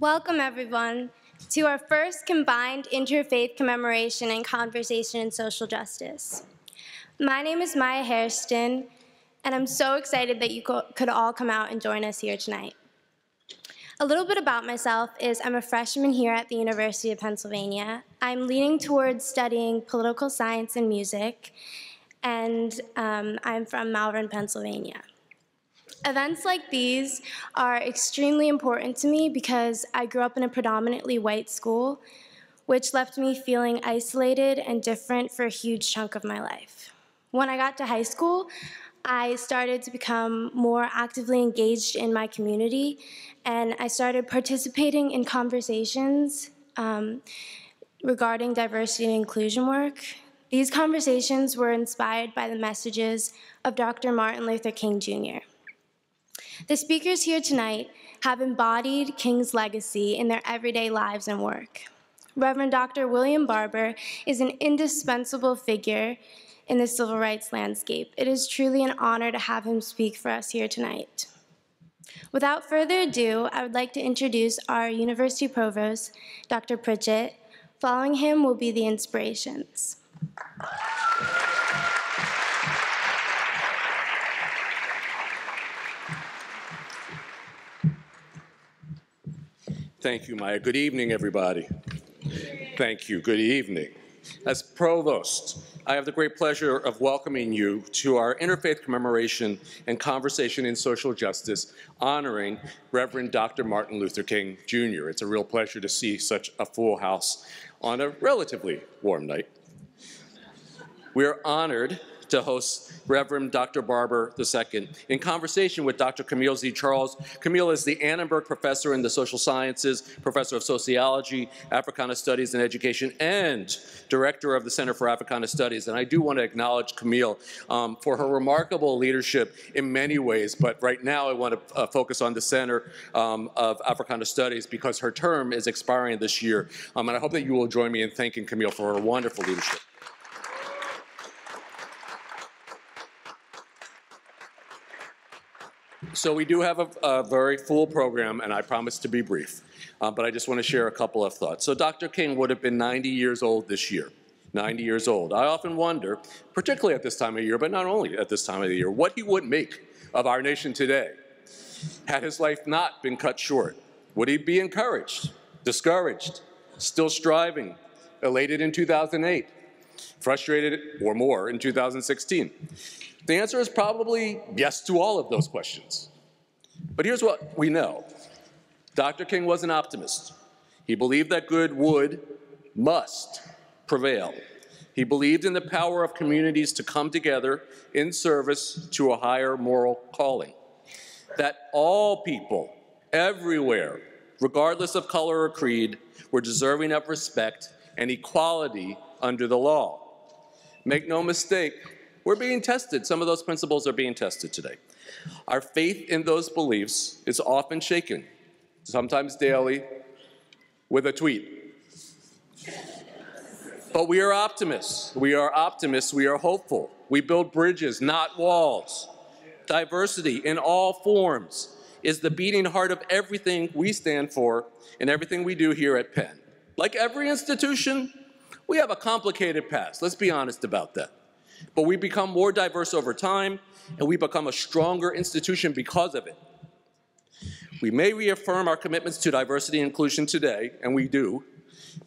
Welcome, everyone, to our first combined Interfaith Commemoration and Conversation in Social Justice. My name is Maya Hairston, and I'm so excited that you could all come out and join us here tonight. A little bit about myself is I'm a freshman here at the University of Pennsylvania. I'm leaning towards studying political science and music, and I'm from Malvern, Pennsylvania. Events like these are extremely important to me because I grew up in a predominantly white school, which left me feeling isolated and different for a huge chunk of my life. When I got to high school, I started to become more actively engaged in my community, and I started participating in conversations regarding diversity and inclusion work. These conversations were inspired by the messages of Dr. Martin Luther King, Jr. The speakers here tonight have embodied King's legacy in their everyday lives and work. Reverend Dr. William Barber is an indispensable figure in the civil rights landscape. It is truly an honor to have him speak for us here tonight. Without further ado, I would like to introduce our University Provost, Dr. Pritchett. Following him will be the inspirations. Thank you, Maya. Good evening, everybody. Thank you. Good evening. As Provost, I have the great pleasure of welcoming you to our Interfaith Commemoration and Conversation in Social Justice honoring Reverend Dr. Martin Luther King, Jr. It's a real pleasure to see such a full house on a relatively warm night. We are honored to host Reverend Dr. Barber II in conversation with Dr. Camille Z. Charles. Camille is the Annenberg Professor in the Social Sciences, Professor of Sociology, Africana Studies and Education, and Director of the Center for Africana Studies. And I do want to acknowledge Camille for her remarkable leadership in many ways, but right now I want to focus on the Center of Africana Studies because her term is expiring this year. And I hope that you will join me in thanking Camille for her wonderful leadership. So we do have a very full program, and I promise to be brief, but I just want to share a couple of thoughts. So Dr. King would have been 90 years old this year, 90 years old. I often wonder, particularly at this time of year, but not only at this time of the year, what he would make of our nation today had his life not been cut short. Would he be encouraged, discouraged, still striving, elated in 2008, frustrated or more in 2016? The answer is probably yes to all of those questions. But here's what we know. Dr. King was an optimist. He believed that good must prevail. He believed in the power of communities to come together in service to a higher moral calling. That all people, everywhere, regardless of color or creed, were deserving of respect and equality under the law. Make no mistake, we're being tested. Some of those principles are being tested today. Our faith in those beliefs is often shaken, sometimes daily, with a tweet. But we are optimists. We are optimists. We are hopeful. We build bridges, not walls. Diversity in all forms is the beating heart of everything we stand for and everything we do here at Penn. Like every institution, we have a complicated past. Let's be honest about that. But we become more diverse over time, and we become a stronger institution because of it. We may reaffirm our commitments to diversity and inclusion today, and we do,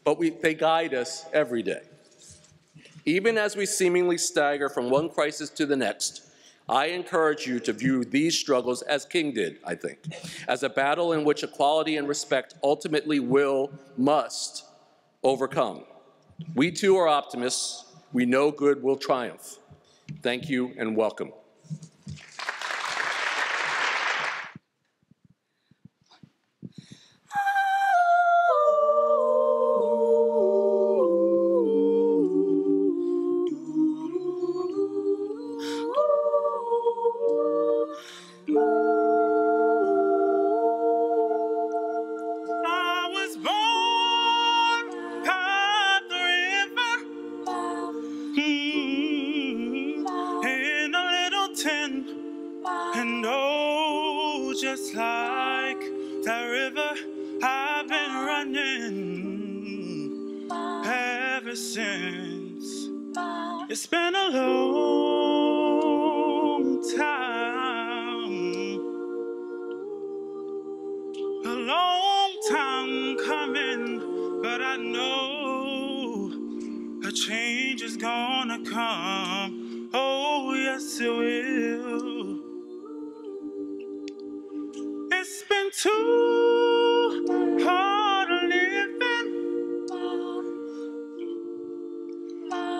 but they guide us every day. Even as we seemingly stagger from one crisis to the next, I encourage you to view these struggles as King did, I think, as a battle in which equality and respect ultimately must overcome. We too are optimists. We know good will triumph. Thank you and welcome. And oh, just like that river, I've running ever since. It's been a long time coming, but I know a change is gonna come. Oh, yes, it will. It's been too hard living,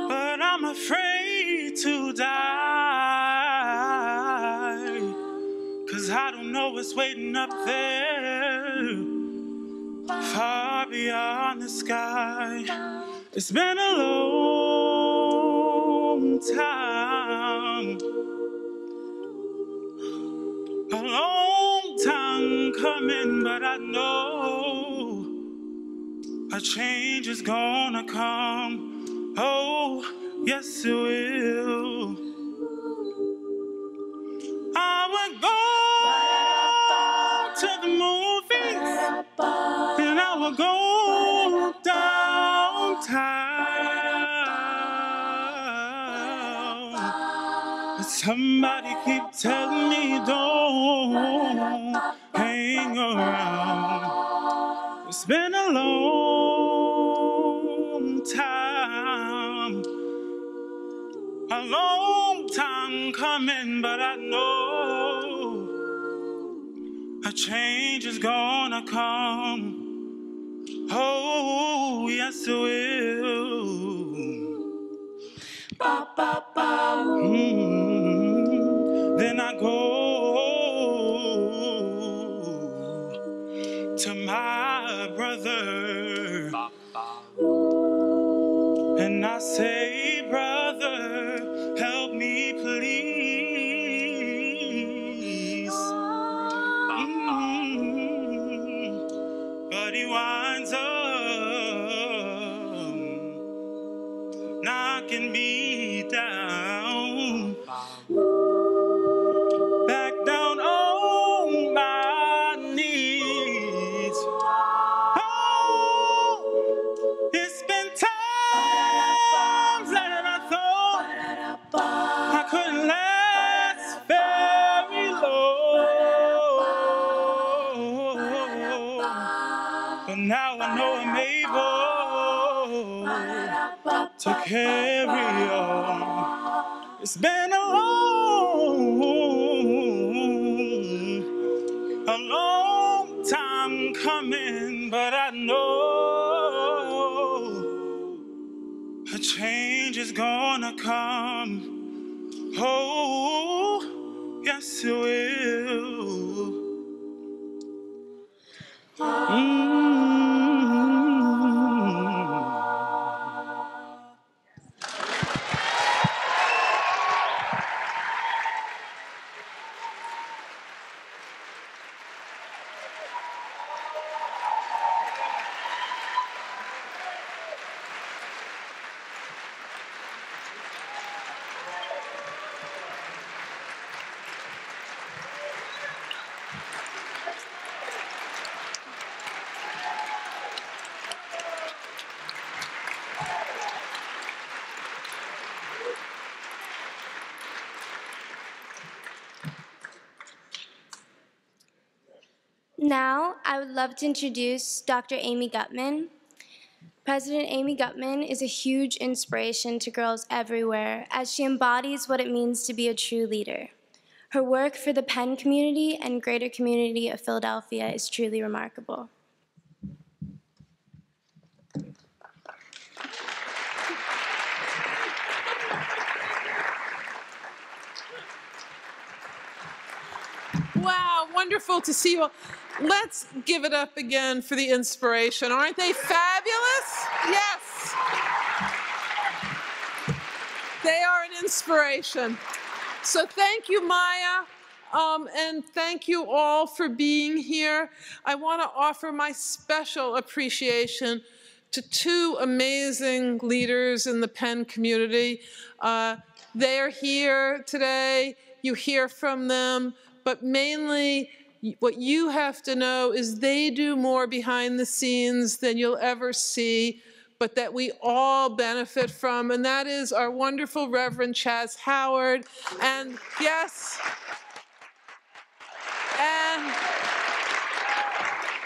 but I'm afraid to die, 'cause I don't know what's waiting up there, far beyond the sky. It's been a long time, a long time coming, but I know a change is gonna come. Oh, yes it will. I would go to the movies, and I would go downtown, but somebody keep telling me don't hang around. It's been a long time coming, but I know a change is gonna come. Oh, yes it will. Ba, ba, ba. Then I go to my brother, and I say, brother, help me please. But he winds up knocking me down, back down on my knees. Oh, it's been times that I thought I couldn't last very long, but now I know I'm able to carry on. It's been a long time coming, but I know a change is gonna come. Oh, yes it will. Now, I would love to introduce Dr. Amy Gutman. President Amy Gutman is a huge inspiration to girls everywhere as she embodies what it means to be a true leader. Her work for the Penn community and greater community of Philadelphia is truly remarkable. Wow, wonderful to see you all. Let's give it up again for the inspiration. Aren't they fabulous? Yes. They are an inspiration. So thank you, Maya, and thank you all for being here. I want to offer my special appreciation to two amazing leaders in the Penn community. They are here today. You hear from them, but mainly What you have to know is they do more behind the scenes than you'll ever see, but that we all benefit from, and that is our wonderful Reverend Chaz Howard, and yes,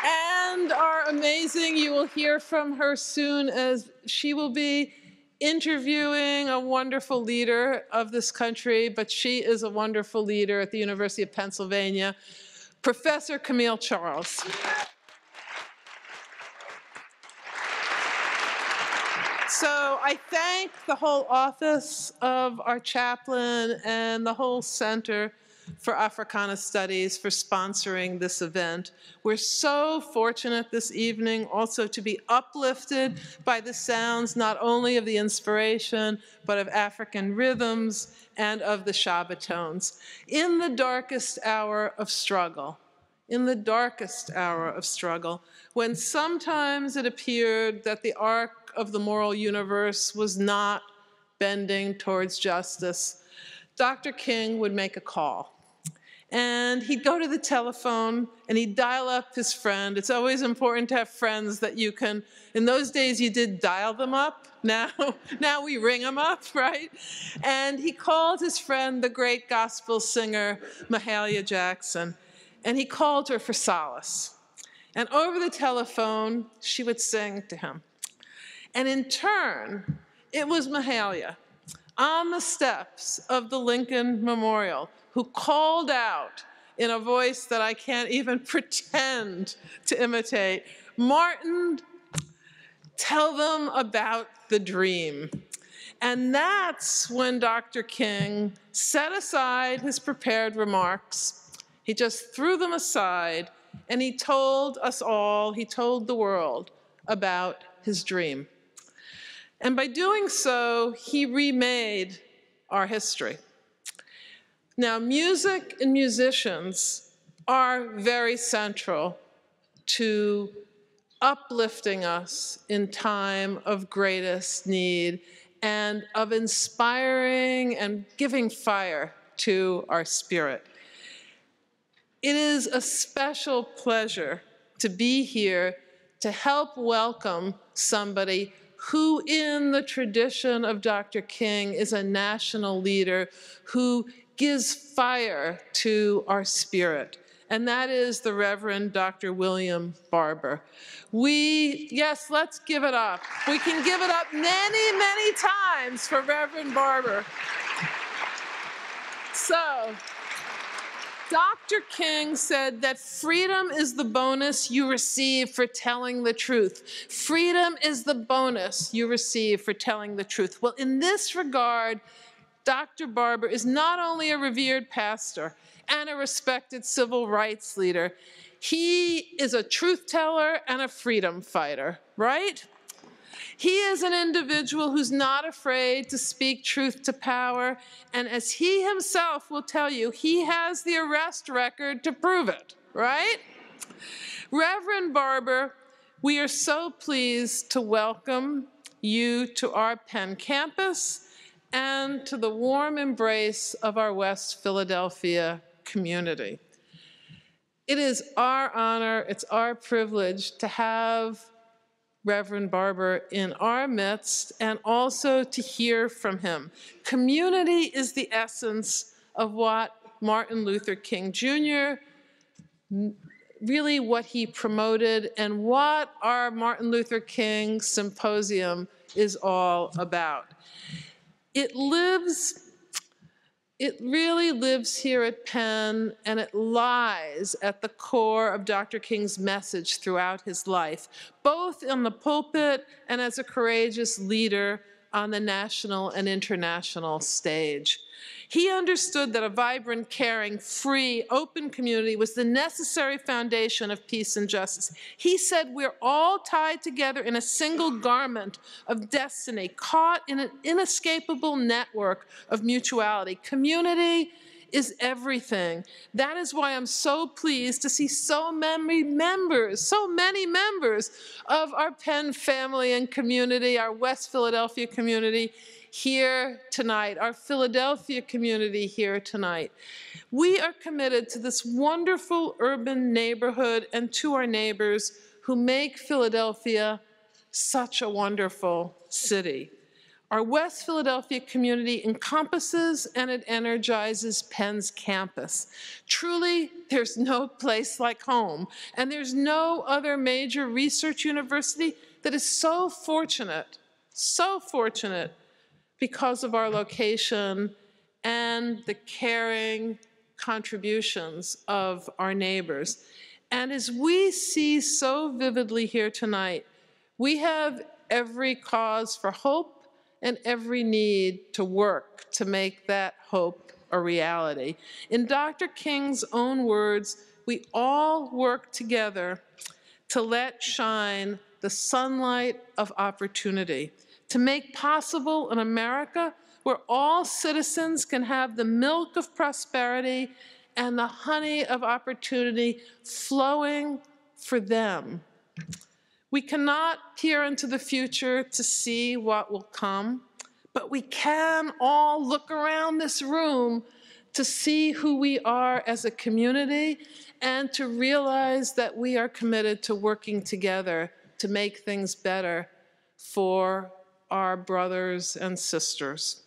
and our amazing, you will hear from her soon, as she will be interviewing a wonderful leader of this country, but she is a wonderful leader at the University of Pennsylvania, Professor Camille Charles. So I thank the whole office of our chaplain and the whole Center for Africana Studies for sponsoring this event. We're so fortunate this evening also to be uplifted by the sounds not only of the inspiration, but of African rhythms and of the Shabbatones. In the darkest hour of struggle, when sometimes it appeared that the arc of the moral universe was not bending towards justice, Dr. King would make a call. And he'd go to the telephone and he'd dial up his friend. It's always important to have friends that you can, in those days you did dial them up. Now we ring them up, right? And he called his friend, the great gospel singer, Mahalia Jackson. And he called her for solace. And over the telephone, she would sing to him. And in turn, it was Mahalia on the steps of the Lincoln Memorial who called out in a voice that I can't even pretend to imitate, "Martin, tell them about the dream." And that's when Dr. King set aside his prepared remarks. He just threw them aside and he told us all, he told the world about his dream. And by doing so, he remade our history. Now, music and musicians are very central to uplifting us in time of greatest need and of inspiring and giving fire to our spirit. It is a special pleasure to be here to help welcome somebody who, in the tradition of Dr. King, is a national leader who gives fire to our spirit, and that is the Reverend Dr. William Barber. Yes, let's give it up. We can give it up many, many times for Reverend Barber. So, Dr. King said that freedom is the bonus you receive for telling the truth. Freedom is the bonus you receive for telling the truth. Well, in this regard, Dr. Barber is not only a revered pastor and a respected civil rights leader, he is a truth teller and a freedom fighter, right? He is an individual who's not afraid to speak truth to power, and as he himself will tell you, he has the arrest record to prove it, right? Reverend Barber, we are so pleased to welcome you to our Penn campus and to the warm embrace of our West Philadelphia community. It is our honor, it's our privilege to have Reverend Barber in our midst and also to hear from him. Community is the essence of what Martin Luther King Jr., really what he promoted and what our Martin Luther King Symposium is all about. It really lives here at Penn, and it lies at the core of Dr. King's message throughout his life, both in the pulpit and as a courageous leader on the national and international stage. He understood that a vibrant, caring, free, open community was the necessary foundation of peace and justice. He said, we're all tied together in a single garment of destiny, caught in an inescapable network of mutuality. Community is everything. That is why I'm so pleased to see so many members of our Penn family and community, our West Philadelphia community, here tonight, our Philadelphia community here tonight. We are committed to this wonderful urban neighborhood and to our neighbors who make Philadelphia such a wonderful city. Our West Philadelphia community encompasses and it energizes Penn's campus. Truly, there's no place like home, and there's no other major research university that is so fortunate because of our location and the caring contributions of our neighbors. And as we see so vividly here tonight, we have every cause for hope and every need to work to make that hope a reality. In Dr. King's own words, we all work together to let shine the sunlight of opportunity, to make possible an America where all citizens can have the milk of prosperity and the honey of opportunity flowing for them. We cannot peer into the future to see what will come, but we can all look around this room to see who we are as a community and to realize that we are committed to working together to make things better for our brothers and sisters.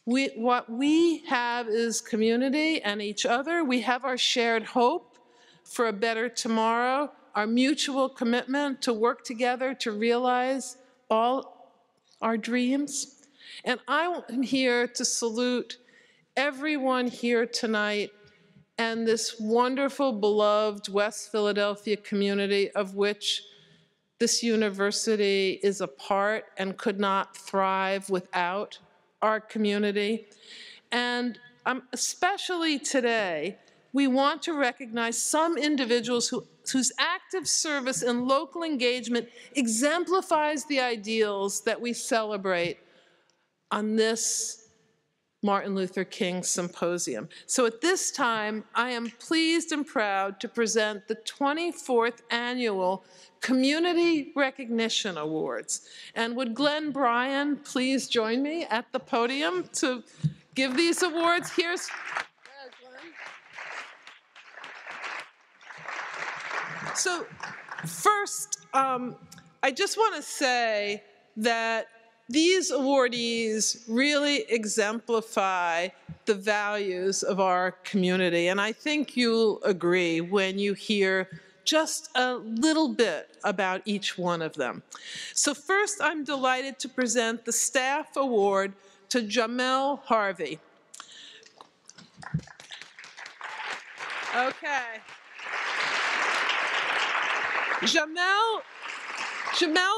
What we have is community and each other. We have our shared hope for a better tomorrow, our mutual commitment to work together to realize all our dreams. And I am here to salute everyone here tonight and this wonderful, beloved West Philadelphia community of which this university is a part and could not thrive without our community. And especially today, we want to recognize some individuals whose active service and local engagement exemplifies the ideals that we celebrate on this Martin Luther King Symposium. So at this time, I am pleased and proud to present the 24th Annual Community Recognition Awards. And would Glenn Bryan please join me at the podium to give these awards? Here's So first, I just want to say that these awardees really exemplify the values of our community. And I think you'll agree when you hear just a little bit about each one of them. So first, I'm delighted to present the Staff Award to Jamel Harvey. Okay. Jamel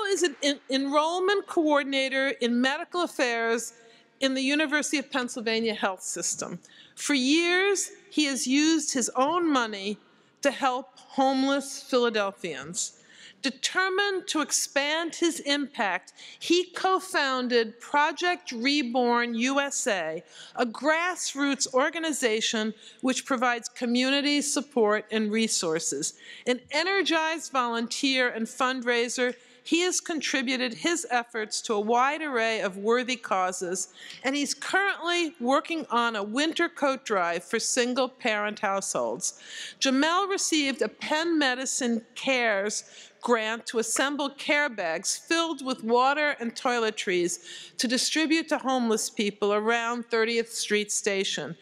is an enrollment coordinator in medical affairs in the University of Pennsylvania Health System. For years, he has used his own money to help homeless Philadelphians. Determined to expand his impact, he co-founded Project Reborn USA, a grassroots organization which provides community support and resources. An energized volunteer and fundraiser, he has contributed his efforts to a wide array of worthy causes, and he's currently working on a winter coat drive for single-parent households. Jamel received a Penn Medicine Cares grant to assemble care bags filled with water and toiletries to distribute to homeless people around 30th Street Station.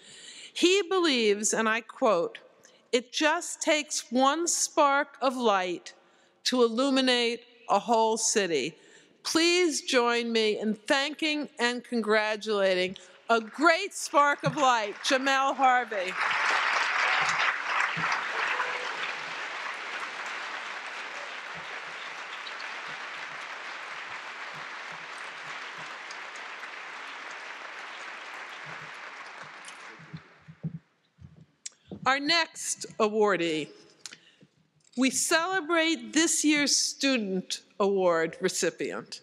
He believes, and I quote, "It just takes one spark of light to illuminate a whole city." Please join me in thanking and congratulating a great spark of light, Jamel Harvey. Our next awardee. We celebrate this year's Student Award recipient,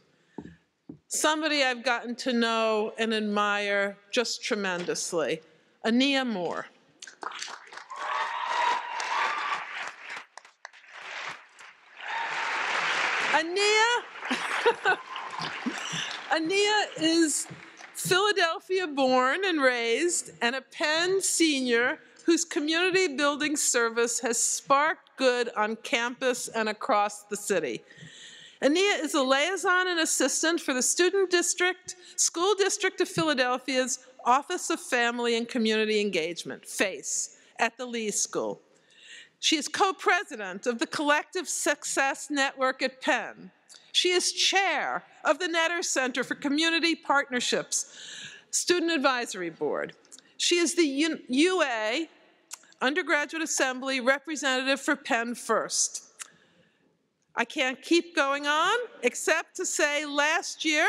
somebody I've gotten to know and admire just tremendously, Ania Moore. Ania is Philadelphia born and raised, and a Penn senior whose community building service has sparked good on campus and across the city. Ania is a liaison and assistant for the School District of Philadelphia's Office of Family and Community Engagement, FACE, at the Lee School. She is co-president of the Collective Success Network at Penn. She is chair of the Netter Center for Community Partnerships Student Advisory Board. She is the UA Undergraduate Assembly representative for Penn First. I can't keep going on, except to say last year,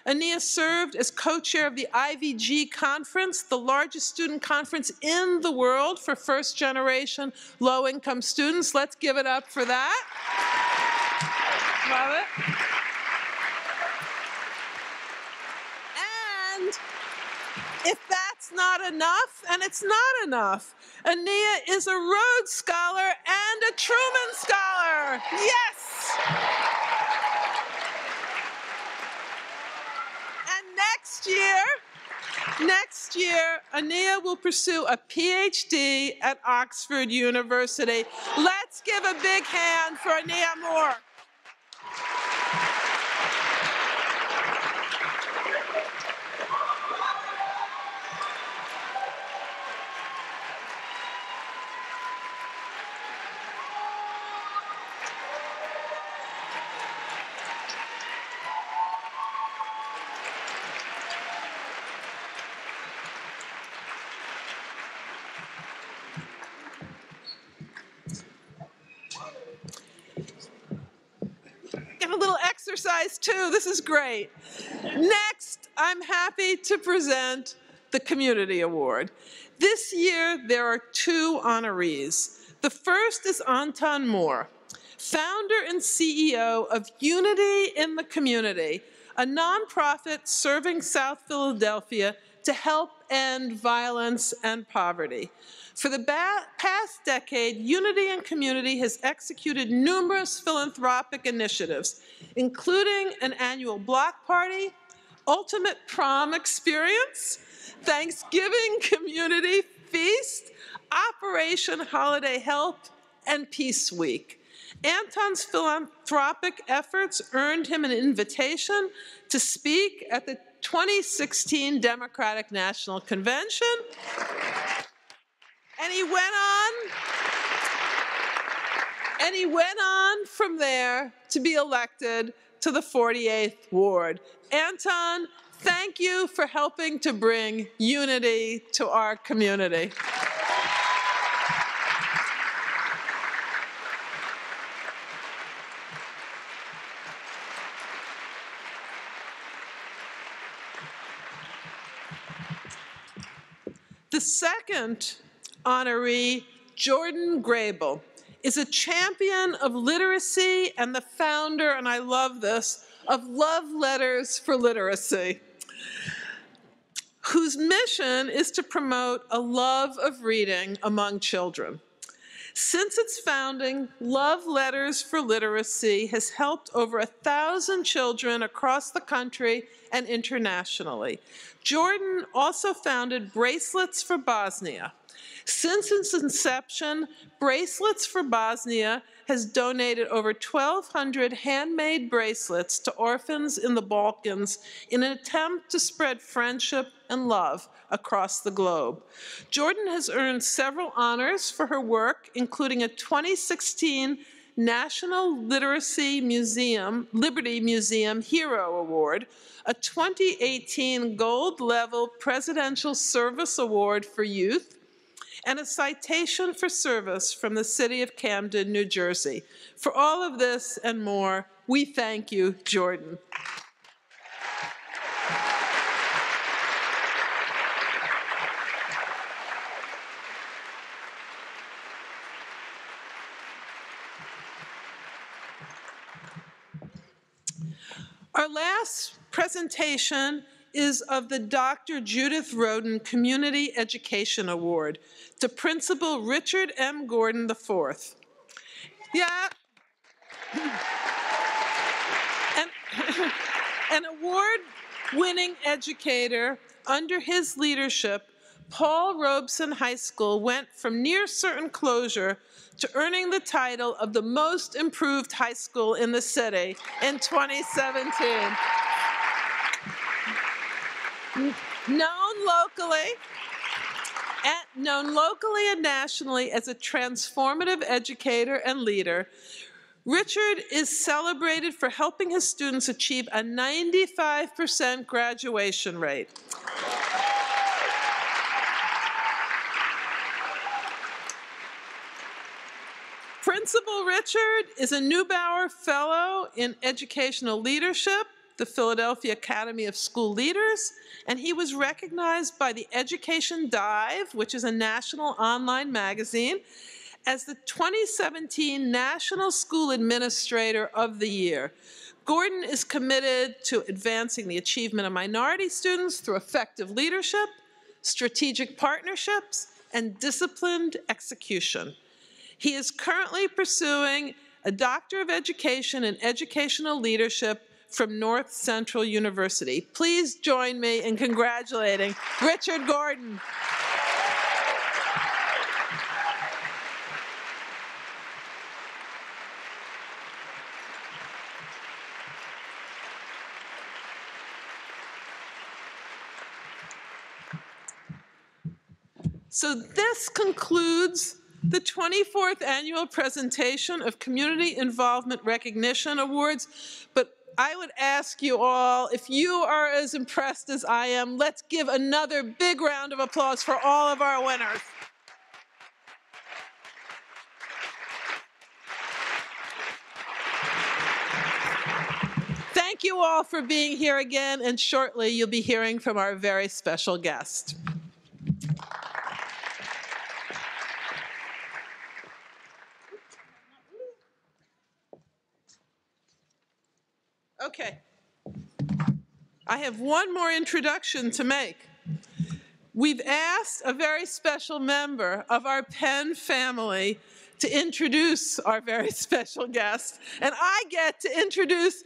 Ania served as co-chair of the IVG conference, the largest student conference in the world for first-generation low-income students. Let's give it up for that. Love it. And if that's not enough, and it's not enough, Ania is a Rhodes Scholar and a Truman Scholar. Yes! And next year, Ania will pursue a PhD at Oxford University. Let's give a big hand for Ania Moore. Get a little exercise too, this is great. Next, I'm happy to present the Community Award. This year, there are two honorees. The first is Anton Moore, founder and CEO of Unity in the Community, a nonprofit serving South Philadelphia to help end violence and poverty. For the past decade, Unity in Community has executed numerous philanthropic initiatives, including an annual block party, ultimate prom experience, Thanksgiving community feast, Operation Holiday Help, and Peace Week. Anton's philanthropic efforts earned him an invitation to speak at the 2016 Democratic National Convention. And he went on from there to be elected to the 48th Ward. Anton, thank you for helping to bring unity to our community. The second honoree, Jordan Grable, is a champion of literacy and the founder, and I love this, of Love Letters for Literacy, whose mission is to promote a love of reading among children. Since its founding, Love Letters for Literacy has helped over 1,000 children across the country and internationally. Jordan also founded Bracelets for Bosnia. Since its inception, Bracelets for Bosnia has donated over 1,200 handmade bracelets to orphans in the Balkans in an attempt to spread friendship and love across the globe. Jordan has earned several honors for her work, including a 2016 National Liberty Museum Hero Award, a 2018 Gold-level Presidential Service Award for Youth, and a citation for service from the city of Camden, New Jersey. For all of this and more, we thank you, Jordan. Our last presentation is of the Dr. Judith Roden Community Education Award to Principal Richard M. Gordon IV. Yeah. An award award-winning educator. Under his leadership, Paul Robeson High School went from near certain closure to earning the title of the most improved high school in the city in 2017. Known locally and nationally as a transformative educator and leader, Richard is celebrated for helping his students achieve a 95% graduation rate. Principal Richard is a Neubauer Fellow in Educational Leadership, the Philadelphia Academy of School Leaders, and he was recognized by the Education Dive, which is a national online magazine, as the 2017 National School Administrator of the Year. Gordon is committed to advancing the achievement of minority students through effective leadership, strategic partnerships, and disciplined execution. He is currently pursuing a Doctor of Education in Educational Leadership from North Central University. Please join me in congratulating Richard Gordon. So this concludes the 24th annual presentation of Community Involvement Recognition Awards. But I would ask you all, if you are as impressed as I am, let's give another big round of applause for all of our winners. Thank you all for being here again, and shortly you'll be hearing from our very special guest. Okay, I have one more introduction to make. We've asked a very special member of our Penn family to introduce our very special guest, and I get to introduce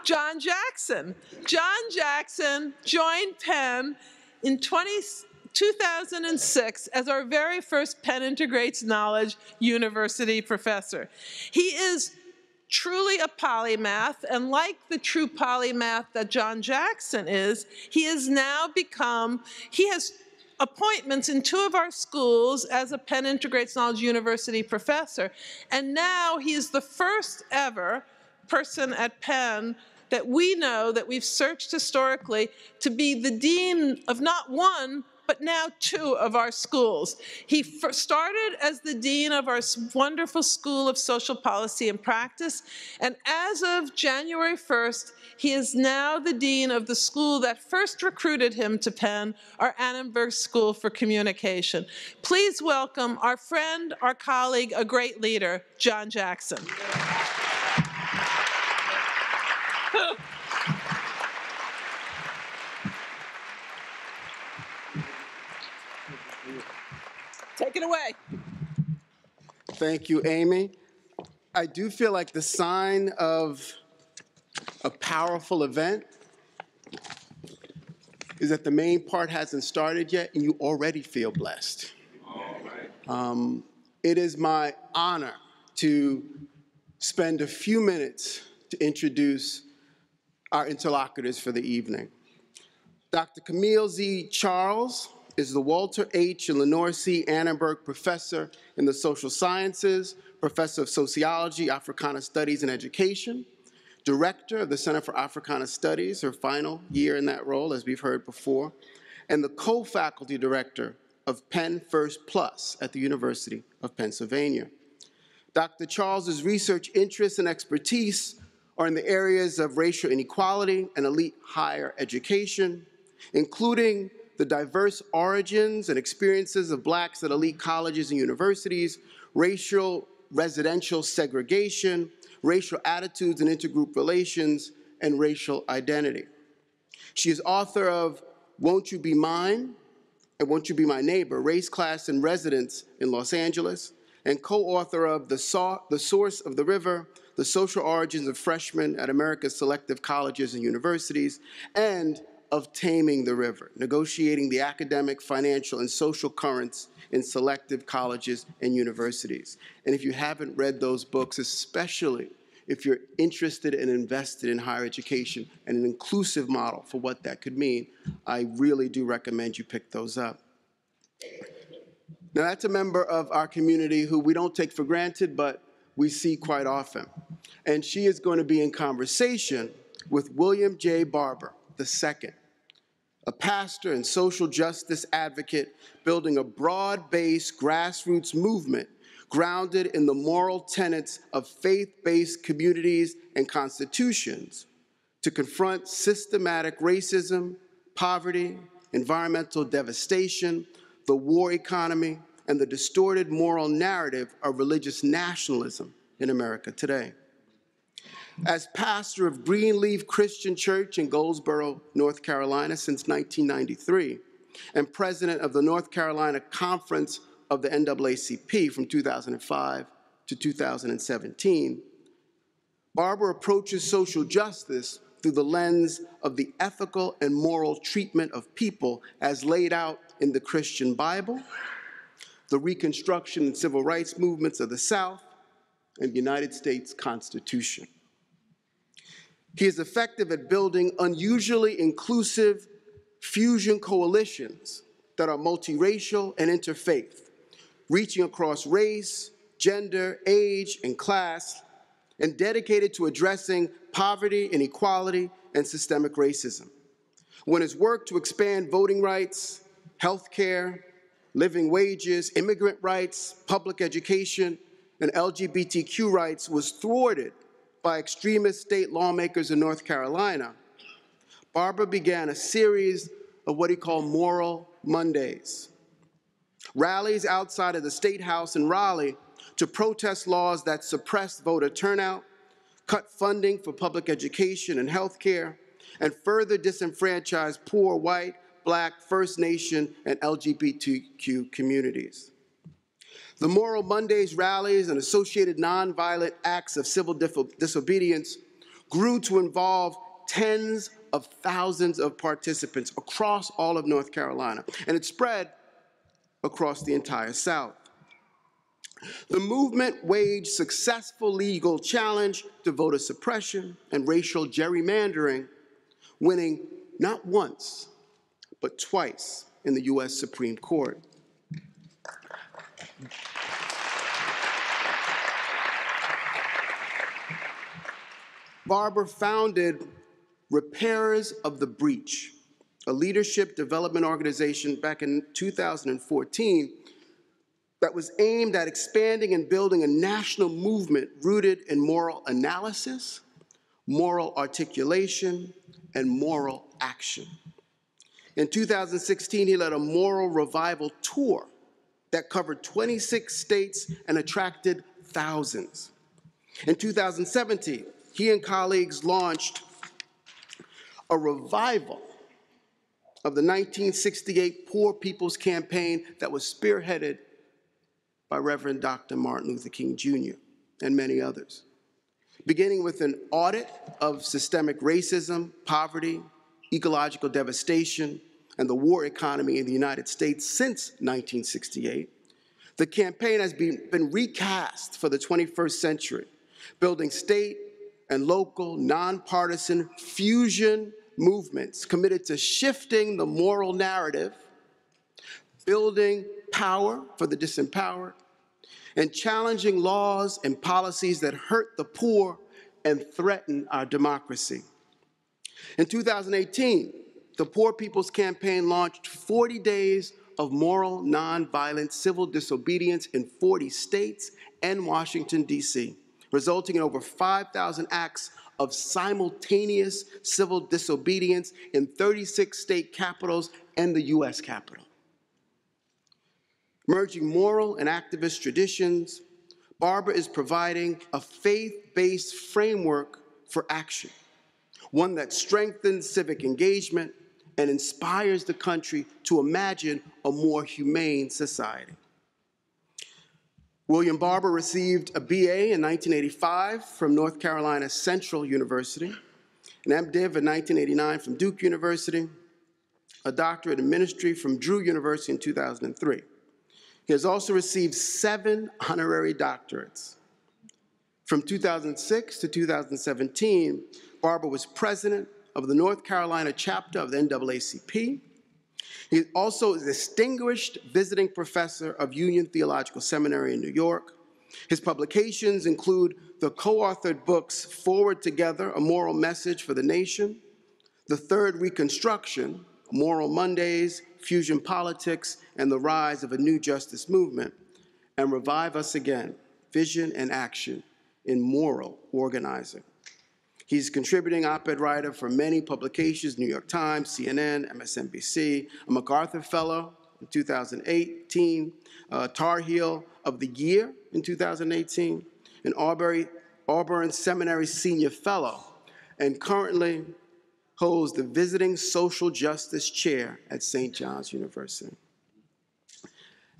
John Jackson. John Jackson joined Penn in 2006 as our very first Penn Integrates Knowledge University professor. He is truly a polymath, and like the true polymath that John Jackson is, he has now become, he has appointments in 2 of our schools as a Penn Integrates Knowledge University professor, and now he is the first ever person at Penn that we know, that we've searched historically, to be the dean of not 1, but now 2 of our schools. He started as the dean of our wonderful School of Social Policy and Practice, and as of January 1st, he is now the dean of the school that first recruited him to Penn, our Annenberg School for Communication. Please welcome our friend, our colleague, a great leader, John Jackson. Take it away. Thank you, Amy. I do feel like the sign of a powerful event is that the main part hasn't started yet and you already feel blessed. It is my honor to spend a few minutes to introduce our interlocutors for the evening. Dr. Camille Z. Charles is the Walter H. and Lenore C. Annenberg Professor in the Social Sciences, Professor of Sociology, Africana Studies and Education, Director of the Center for Africana Studies, her final year in that role, as we've heard before, and the co-faculty director of Penn First Plus at the University of Pennsylvania. Dr. Charles's research interests and expertise are in the areas of racial inequality and elite higher education, including the diverse origins and experiences of Blacks at elite colleges and universities, racial residential segregation, racial attitudes and intergroup relations, and racial identity. She is author of Won't You Be Mine and Won't You Be My Neighbor, Race, Class, and Residence in Los Angeles, and co-author of The Source of the River, The Social Origins of Freshmen at America's Selective Colleges and Universities, and of taming the river, negotiating the academic, financial, and social currents in selective colleges and universities. And if you haven't read those books, especially if you're interested and invested in higher education and an inclusive model for what that could mean, I really do recommend you pick those up. Now, that's a member of our community who we don't take for granted, but we see quite often. And she is going to be in conversation with William J. Barber II, a pastor and social justice advocate building a broad-based grassroots movement grounded in the moral tenets of faith-based communities and constitutions to confront systematic racism, poverty, environmental devastation, the war economy, and the distorted moral narrative of religious nationalism in America today. As pastor of Greenleaf Christian Church in Goldsboro, North Carolina since 1993, and president of the North Carolina Conference of the NAACP from 2005 to 2017, Barber approaches social justice through the lens of the ethical and moral treatment of people as laid out in the Christian Bible, the Reconstruction and Civil Rights movements of the South, and the United States Constitution. He is effective at building unusually inclusive fusion coalitions that are multiracial and interfaith, reaching across race, gender, age, and class, and dedicated to addressing poverty, inequality, and systemic racism. When his work to expand voting rights, health care, living wages, immigrant rights, public education, and LGBTQ rights was thwarted by extremist state lawmakers in North Carolina, Barber began a series of what he called Moral Mondays, rallies outside of the State House in Raleigh to protest laws that suppressed voter turnout, cut funding for public education and health care, and further disenfranchise poor white, Black, First Nation, and LGBTQ communities. The Moral Mondays rallies and associated nonviolent acts of civil disobedience grew to involve tens of thousands of participants across all of North Carolina, and it spread across the entire South. The movement waged successful legal challenge to voter suppression and racial gerrymandering, winning not once, but twice in the U.S. Supreme Court. Barber founded Repairers of the Breach, a leadership development organization back in 2014 that was aimed at expanding and building a national movement rooted in moral analysis, moral articulation, and moral action. In 2016, he led a moral revival tour that covered 26 states and attracted thousands. In 2017, he and colleagues launched a revival of the 1968 Poor People's Campaign that was spearheaded by Reverend Dr. Martin Luther King Jr. and many others, beginning with an audit of systemic racism, poverty, ecological devastation, and the war economy in the United States since 1968. The campaign has been recast for the 21st century, building state and local, nonpartisan fusion movements committed to shifting the moral narrative, building power for the disempowered, and challenging laws and policies that hurt the poor and threaten our democracy. In 2018, the Poor People's Campaign launched 40 days of moral, nonviolent civil disobedience in 40 states and Washington, D.C., resulting in over 5,000 acts of simultaneous civil disobedience in 36 state capitals and the U.S. Capitol. Merging moral and activist traditions, Barber is providing a faith-based framework for action, one that strengthens civic engagement and inspires the country to imagine a more humane society. William Barber received a BA in 1985 from North Carolina Central University an MDiv in 1989 from Duke University, a doctorate in ministry from Drew University in 2003. He has also received 7 honorary doctorates. From 2006 to 2017, Barber was president of the North Carolina chapter of the NAACP. He also is a distinguished visiting professor of Union Theological Seminary in New York. His publications include the co-authored books Forward Together, A Moral Message for the Nation, The Third Reconstruction, Moral Mondays, Fusion Politics, and the Rise of a New Justice Movement, and Revive Us Again, Vision and Action in Moral Organizing. He's a contributing op-ed writer for many publications, New York Times, CNN, MSNBC, a MacArthur Fellow in 2018, Tar Heel of the Year in 2018, an Auburn Seminary Senior Fellow, and currently holds the Visiting Social Justice Chair at St. John's University.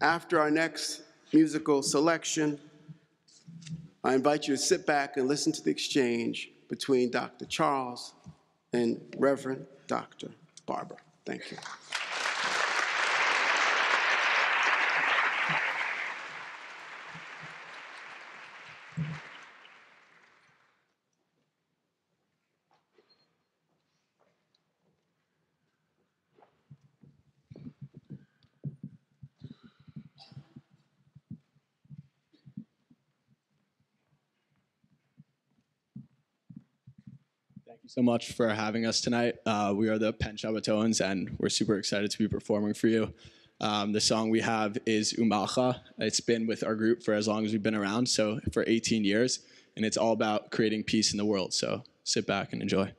After our next musical selection, I invite you to sit back and listen to the exchange between Dr. Charles and Reverend Dr. Barber. Thank you. Thank you so much for having us tonight. We are the Penn Shabbatones, and we're super excited to be performing for you. The song we have is Umacha. It's been with our group for as long as we've been around, so for 18 years, and it's all about creating peace in the world. So sit back and enjoy.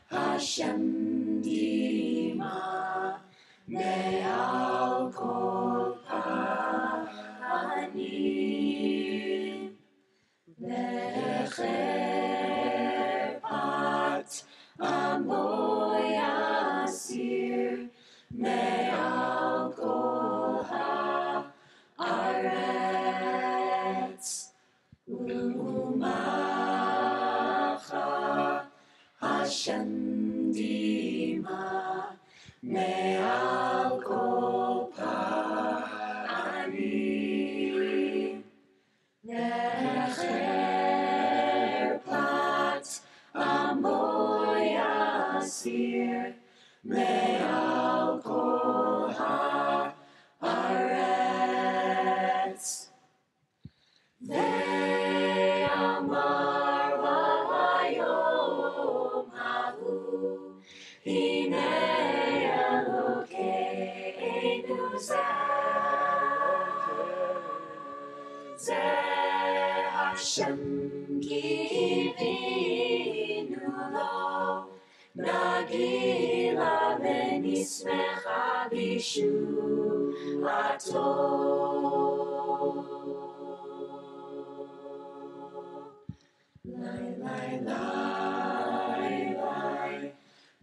Hashem dima me'al kol ha'anim ve'cherpat amo yasir me'al kol ha'aretz u'macha Hashem dima me'al kol pa'anim ve'cherpat amo yasir me'al kol ha'aretz ve'amar v'hayom ha'hu Hinei Elokeinu Zeh Hashem kivinu lo Nagila v'nismecha b'shuato Lai, lai, lai, lai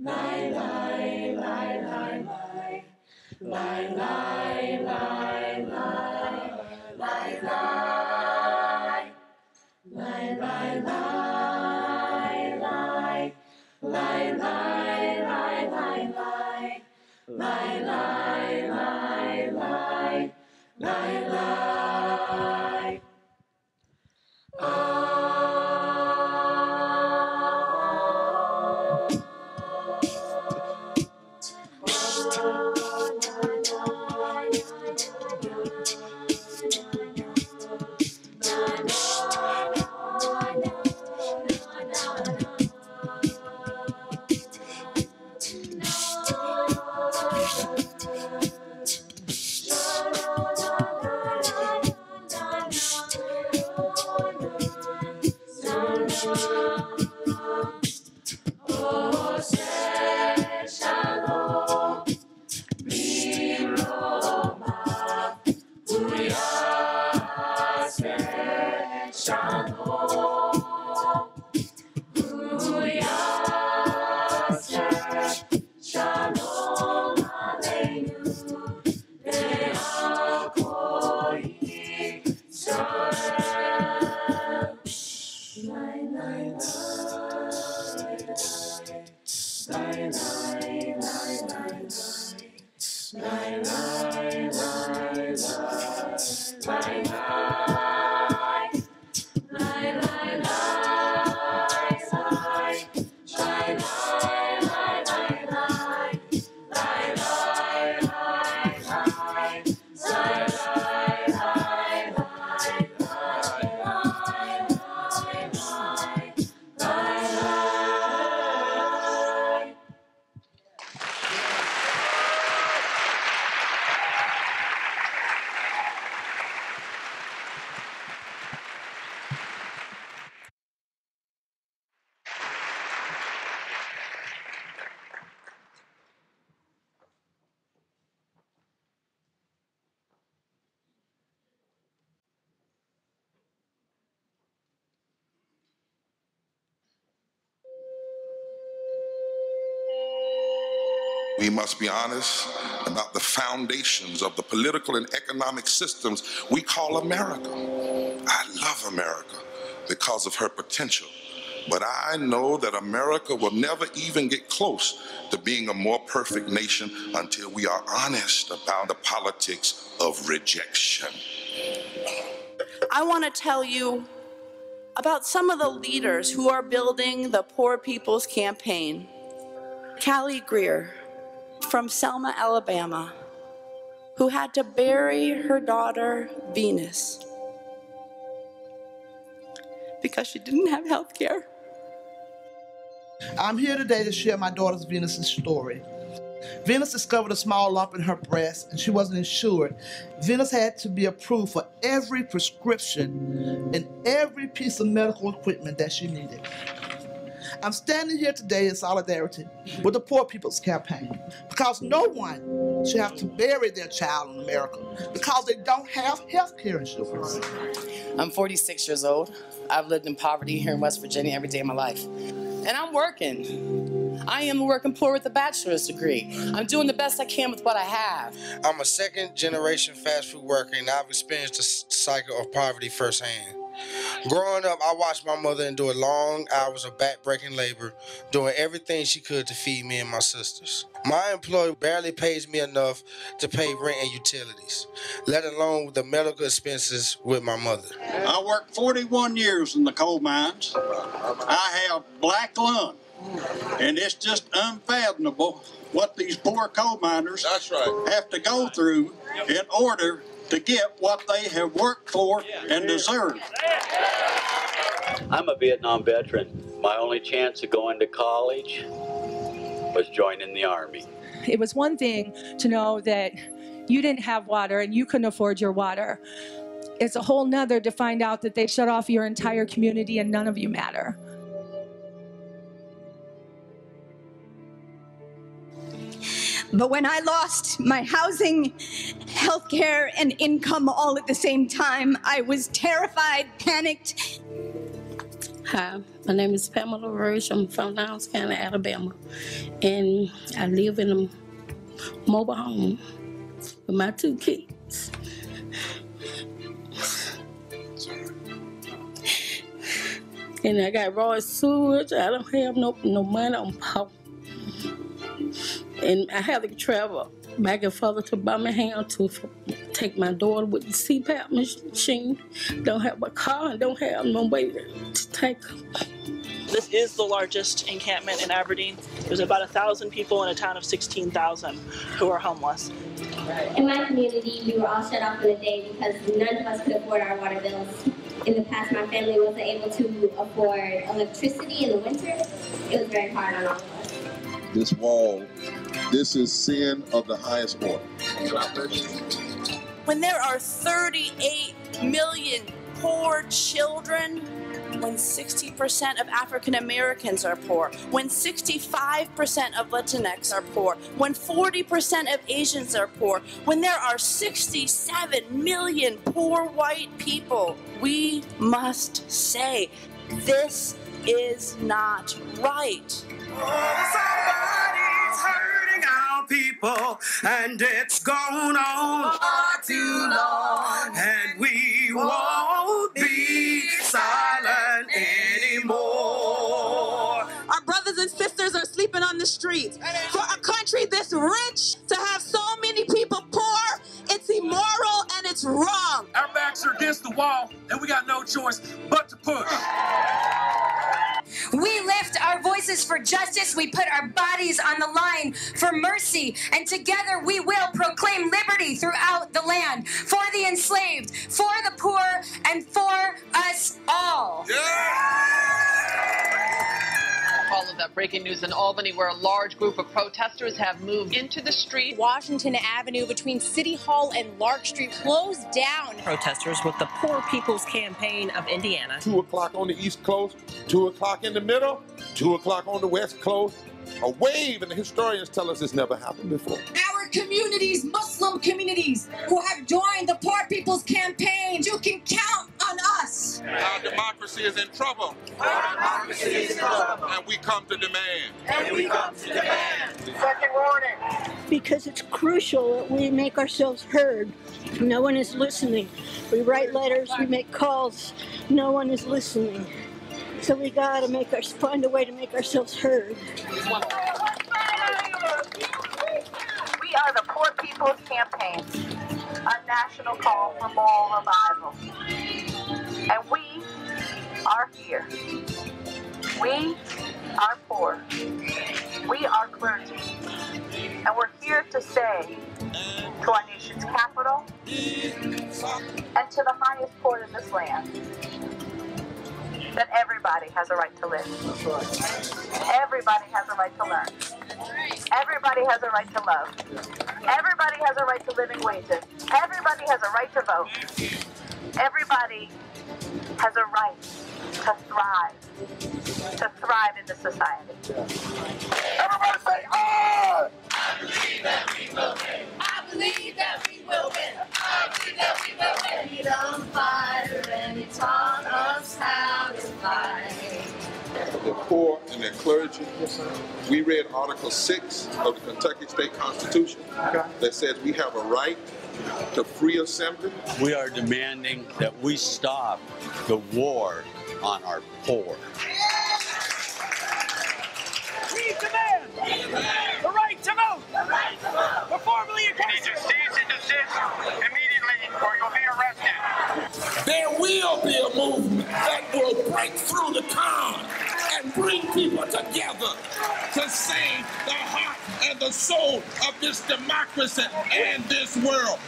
Lai, lai, lai, lai, lai. Lai, lai, lai, lai. Lai, lai. Lai, lai, lai, lai. Lai, lai, lai, lai, lai. Lai, lai, lai, lai. Lai, lai. Na na We must be honest about the foundations of the political and economic systems we call America. I love America because of her potential, but I know that America will never even get close to being a more perfect nation until we are honest about the politics of rejection. I want to tell you about some of the leaders who are building the Poor People's Campaign. Callie Greer from Selma, Alabama, who had to bury her daughter, Venus, because she didn't have health care. I'm here today to share my daughter Venus's story. Venus discovered a small lump in her breast and she wasn't insured. Venus had to be approved for every prescription and every piece of medical equipment that she needed. I'm standing here today in solidarity with the Poor People's Campaign because no one should have to bury their child in America because they don't have health care insurance. I'm 46 years old. I've lived in poverty here in West Virginia every day of my life. And I'm working. I am a working poor with a bachelor's degree. I'm doing the best I can with what I have. I'm a second-generation fast food worker, and I've experienced the cycle of poverty firsthand. Growing up, I watched my mother endure long hours of back-breaking labor, doing everything she could to feed me and my sisters. My employer barely pays me enough to pay rent and utilities, let alone the medical expenses with my mother. I worked 41 years in the coal mines. I have black lung, and it's just unfathomable what these poor coal miners have to go through in order to get what they have worked for and deserve. I'm a Vietnam veteran. My only chance of going to college was joining the Army. It was one thing to know that you didn't have water and you couldn't afford your water. It's a whole nother to find out that they shut off your entire community and none of you matter. But when I lost my housing, healthcare, and income all at the same time, I was terrified, panicked. Hi, my name is PAMELA. I'm from Lowndes County, Alabama, and I live in a mobile home with my 2 kids. And I got raw sewage. I don't have no money on power. And I have to travel back and forth to Birmingham to take my daughter with the CPAP machine. Don't have a car and don't have no way to take her. This is the largest encampment in Aberdeen. There's about 1,000 people in a town of 16,000 who are homeless. In my community, we were all shut off in the day because none of us could afford our water bills. In the past, my family wasn't able to afford electricity in the winter. It was very hard on all of us. This wall, this is sin of the highest order. When there are 38 million poor children, when 60% of African Americans are poor, when 65% of Latinx are poor, when 40% of Asians are poor, when there are 67 million poor white people, we must say, this is not right. Somebody's hurting our people, and it's gone on far too long, and we won't be silent anymore. Our brothers and sisters are sleeping on the streets. For a country this rich to have so many people poor, it's immoral and it's That's wrong. Our backs are against the wall, and we got no choice but to push. We lift our voices for justice. We put our bodies on the line for mercy. And together we will proclaim liberty throughout the land for the enslaved, for the poor, and for us all. All of that breaking news in Albany, where a large group of protesters have moved into the street. Washington Avenue between City Hall and Lark Street closed down. Protesters with the Poor People's Campaign of Indiana. 2 o'clock on the East Coast, 2 o'clock in the middle, 2 o'clock on the West Coast. A wave, and the historians tell us it's never happened before. Our communities, Muslim communities, who have joined the Poor People's Campaign, you can count on us. Our democracy is in trouble. Our democracy is in trouble. And we come to demand. And we come to demand. Second warning. Because it's crucial that we make ourselves heard. No one is listening. We write letters, we make calls. No one is listening. So we gotta find a way to make ourselves heard. We are the Poor People's Campaign, a national call for moral revival. And we are here. We are poor. We are clergy. And we're here to say to our nation's capital and to the highest court of this land that everybody has a right to live. Everybody has a right to learn. Everybody has a right to love. Everybody has a right to living wages. Everybody has a right to vote. Everybody has a right to thrive in the society. Everybody say, oh! I believe that we will win. I believe that we will win. I believe that we will win. Freedom fighter, and he taught us how to fight. The poor and their clergy. We read Article 6 of the Kentucky State Constitution that says we have a right to free assembly. We are demanding that we stop the war on our poor. We demand the right to vote. The right to vote. We're formally against it. Cease and desist immediately or you'll be arrested. There will be a movement that will break through the con and bring people together to save the heart and the soul of this democracy and this world.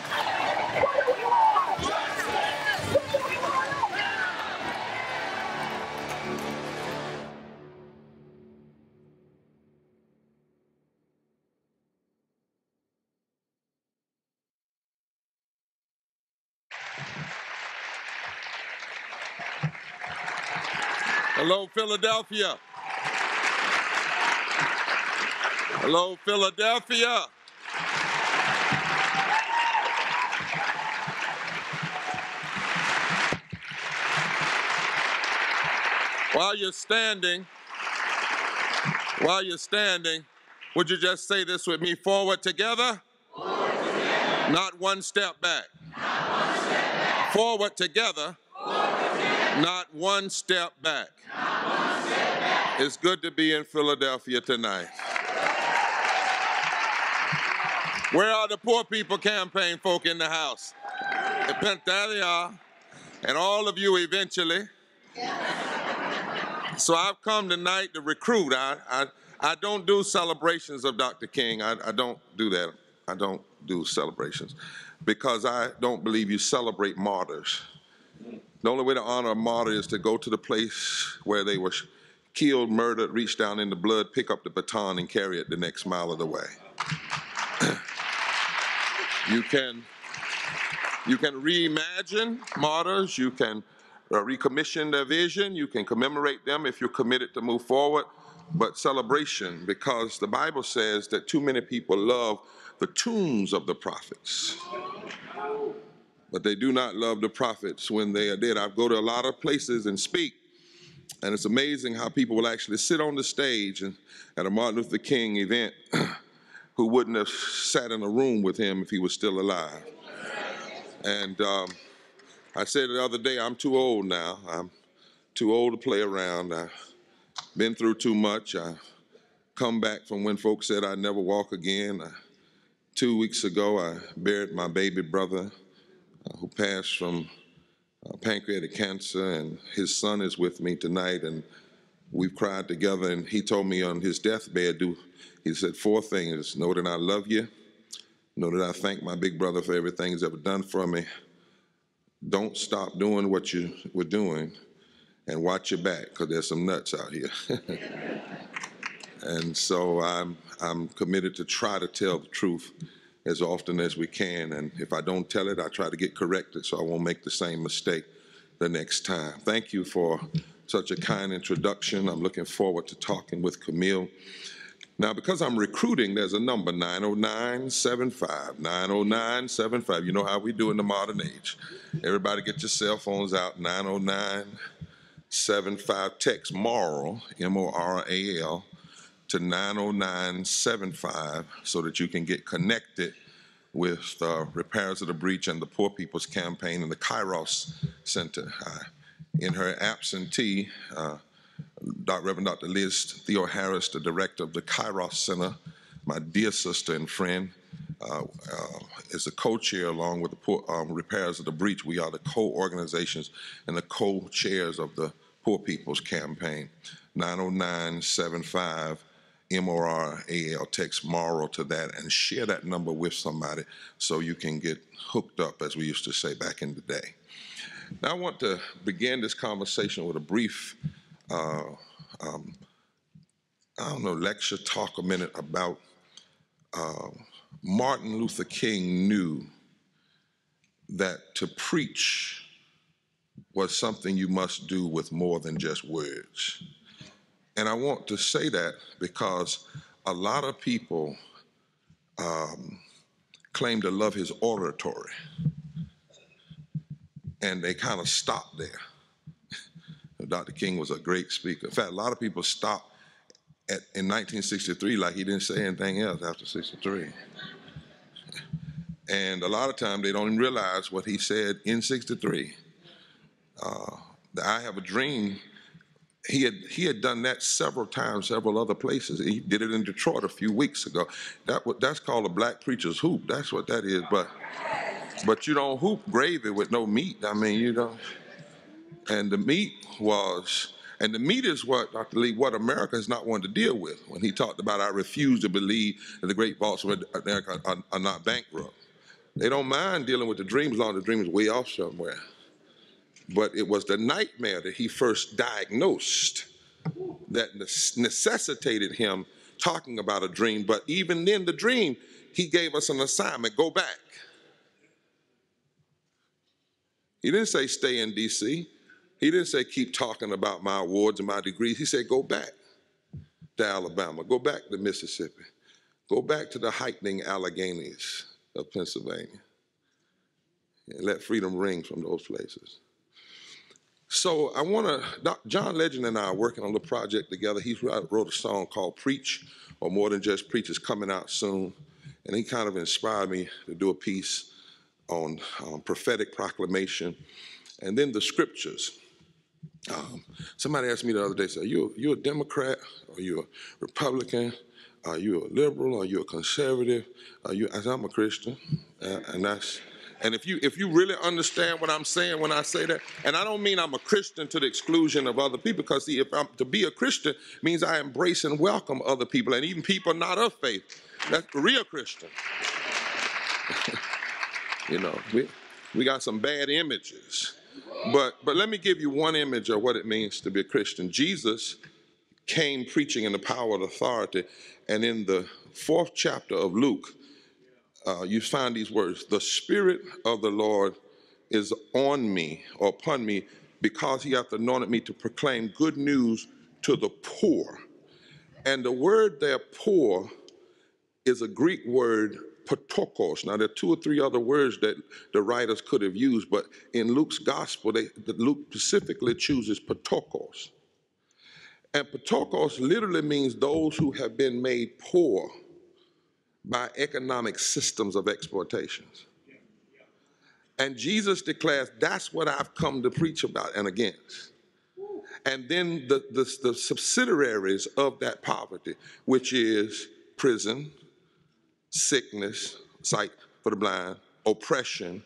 Hello, Philadelphia. Hello, Philadelphia. While you're standing, would you just say this with me? Forward together. Forward together. Not one step back. Not one step back. Forward together. Not one step back. Not one step back. It's good to be in Philadelphia tonight. Where are the Poor People Campaign folk in the house? There they are. And all of you eventually. So I've come tonight to recruit. I don't do celebrations of Dr. King. I don't do that. I don't do celebrations because I don't believe you celebrate martyrs. The only way to honor a martyr is to go to the place where they were killed, murdered, reach down in the blood, pick up the baton, and carry it the next mile of the way. You can reimagine martyrs. You can recommission their vision. You can commemorate them if you're committed to move forward. But celebration, because the Bible says that too many people love the tombs of the prophets, but they do not love the prophets when they are dead. I go to a lot of places and speak, and it's amazing how people will actually sit on the stage and, at a Martin Luther King event who wouldn't have sat in a room with him if he was still alive. And I said the other day, I'm too old now. I'm too old to play around. I've been through too much. I come back from when folks said I'd never walk again. 2 weeks ago, I buried my baby brother. who passed from pancreatic cancer, and his son is with me tonight, and we've cried together, and he told me on his deathbed, he said 4 things: know that I love you, know that I thank my big brother for everything he's ever done for me, don't stop doing what you were doing, and watch your back, because there's some nuts out here. And so I'm committed to try to tell the truth as often as we can, and if I don't tell it, I try to get corrected so I won't make the same mistake the next time. Thank you for such a kind introduction. I'm looking forward to talking with Camille. Now, because I'm recruiting, there's a number, 90975, 90975. You know how we do in the modern age. Everybody get your cell phones out, 90975. Text MORAL, M-O-R-A-L, to 90975 so that you can get connected with Repairs of the Breach and the Poor People's Campaign and the Kairos Center. In her absentee, Reverend Dr. Liz Theo Harris, the director of the Kairos Center, my dear sister and friend, is the co-chair along with the Repairs of the Breach. We are the co-organizations and the co-chairs of the Poor People's Campaign. 90975. M-O-R-A-L, text MORAL to that and share that number with somebody so you can get hooked up, as we used to say back in the day. Now I want to begin this conversation with a brief, lecture talk a minute about Martin Luther King knew that to preach was something you must do with more than just words. And I want to say that because a lot of people claim to love his oratory, and they kind of stop there. Dr. King was a great speaker. In fact, a lot of people stop in 1963 like he didn't say anything else after 63. And a lot of times they don't even realize what he said in 63. The I Have a Dream, he had done that several times, several other places. He did it in Detroit a few weeks ago. That's called a black preacher's hoop. That's what that is. But you don't hoop gravy with no meat. I mean, you don't. And the meat is what, Dr. Lee, what America has not wanted to deal with. When he talked about, I refuse to believe that the great vaults of America are not bankrupt. They don't mind dealing with the dreams as long as the dream is way off somewhere. But it was the nightmare that he first diagnosed that necessitated him talking about a dream. But even then, the dream, he gave us an assignment: go back. He didn't say stay in D.C. He didn't say keep talking about my awards and my degrees. He said go back to Alabama, go back to Mississippi, go back to the heightening Alleghenies of Pennsylvania, and let freedom ring from those places. So I want to, John Legend and I are working on the project together. He wrote a song called Preach, or More Than Just Preach. It's coming out soon. And he kind of inspired me to do a piece on prophetic proclamation. And then the scriptures. Somebody asked me the other day, said, you a Democrat? Are you a Republican? Are you a liberal? Are you a conservative? I said, I'm a Christian. And if you really understand what I'm saying when I say that, and I don't mean I'm a Christian to the exclusion of other people, because see, to be a Christian means I embrace and welcome other people, and even people not of faith. That's a real Christian. You know, we got some bad images. But let me give you one image of what it means to be a Christian. Jesus came preaching in the power of authority, and in the 4th chapter of Luke, you find these words: the Spirit of the Lord is on me, or upon me, because he hath anointed me to proclaim good news to the poor. And the word there, poor, is a Greek word, patokos. Now, there are 2 or 3 other words that the writers could have used, but in Luke's gospel, Luke specifically chooses patokos. And patokos literally means those who have been made poor by economic systems of exploitations. And Jesus declares, that's what I've come to preach about and against. And then the subsidiaries of that poverty, which is prison, sickness, sight for the blind, oppression,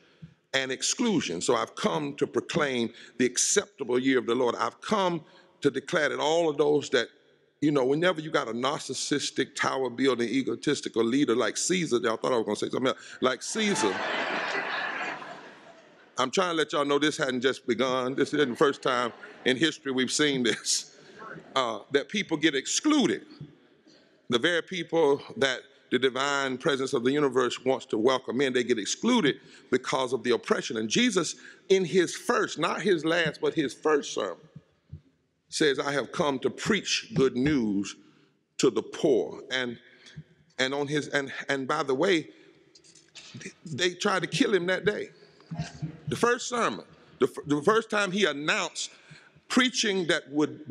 and exclusion. So I've come to proclaim the acceptable year of the Lord. I've come to declare that all of those that, you know, whenever you got a narcissistic, tower-building, egotistical leader like Caesar, I thought I was going to say something else, like Caesar. I'm trying to let y'all know this hadn't just begun. This isn't the first time in history we've seen this, that people get excluded. The very people that the divine presence of the universe wants to welcome in, they get excluded because of the oppression. And Jesus, in his first, not his last, but his first sermon, says, I have come to preach good news to the poor. And on his, and by the way, they tried to kill him that day. The first sermon, the first time he announced preaching that would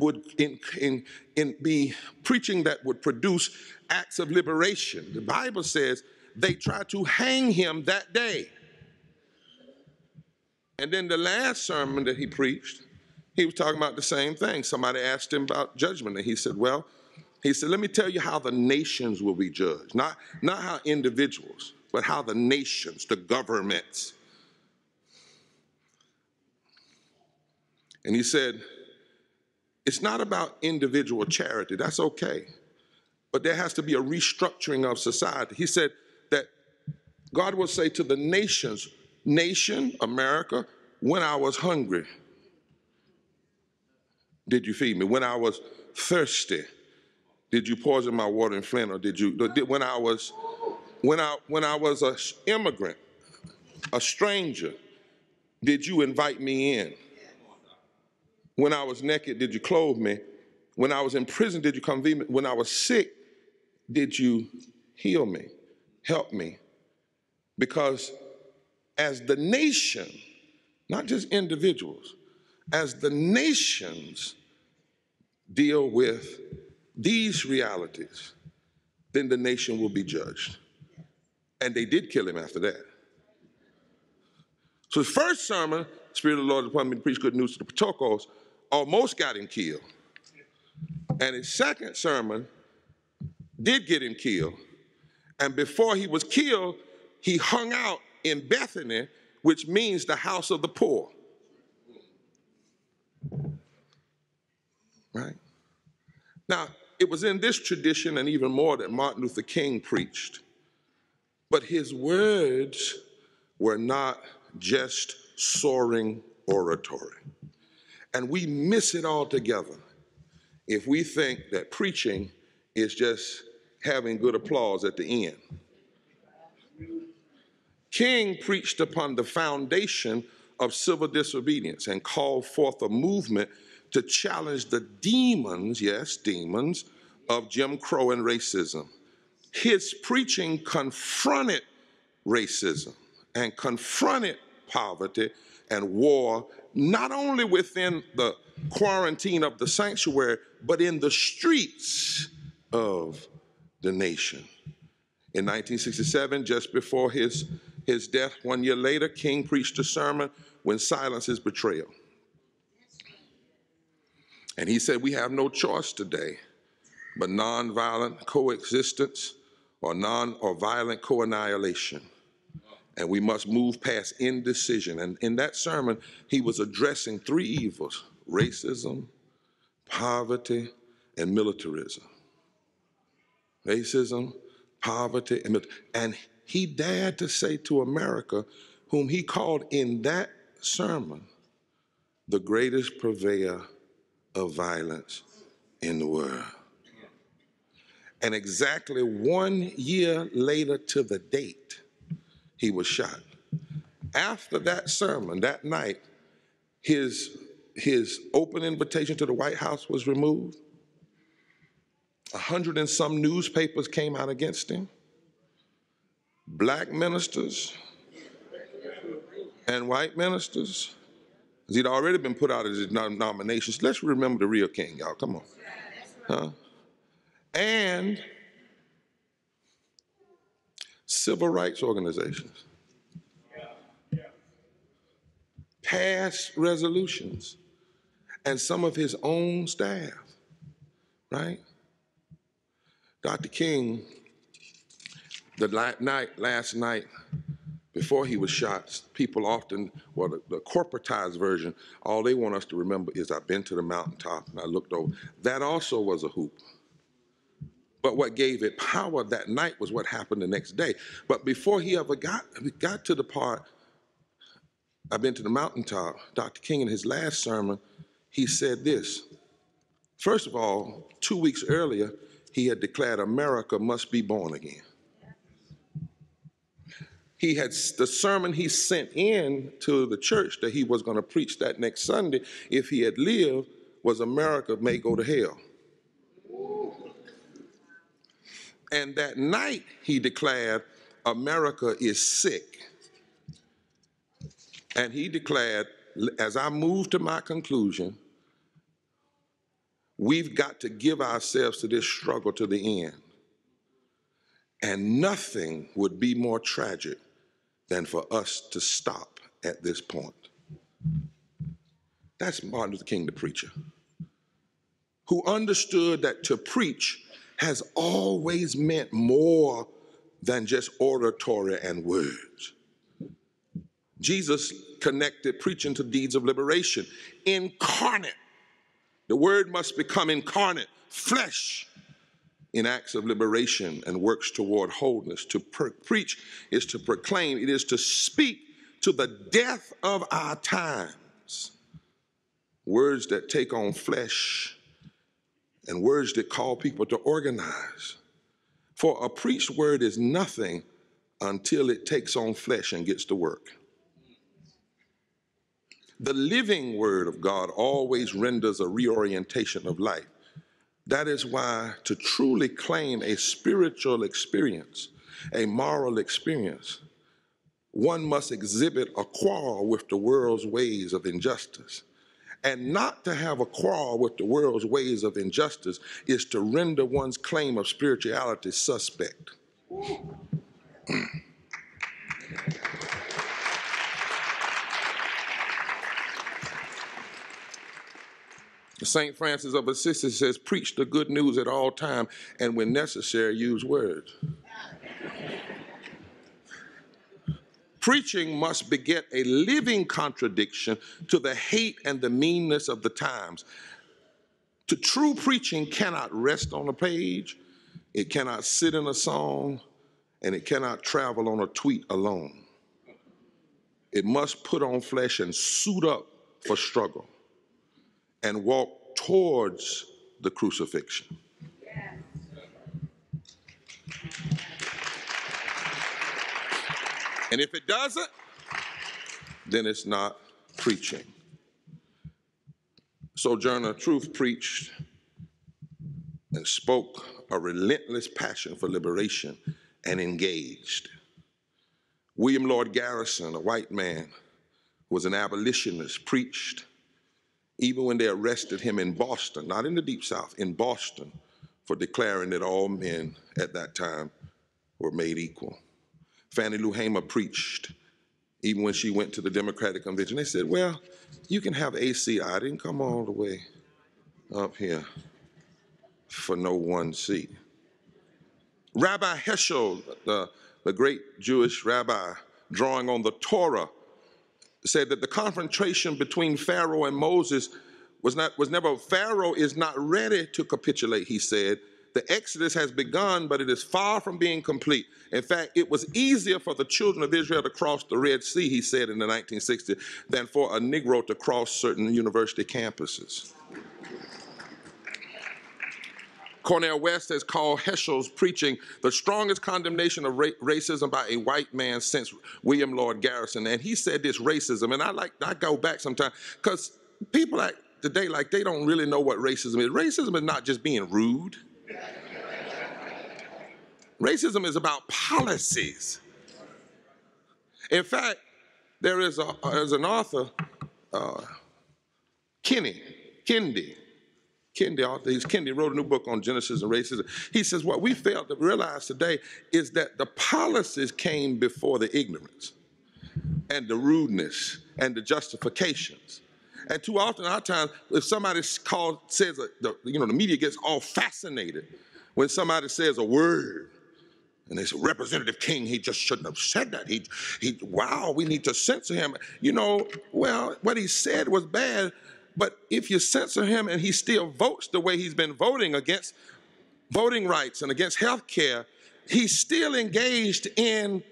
be preaching that would produce acts of liberation. The Bible says they tried to hang him that day. And then the last sermon that he preached, he was talking about the same thing. Somebody asked him about judgment, and he said, well, he said, let me tell you how the nations will be judged. Not how individuals, but how the nations, the governments. And he said, it's not about individual charity. That's okay. But there has to be a restructuring of society. He said that God will say to the nations, nation, America, when I was hungry, did you feed me? When I was thirsty, did you poison my water in Flint, or did you? When I was an immigrant, a stranger, did you invite me in? When I was naked, did you clothe me? When I was in prison, did you come visit me? When I was sick, did you heal me, help me? Because as the nation, not just individuals, as the nations deal with these realities, then the nation will be judged. And they did kill him after that. So his first sermon, Spirit of the Lord is upon me to preach good news to the protocols, almost got him killed. And his second sermon did get him killed. And before he was killed, he hung out in Bethany, which means the house of the poor. Right? Now, it was in this tradition and even more that Martin Luther King preached. But his words were not just soaring oratory. And we miss it altogether if we think that preaching is just having good applause at the end. King preached upon the foundation of civil disobedience and called forth a movement to challenge the demons, yes, demons, of Jim Crow and racism. His preaching confronted racism and confronted poverty and war, not only within the quarantine of the sanctuary, but in the streets of the nation. In 1967, just before his death, 1 year later, King preached a sermon, When Silence is Betrayal. And he said, we have no choice today but nonviolent coexistence or violent co-annihilation. And we must move past indecision. And in that sermon, he was addressing three evils: racism, poverty, and militarism. Racism, poverty, and militarism. And he dared to say to America, whom he called in that sermon the greatest purveyor of violence in the world. And exactly 1 year later to the date, he was shot. After that sermon, that night, his open invitation to the White House was removed. 100 and some newspapers came out against him. Black ministers and white ministers, because he'd already been put out as his nominations. Let's remember the real king, y'all, come on. Huh? And civil rights organizations passed resolutions, and some of his own staff, right? Dr. King, last night, Before he was shot, people often, well, the corporatized version, all they want us to remember is I've been to the mountaintop and I looked over. That also was a hoop. But what gave it power that night was what happened the next day. But before he ever got to the part, I've been to the mountaintop, Dr. King in his last sermon, he said this. First of all, 2 weeks earlier, he had declared America must be born again. He had the sermon he sent in to the church that he was going to preach that next Sunday, if he had lived, was America may go to hell. And that night he declared, America is sick. And he declared, as I move to my conclusion, we've got to give ourselves to this struggle to the end. And nothing would be more tragic than for us to stop at this point. That's Martin Luther King, the preacher, who understood that to preach has always meant more than just oratory and words. Jesus connected preaching to deeds of liberation. Incarnate. The word must become incarnate, flesh, in acts of liberation and works toward wholeness. To preach is to proclaim. It is to speak to the death of our times. Words that take on flesh and words that call people to organize. For a preached word is nothing until it takes on flesh and gets to work. The living word of God always renders a reorientation of life. That is why to truly claim a spiritual experience, a moral experience, one must exhibit a quarrel with the world's ways of injustice. And not to have a quarrel with the world's ways of injustice is to render one's claim of spirituality suspect. St. Francis of Assisi says, preach the good news at all times, and when necessary, use words. Preaching must beget a living contradiction to the hate and the meanness of the times. To true preaching cannot rest on a page, it cannot sit in a song, and it cannot travel on a tweet alone. It must put on flesh and suit up for struggle and walk towards the crucifixion. And if it doesn't, then it's not preaching. Sojourner Truth preached and spoke a relentless passion for liberation and engaged. William Lloyd Garrison, a white man who was an abolitionist, preached even when they arrested him in Boston, not in the Deep South, in Boston, for declaring that all men at that time were made equal. Fannie Lou Hamer preached even when she went to the Democratic Convention. They said, well, you can have AC. I didn't come all the way up here for no one seat. Rabbi Heschel, the great Jewish rabbi, drawing on the Torah, said that the confrontation between Pharaoh and Moses was never, Pharaoh is not ready to capitulate, he said. The Exodus has begun, but it is far from being complete. In fact, it was easier for the children of Israel to cross the Red Sea, he said in the 1960s, than for a Negro to cross certain university campuses. Cornel West has called Heschel's preaching the strongest condemnation of racism by a white man since William Lloyd Garrison. And he said this racism, and I go back sometimes, because people today, like they don't really know what racism is. Racism is not just being rude. Racism is about policies. In fact, there's an author, Kendi wrote a new book on Genesis and racism. He says what we failed to realize today is that the policies came before the ignorance and the rudeness and the justifications. And too often, our times, if somebody says, the media gets all fascinated when somebody says a word. And they said, Representative King, he just shouldn't have said that. Wow, we need to censor him. You know, well, what he said was bad, but if you censor him and he still votes the way he's been voting against voting rights and against health care, he's still engaged in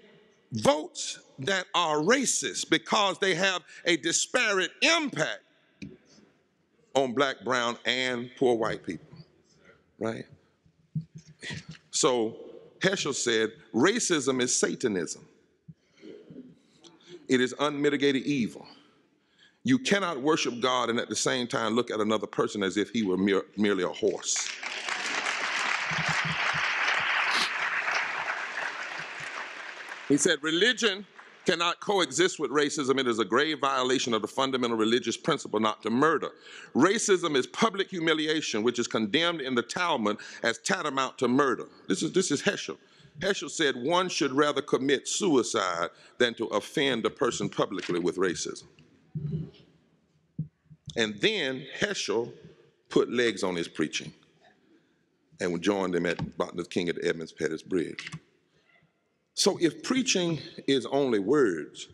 votes that are racist because they have a disparate impact on black, brown, and poor white people, right? So Heschel said, racism is Satanism. It is unmitigated evil. You cannot worship God and at the same time look at another person as if he were merely a horse. He said, religion cannot coexist with racism. It is a grave violation of the fundamental religious principle not to murder. Racism is public humiliation, which is condemned in the Talmud as tantamount to murder. This is Heschel. Heschel said one should rather commit suicide than to offend a person publicly with racism. And then Heschel put legs on his preaching and joined him at Martin Luther King at the Edmonds Pettus Bridge. So if preaching is only words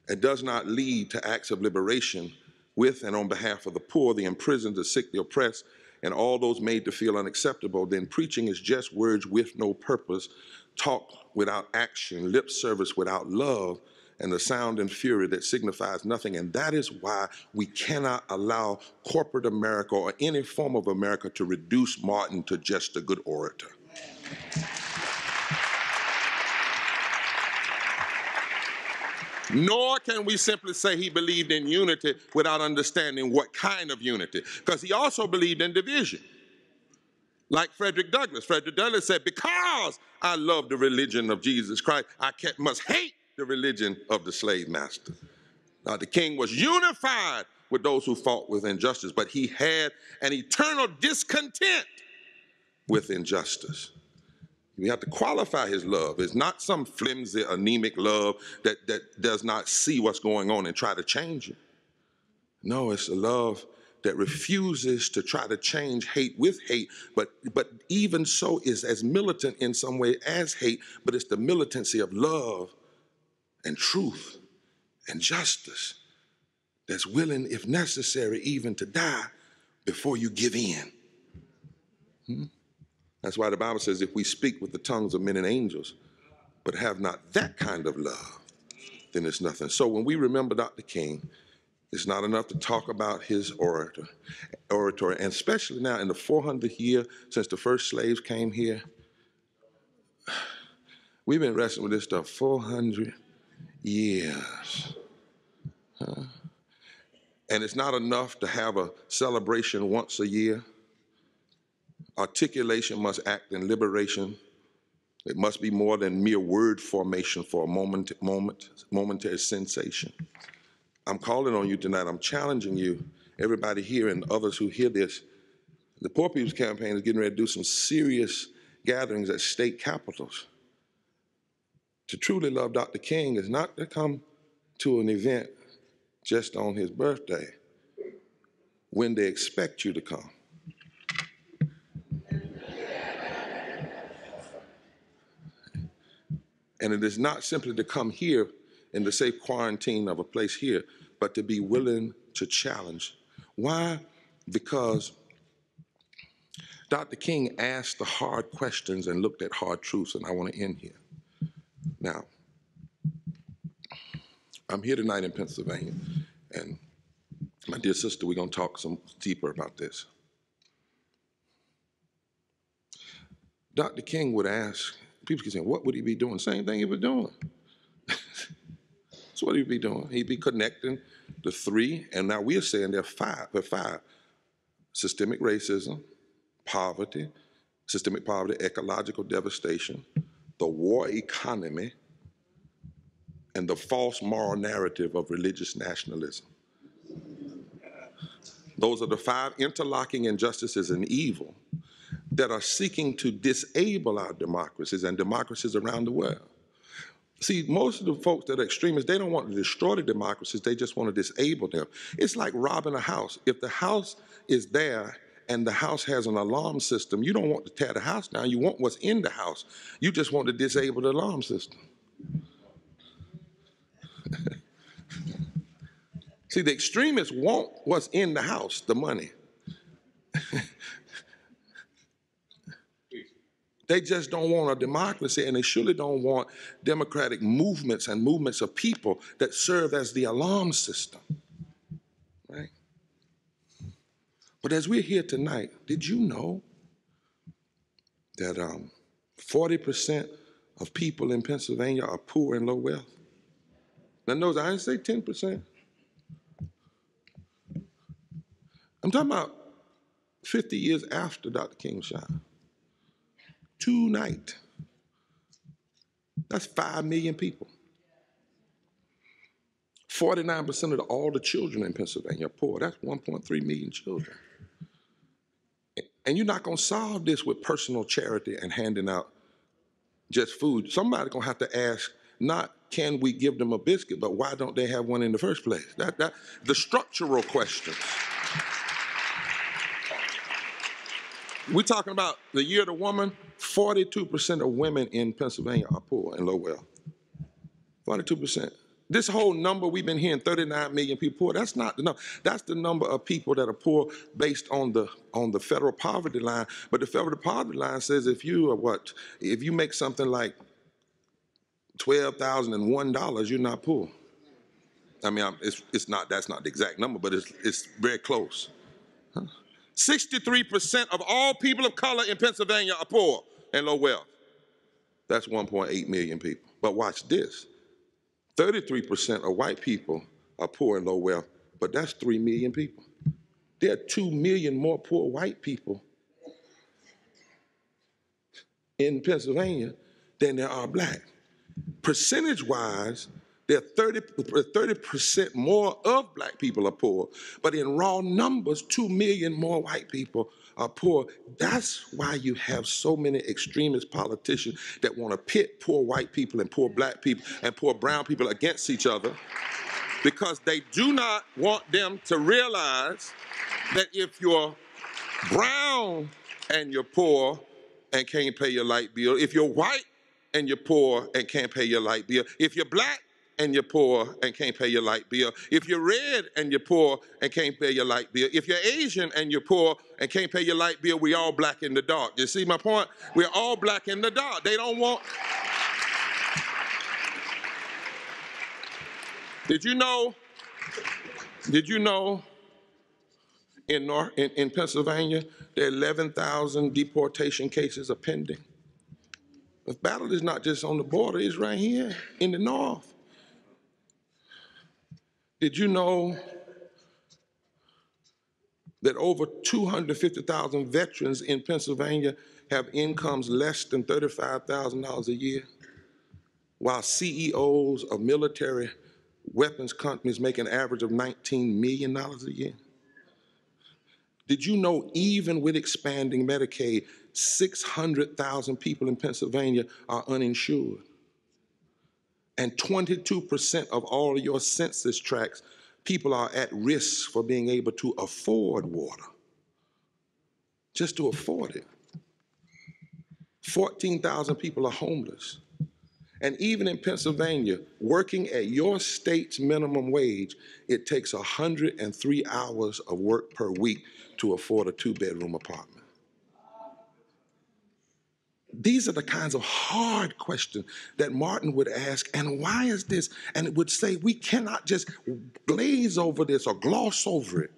and does not lead to acts of liberation with and on behalf of the poor, the imprisoned, the sick, the oppressed, and all those made to feel unacceptable, then preaching is just words with no purpose, talk without action, lip service without love, and the sound and fury that signifies nothing. And that is why we cannot allow corporate America or any form of America to reduce Martin to just a good orator. Nor can we simply say he believed in unity without understanding what kind of unity, because he also believed in division. Like Frederick Douglass. Frederick Douglass said, because I love the religion of Jesus Christ, I must hate the religion of the slave master. Now, the king was unified with those who fought with injustice, but he had an eternal discontent with injustice. We have to qualify his love. It's not some flimsy, anemic love that does not see what's going on and try to change it. No, it's a love that refuses to try to change hate with hate, but even so is as militant in some way as hate, but it's the militancy of love and truth and justice that's willing, if necessary, even to die before you give in. That's why the Bible says if we speak with the tongues of men and angels, but have not that kind of love, then it's nothing. So when we remember Dr. King, it's not enough to talk about his oratory, and especially now in the 400th year since the first slaves came here, we've been wrestling with this stuff 400 years. And it's not enough to have a celebration once a year. Articulation must act in liberation. It must be more than mere word formation for a momentary sensation. I'm calling on you tonight. I'm challenging you, everybody here and others who hear this. The Poor People's Campaign is getting ready to do some serious gatherings at state capitals. To truly love Dr. King is not to come to an event just on his birthday when they expect you to come. And it is not simply to come here in the safe quarantine of a place here, but to be willing to challenge. Why? Because Dr. King asked the hard questions and looked at hard truths, and I want to end here. Now, I'm here tonight in Pennsylvania, and my dear sister, we're going to talk some deeper about this. Dr. King would ask, people keep saying, what would he be doing? Same thing he was doing. That's what he'd be doing. He'd be connecting the three, and now we are saying there are five. Systemic racism, poverty, systemic poverty, ecological devastation, the war economy, and the false moral narrative of religious nationalism. Those are the five interlocking injustices and evil that are seeking to disable our democracies and democracies around the world. See, most of the folks that are extremists, they don't want to destroy the democracies, they just want to disable them. It's like robbing a house. If the house is there and the house has an alarm system, you don't want to tear the house down. You want what's in the house. You just want to disable the alarm system. See, the extremists want what's in the house, the money. They just don't want a democracy, and they surely don't want democratic movements and movements of people that serve as the alarm system, right? But as we're here tonight, did you know that 40% of people in Pennsylvania are poor and low wealth? Now, notice I didn't say 10%. I'm talking about 50 years after Dr. King was shot. Tonight. That's 5 million people. 49% of all the children in Pennsylvania are poor. That's 1.3 million children. And you're not going to solve this with personal charity and handing out just food. Somebody's going to have to ask, not can we give them a biscuit, but why don't they have one in the first place? The structural questions. We're talking about the year of the woman. 42% of women in Pennsylvania are poor and low wealth. 42%. This whole number we've been hearing, 39 million people poor, that's not the number. That's the number of people that are poor based on the federal poverty line. But the federal poverty line says if you are what? If you make something like $12,001, you're not poor. I mean, it's not, that's not the exact number, but it's very close. 63% of all people of color in Pennsylvania are poor and low wealth. That's 1.8 million people. But watch this. 33% of white people are poor and low wealth, but that's 3 million people. There are 2 million more poor white people in Pennsylvania than there are black. Percentage-wise, there are 30% more of black people are poor, but in raw numbers, 2 million more white people are poor. That's why you have so many extremist politicians that want to pit poor white people and poor black people and poor brown people against each other, because they do not want them to realize that if you're brown and you're poor and can't pay your light bill, if you're white and you're poor and can't pay your light bill, if you're black and you're poor and can't pay your light bill, if you're red and you're poor and can't pay your light bill, if you're Asian and you're poor and can't pay your light bill, we all black in the dark. You see my point? We're all black in the dark. They don't want... Did you know in Pennsylvania, there are 11,000 deportation cases are pending? The battle is not just on the border, it's right here in the north. Did you know that over 250,000 veterans in Pennsylvania have incomes less than $35,000 a year, while CEOs of military weapons companies make an average of $19 million a year? Did you know even with expanding Medicaid, 600,000 people in Pennsylvania are uninsured? And 22% of all of your census tracts, people are at risk for being able to afford water. Just to afford it. 14,000 people are homeless. And even in Pennsylvania, working at your state's minimum wage, it takes 103 hours of work per week to afford a 2-bedroom apartment. These are the kinds of hard questions that Martin would ask, and why is this? And it would say, we cannot just glaze over this or gloss over it.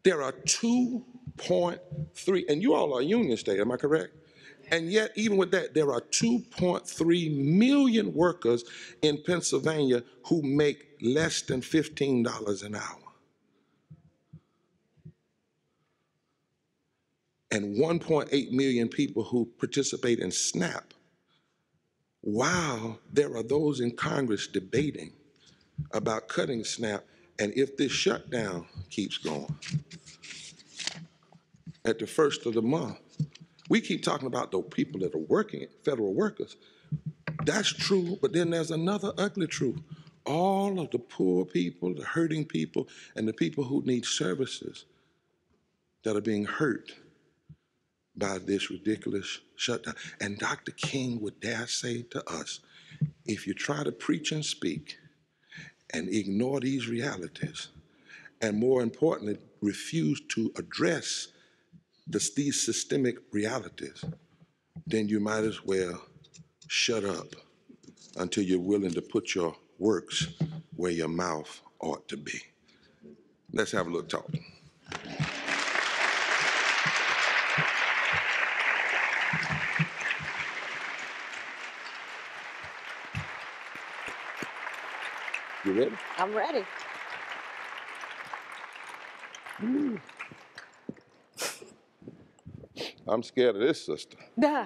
There are 2.3, and you all are a union state, am I correct? And yet, even with that, there are 2.3 million workers in Pennsylvania who make less than $15 an hour. And 1.8 million people who participate in SNAP, while there are those in Congress debating about cutting SNAP, and if this shutdown keeps going at the first of the month, we keep talking about the people that are working, federal workers. That's true, but then there's another ugly truth. All of the poor people, the hurting people, and the people who need services, that are being hurt by this ridiculous shutdown. And Dr. King would dare say to us, if you try to preach and speak and ignore these realities, and more importantly, refuse to address these systemic realities, then you might as well shut up until you're willing to put your works where your mouth ought to be. Let's have a little talk. You ready? I'm ready. Ooh. I'm scared of this, sister. Duh.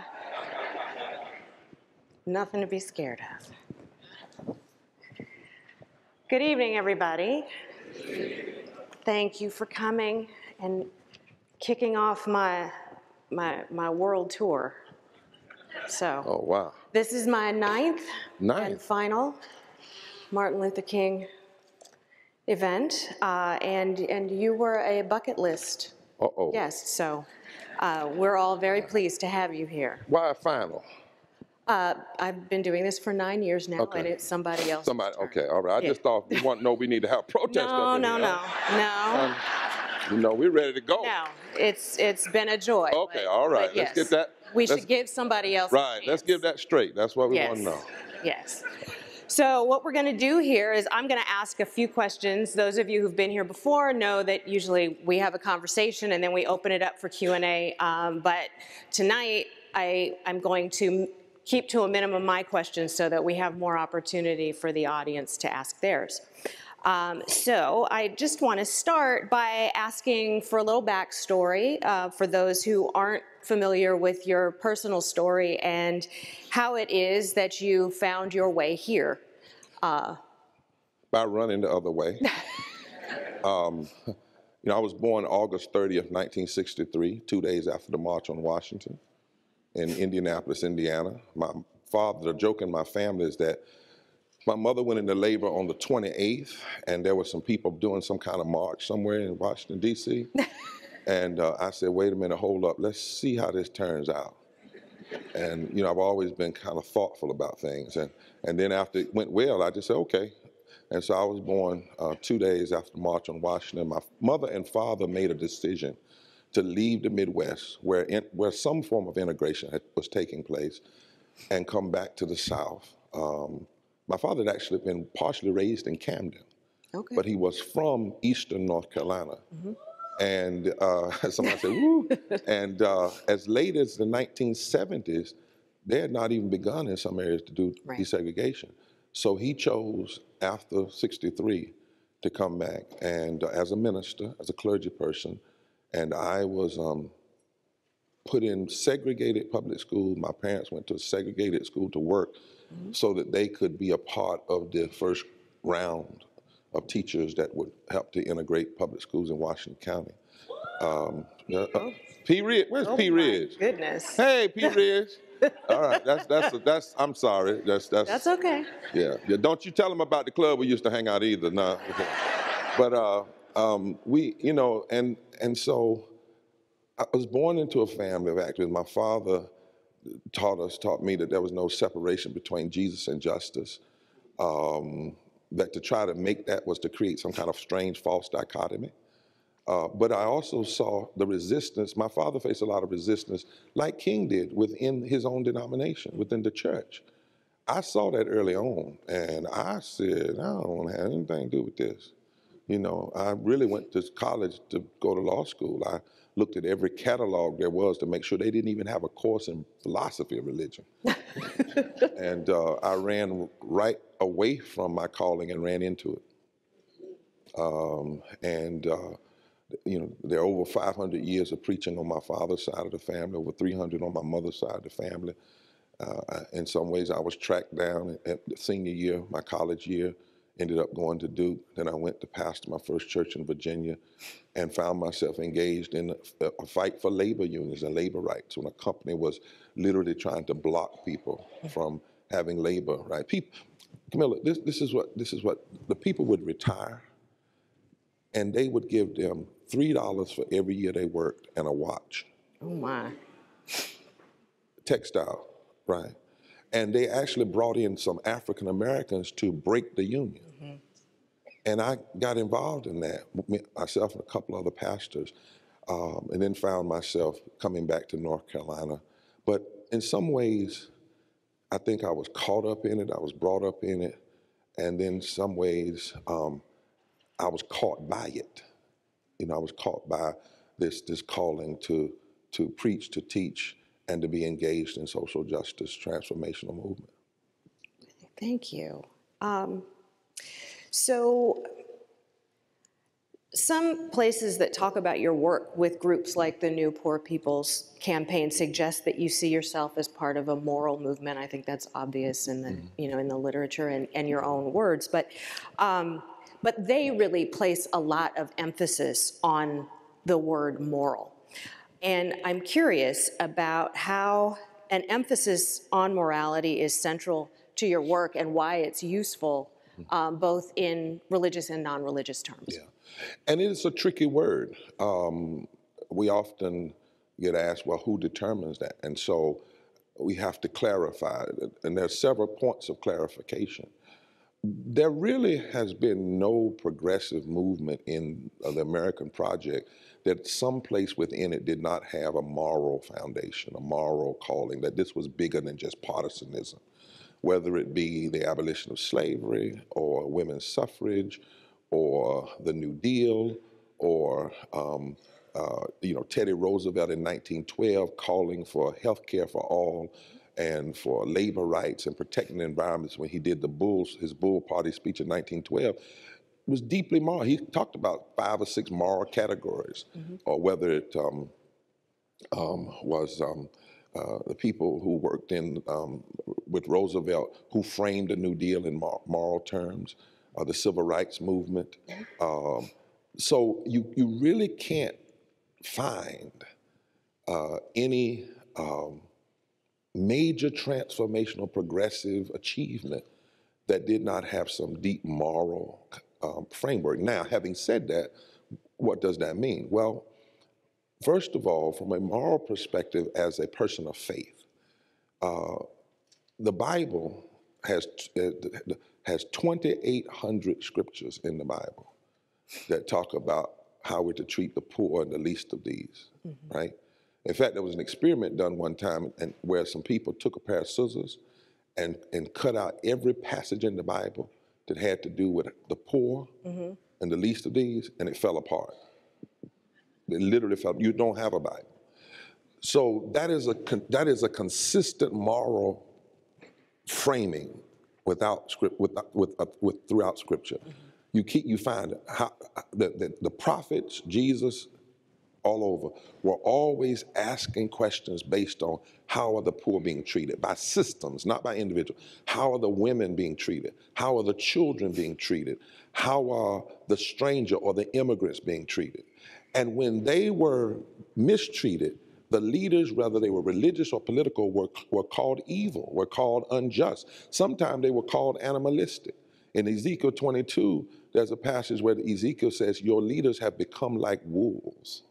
Nothing to be scared of. Good evening, everybody. Thank you for coming and kicking off my world tour. So. Oh, wow. This is my ninth and final Martin Luther King event, and you were a bucket list guest, so we're all very pleased to have you here. Why a final? I've been doing this for 9 years now, Okay. and it's somebody else. Okay, all right. I just thought we want to know we need to have protest up in here. No. You know, we're ready to go. No, it's been a joy. Okay, all right. But yes, let's get that. We should give somebody else. Right. Let's give that straight. That's what we want to know. Yes. So what we're going to do here is I'm going to ask a few questions. Those of you who've been here before know that usually we have a conversation and then we open it up for Q&A. But tonight I'm going to keep to a minimum my questions so that we have more opportunity for the audience to ask theirs. So I just want to start by asking for a little backstory for those who aren't familiar with your personal story and how it is that you found your way here. By running the other way. You know, I was born August 30th, 1963, 2 days after the March on Washington in Indianapolis, Indiana. My father, the joke in my family is that my mother went into labor on the 28th, and there were some people doing some kind of march somewhere in Washington, D.C. And I said, wait a minute, hold up, let's see how this turns out. And, you know, I've always been kind of thoughtful about things. And then after it went well, I just said, okay. And so I was born 2 days after the March on Washington. My mother and father made a decision to leave the Midwest, where some form of integration was taking place, and come back to the South. My father had actually been partially raised in Camden, but he was from Eastern North Carolina. Mm-hmm. And somebody said, woo. And as late as the 1970s, they had not even begun in some areas to do desegregation. So he chose, after 63, to come back and as a minister, as a clergy person, and I was put in segregated public school. My parents went to a segregated school to work so that they could be a part of the first round of teachers that would help to integrate public schools in Washington County. P. Ridge, where's P. Ridge? My goodness. Hey, P. Ridge. All right, that's. I'm sorry. That's okay. Yeah. Don't you tell them about the club we used to hang out either. No. But we, you know, and so I was born into a family of actors. My father taught me that there was no separation between Jesus and justice. That to try to make that was to create some kind of strange false dichotomy. But I also saw the resistance. My father faced a lot of resistance, like King did, within his own denomination, within the church. I saw that early on, and I said, I don't want to have anything to do with this. You know, I really went to college to go to law school. I looked at every catalog there was to make sure they didn't even have a course in philosophy of religion. And I ran right away from my calling and ran into it. You know, there are over 500 years of preaching on my father's side of the family, over 300 on my mother's side of the family. In some ways, I was tracked down at the senior year, my college year, ended up going to Duke. Then I went to pastor my first church in Virginia and found myself engaged in a fight for labor unions and labor rights when a company was literally trying to block people from having labor, right? Camilla, this is what the people would retire and they would give them $3 for every year they worked and a watch. Oh my. Textile, right? And they actually brought in some African Americans to break the union. And I got involved in that, myself and a couple other pastors, and then found myself coming back to North Carolina. But in some ways, I think I was caught up in it, I was brought up in it, and then some ways, I was caught by it. You know, I was caught by this calling to preach, to teach, and to be engaged in social justice transformational movement. Thank you. So some places that talk about your work with groups like the New Poor People's Campaign suggest that you see yourself as part of a moral movement. I think that's obvious in the, you know, in the literature and your own words, but they really place a lot of emphasis on the word moral. And I'm curious about how an emphasis on morality is central to your work and why it's useful both in religious and non-religious terms. Yeah, and it's a tricky word. We often get asked, well, who determines that? And so we have to clarify it, and there's several points of clarification. There really has been no progressive movement in the American project that someplace within it did not have a moral foundation, a moral calling, that this was bigger than just partisanism. Whether it be the abolition of slavery or women's suffrage or the New Deal or you know, Teddy Roosevelt in 1912 calling for health care for all and for labor rights and protecting the environments when he did his Bull Party speech in 1912, was deeply moral. He talked about 5 or 6 moral categories, or whether it was the people who worked in with Roosevelt, who framed the New Deal in moral terms, the civil rights movement. So you really can't find any major transformational progressive achievement that did not have some deep moral framework. Now, having said that, what does that mean? Well, first of all, from a moral perspective, as a person of faith, the Bible has 2,800 scriptures in the Bible that talk about how we're to treat the poor and the least of these, right? In fact, there was an experiment done one time where some people took a pair of scissors and cut out every passage in the Bible that had to do with the poor and the least of these, and it fell apart. It literally fell. You don't have a Bible. So that is a consistent moral framing throughout Scripture. You find how the prophets, Jesus, all over, were always asking questions based on how are the poor being treated by systems, not by individuals. How are the women being treated? How are the children being treated? How are the stranger or the immigrants being treated? And when they were mistreated, the leaders, whether they were religious or political, were called evil, were called unjust. Sometimes they were called animalistic. In Ezekiel 22, there's a passage where Ezekiel says, your leaders have become like wolves,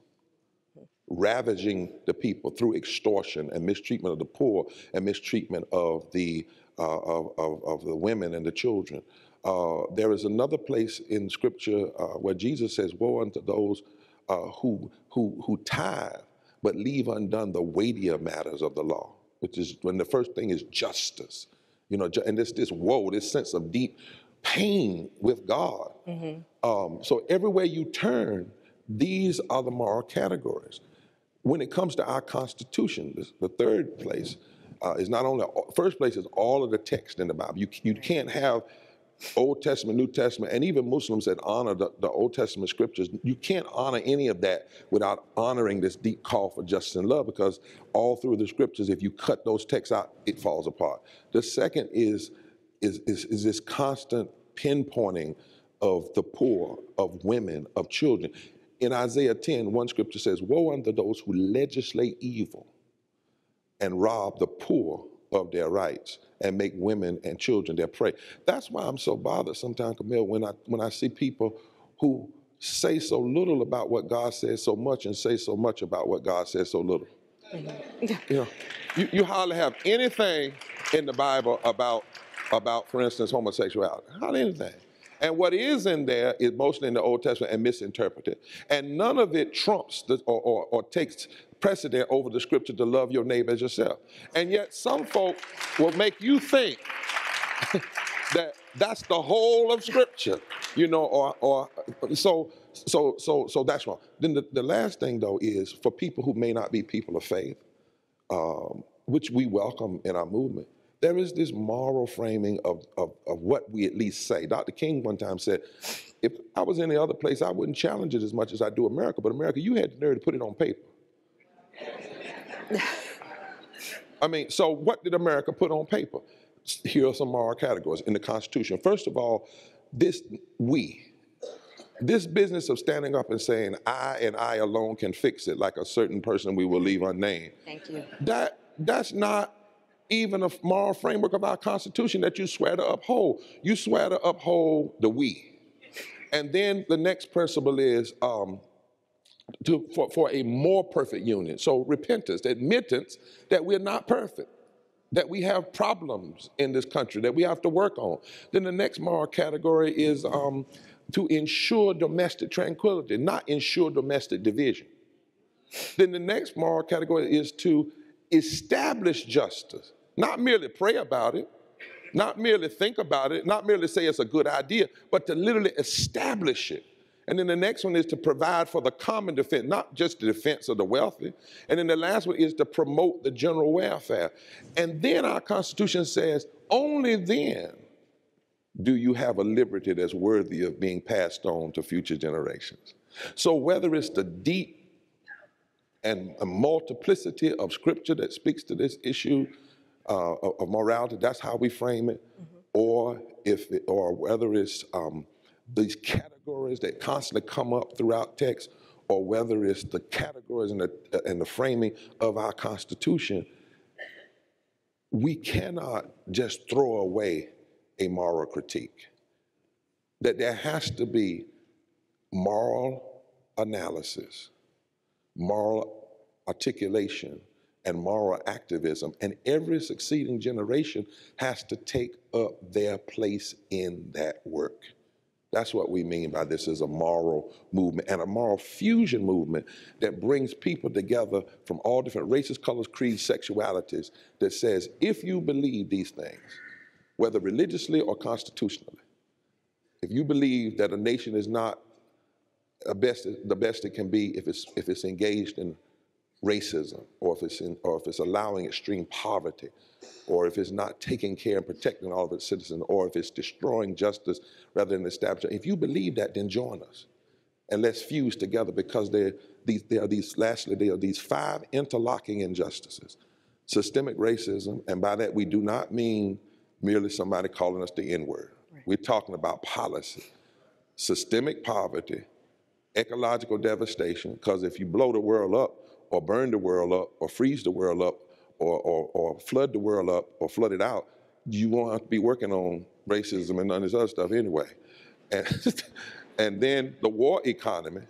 ravaging the people through extortion and mistreatment of the poor and mistreatment of the women and the children. There is another place in Scripture where Jesus says, woe unto those who tithe but leave undone the weightier matters of the law, which is when the first thing is justice, you know, and this woe, this sense of deep pain with God. So everywhere you turn, these are the moral categories. When it comes to our Constitution, the third place is not only, first place is all of the text in the Bible. You can't have Old Testament, New Testament, and even Muslims that honor the Old Testament scriptures. You can't honor any of that without honoring this deep call for justice and love, because all through the scriptures, if you cut those texts out, it falls apart. The second is this constant pinpointing of the poor, of women, of children. In Isaiah 10, one scripture says, woe unto those who legislate evil and rob the poor of their rights and make women and children their prey. That's why I'm so bothered sometimes, Camille, when I see people who say so little about what God says so much and say so much about what God says so little. You know, you hardly have anything in the Bible about, for instance, homosexuality. Hardly anything. And what is in there is mostly in the Old Testament and misinterpreted. And none of it trumps or takes precedent over the scripture to love your neighbor as yourself. And yet some folk will make you think that that's the whole of scripture, you know, so that's wrong. Then the last thing though is for people who may not be people of faith, which we welcome in our movement, there is this moral framing of what we at least say. Dr. King one time said, if I was in any other place, I wouldn't challenge it as much as I do America, but America, you had the nerve to put it on paper. I mean, so what did America put on paper? Here are some moral categories in the Constitution. First of all, this business of standing up and saying, I and I alone can fix it, like a certain person we will leave unnamed. Thank you. That's not even a moral framework of our Constitution that you swear to uphold. You swear to uphold the we. And then the next principle is for a more perfect union. So repentance, admittance that we're not perfect, that we have problems in this country that we have to work on. Then the next moral category is to ensure domestic tranquility, not ensure domestic division. Then the next moral category is to establish justice, not merely pray about it, not merely think about it, not merely say it's a good idea, but to literally establish it. And then the next one is to provide for the common defense, not just the defense of the wealthy. And then the last one is to promote the general welfare. And then our Constitution says, only then do you have a liberty that's worthy of being passed on to future generations. So whether it's the deep and a multiplicity of scripture that speaks to this issue of morality, that's how we frame it, or whether it's these categories that constantly come up throughout text, or whether it's the categories and the framing of our Constitution, we cannot just throw away a moral critique. That there has to be moral analysis, moral articulation, and moral activism, and every succeeding generation has to take up their place in that work. That's what we mean by this is a moral movement and a moral fusion movement that brings people together from all different races, colors, creeds, sexualities, that says, if you believe these things, whether religiously or constitutionally, if you believe that a nation is not the best it can be if it's engaged in racism, or if it's allowing extreme poverty, or if it's not taking care and protecting all of its citizens, or if it's destroying justice rather than establishing. If you believe that, then join us. And let's fuse together, because there are these 5 interlocking injustices. Systemic racism, and by that we do not mean merely somebody calling us the N-word. Right. We're talking about policy. Systemic poverty, ecological devastation, because if you blow the world up, or burn the world up, or freeze the world up, or flood the world up, or flood it out, you won't have to be working on racism and none of this other stuff anyway. And then the war economy,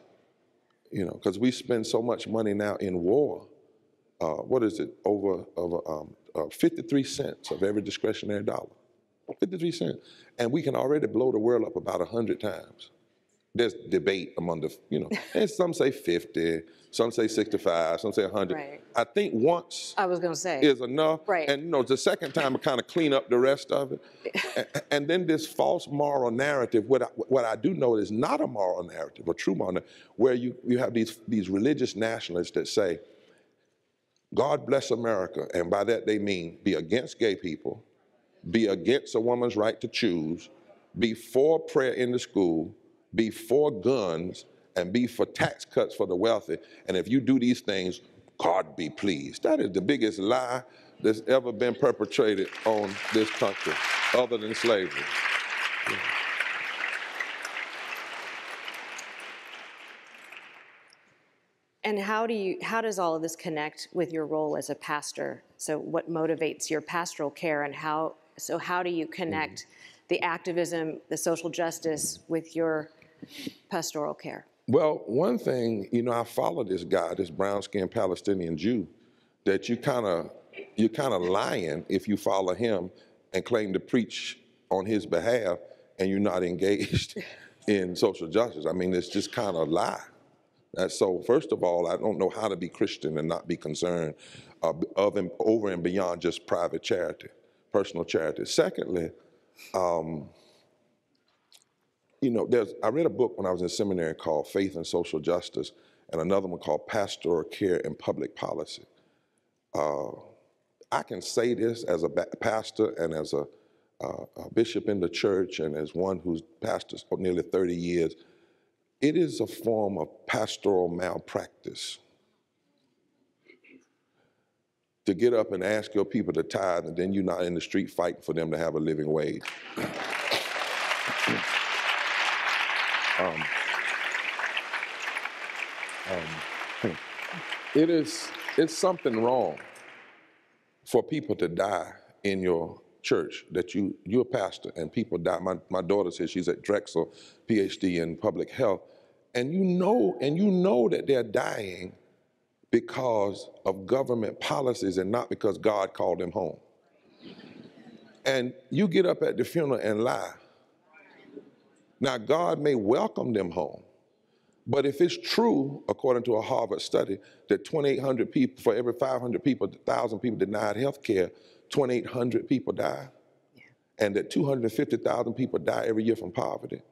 you know, because we spend so much money now in war. What is it? Over 53 cents of every discretionary dollar. 53 cents. And we can already blow the world up about 100 times. There's debate among the, you know, and some say 50, some say 65, some say 100. Right. I think once is enough. Right. And, you know, the second time to kind of clean up the rest of it. And then this false moral narrative, what I do know is not a moral narrative, a true moral narrative, where you have these religious nationalists that say, God bless America, and by that they mean be against gay people, be against a woman's right to choose, be for prayer in the school, be for guns, and be for tax cuts for the wealthy. And if you do these things, God be pleased. That is the biggest lie that's ever been perpetrated on this country, other than slavery. Yeah. And how does all of this connect with your role as a pastor? So what motivates your pastoral care, and how do you connect the activism, the social justice with your pastoral care? Well, one thing, you know, I follow this guy, this brown-skinned Palestinian Jew, that you're kind of lying if you follow him and claim to preach on his behalf and you're not engaged in social justice. I mean, it's just kind of a lie. So first of all, I don't know how to be Christian and not be concerned over and beyond just private charity, personal charity. Secondly, you know, I read a book when I was in seminary called Faith and Social Justice, and another one called Pastoral Care and Public Policy. I can say this as a pastor and as a bishop in the church and as one who's pastored for nearly 30 years, it is a form of pastoral malpractice to get up and ask your people to tithe and then you're not in the street fighting for them to have a living wage. It's something wrong for people to die in your church, that you're a pastor and people die. My daughter says she's at Drexel, PhD in public health, and you know that they're dying because of government policies and not because God called them home. And you get up at the funeral and lie. Now, God may welcome them home, but if it's true, according to a Harvard study, that 2,800 people, for every 500 people, 1,000 people denied health care, 2,800 people die, and that 250,000 people die every year from poverty.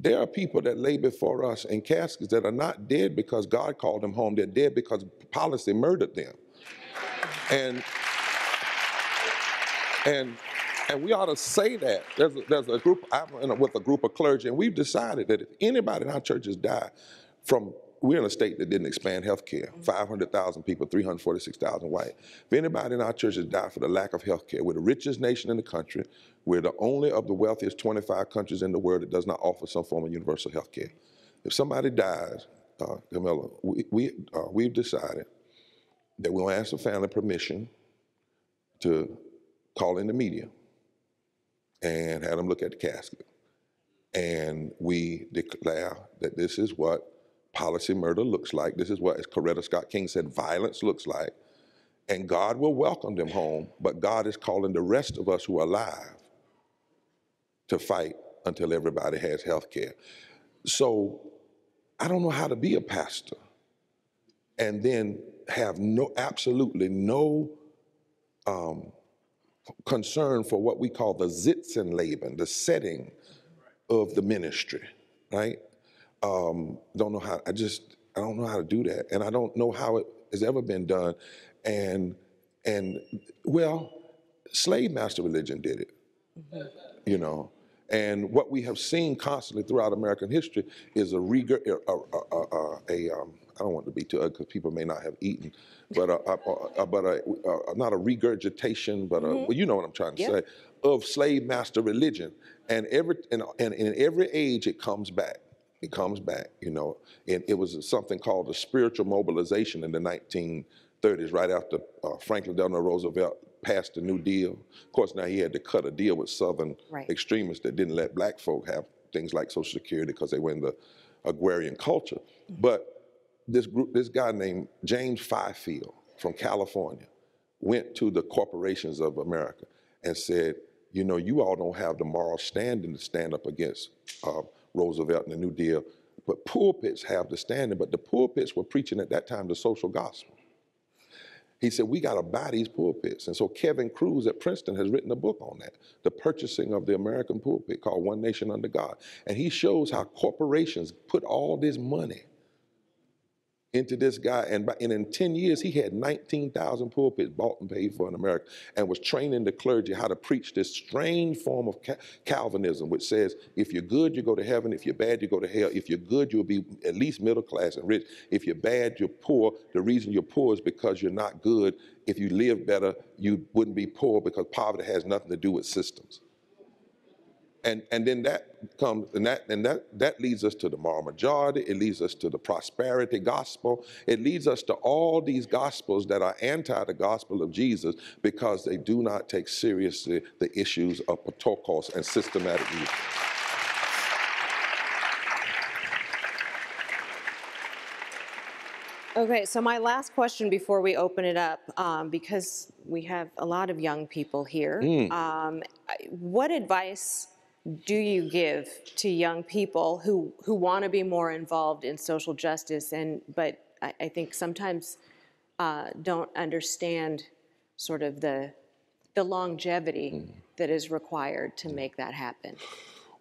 There are people that lay before us in caskets that are not dead because God called them home. They're dead because policy murdered them. And we ought to say that. There's a group, I'm with a group of clergy, and we've decided that if anybody in our churches die from, we're in a state that didn't expand health care, 500,000 people, 346,000 white. If anybody in our churches die for the lack of health care, we're the richest nation in the country. We're the only of the wealthiest 25 countries in the world that does not offer some form of universal health care. If somebody dies, Camilla, we've decided that we'll ask the family permission to call in the media and have them look at the casket. And we declare that this is what policy murder looks like. This is what, as Coretta Scott King said, violence looks like. And God will welcome them home, but God is calling the rest of us who are alive to fight until everybody has health care. So I don't know how to be a pastor and then have absolutely no concern for what we call the Sitzenleben, the setting of the ministry, right? Don't know how, I don't know how to do that. And I don't know how it has ever been done. And well, slave master religion did it, you know. And what we have seen constantly throughout American history is I don't want to be too ugly because people may not have eaten, but not a regurgitation, but well, you know what I'm trying to say, of slave master religion. And in every age it comes back. It comes back, you know. And it was something called the spiritual mobilization in the 1930s, right after Franklin Delano Roosevelt passed the New Deal. Of course, now he had to cut a deal with Southern extremists that didn't let black folk have things like Social Security because they were in the agrarian culture. But this guy named James Fifield from California went to the corporations of America and said, you know, you all don't have the moral standing to stand up against Roosevelt and the New Deal, but pulpits have the standing. But the pulpits were preaching at that time the social gospel. He said, we got to buy these pulpits. And so Kevin Cruz at Princeton has written a book on that, the purchasing of the American pulpit, called One Nation Under God. And he shows how corporations put all this money into this guy. And in 10 years, he had 19,000 pulpits bought and paid for in America and was training the clergy how to preach this strange form of Calvinism, which says, if you're good, you go to heaven. If you're bad, you go to hell. If you're good, you'll be at least middle class and rich. If you're bad, you're poor. The reason you're poor is because you're not good. If you live better, you wouldn't be poor because poverty has nothing to do with systems. And then that comes, and that leads us to the moral majority. It leads us to the prosperity gospel. It leads us to all these gospels that are anti the gospel of Jesus because they do not take seriously the issues of protokos and systematic evil. Okay, so my last question before we open it up, because we have a lot of young people here, what advice do you give to young people who want to be more involved in social justice, but I think sometimes don't understand sort of the longevity that is required to make that happen?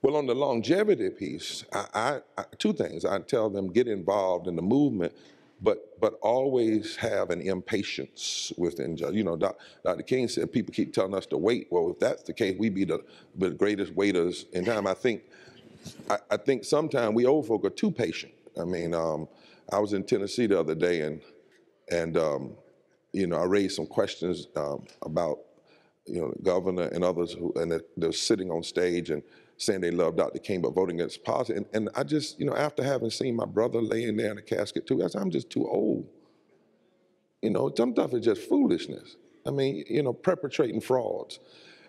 Well, on the longevity piece, I two things. I tell them, get involved in the movement, but always have an impatience within. You know, Dr. King said people keep telling us to wait. Well, if that's the case, we be the greatest waiters in time. I think sometimes we old folk are too patient. I mean, I was in Tennessee the other day, and you know, I raised some questions about, you know, the governor and others and they're sitting on stage and saying they love Dr. King but voting against policy. And I just, you know, after having seen my brother laying there in a casket too, I said, I'm just too old. You know, some stuff is just foolishness. I mean, you know, perpetrating frauds.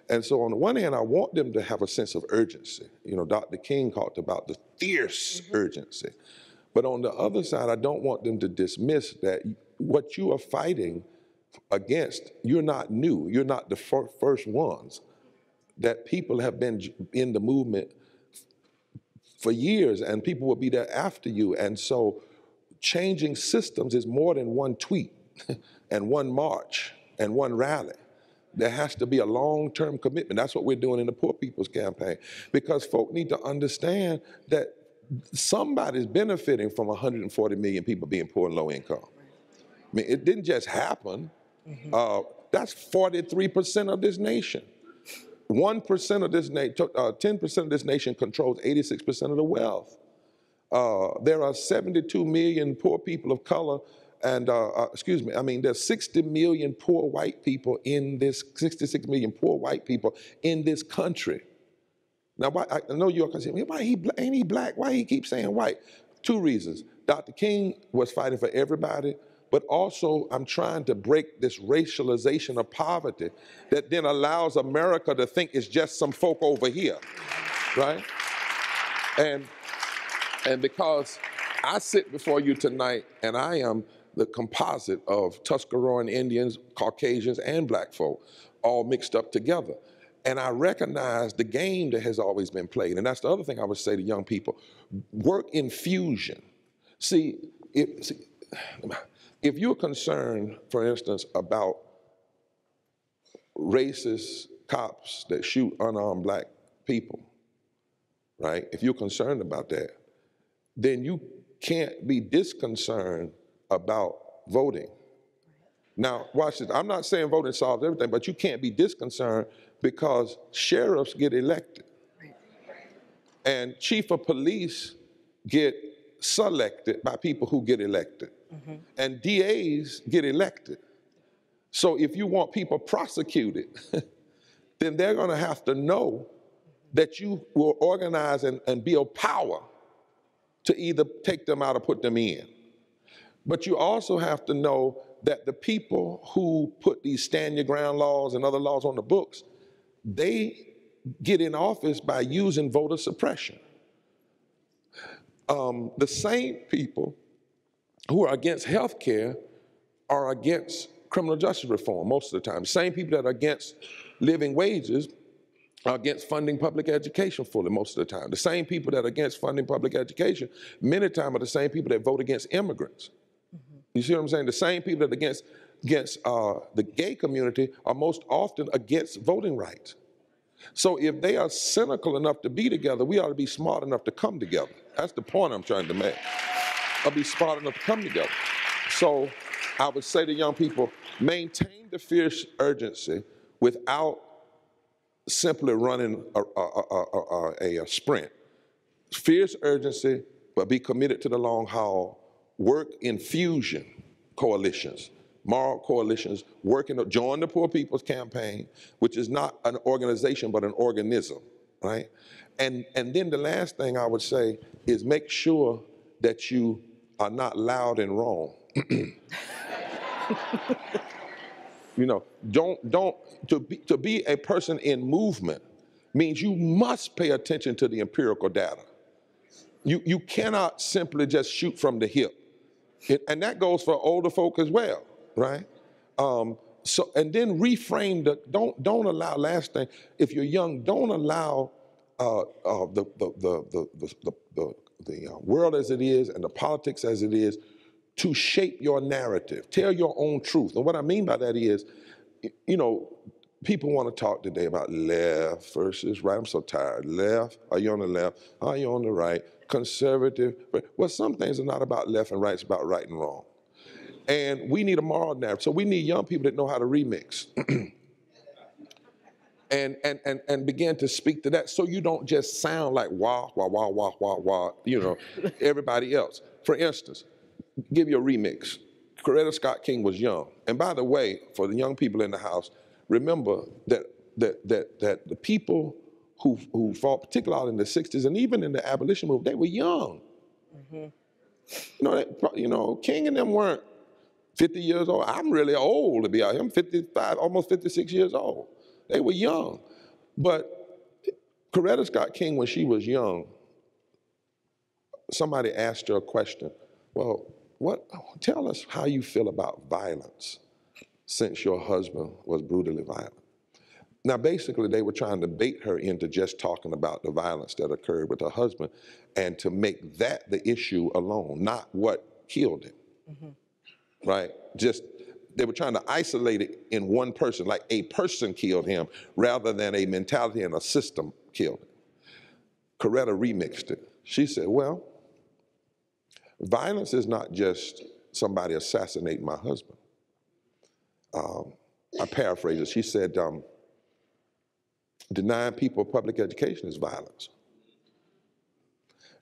And so on the one hand, I want them to have a sense of urgency. You know, Dr. King talked about the fierce urgency. But on the other side, I don't want them to dismiss that what you are fighting against, you're not new. You're not the first ones. That people have been in the movement for years, and people will be there after you. And so changing systems is more than one tweet and one march and one rally. There has to be a long-term commitment. That's what we're doing in the Poor People's Campaign, because folk need to understand that somebody's benefiting from 140 million people being poor and low income. I mean, it didn't just happen. That's 43% of this nation. 1% of this nation, 10% of this nation controls 86% of the wealth. There are 72 million poor people of color, and there's 60 million poor white people in this, 66 million poor white people in this country. Now, I know you're going to say, why ain't he black? Why he keep saying white? Two reasons. Dr. King was fighting for everybody, but also I'm trying to break this racialization of poverty that then allows America to think it's just some folk over here, right? And because I sit before you tonight and I am the composite of Tuscaroran Indians, Caucasians, and black folk all mixed up together. And I recognize the game that has always been played. And that's the other thing I would say to young people. Work in fusion. See, if you're concerned, for instance, about racist cops that shoot unarmed black people, right? If you're concerned about that, then you can't be disconcerned about voting. Now, watch this. I'm not saying voting solves everything, but you can't be disconcerned because sheriffs get elected. And chief of police get selected by people who get elected. And DAs get elected. So if you want people prosecuted, then they're going to have to know that you will organize and build power to either take them out or put them in. But you also have to know that the people who put these stand your ground laws and other laws on the books, they get in office by using voter suppression. The same people who are against health care are against criminal justice reform most of the time. The same people that are against living wages are against funding public education fully most of the time. The same people that are against funding public education many times are the same people that vote against immigrants. You see what I'm saying? The same people that are against the gay community are most often against voting rights. So if they are cynical enough to be together, we ought to be smart enough to come together. That's the point I'm trying to make. I'll be smart enough to come together. So I would say to young people, maintain the fierce urgency without simply running a sprint. Fierce urgency, but be committed to the long haul. Work in fusion coalitions, moral coalitions, join the Poor People's Campaign, which is not an organization, but an organism, right? And then the last thing I would say is make sure that you are not loud and wrong. You know, to be a person in movement means you must pay attention to the empirical data. You cannot simply just shoot from the hip. And that goes for older folk as well, right? So, and then reframe the, don't allow, last thing, if you're young, don't allow the world as it is and the politics as it is to shape your narrative. Tell your own truth. And what I mean by that is, you know, people want to talk today about left versus right. I'm so tired. Left, are you on the left? Are you on the right? Conservative. Well, some things are not about left and right, it's about right and wrong. And we need a moral narrative. So we need young people that know how to remix and begin to speak to that so you don't just sound like wah, wah, wah, wah, wah, wah, you know, everybody else. For instance, give you a remix. Coretta Scott King was young. And by the way, for the young people in the house, remember that the people who fought, particularly out in the 60s and even in the abolition movement, they were young. You know, King and them weren't 50 years old. I'm really old to be out here. I'm 55, almost 56 years old. They were young. But Coretta Scott King, when she was young, somebody asked her a question. Well, tell us how you feel about violence since your husband was brutally violent. Now, basically, they were trying to bait her into just talking about the violence that occurred with her husband and to make that the issue alone, not what killed him, right? Just, they were trying to isolate it in one person, like a person killed him, rather than a mentality and a system killed him. Coretta remixed it. She said, well, violence is not just somebody assassinating my husband. I paraphrase it. She said, denying people public education is violence.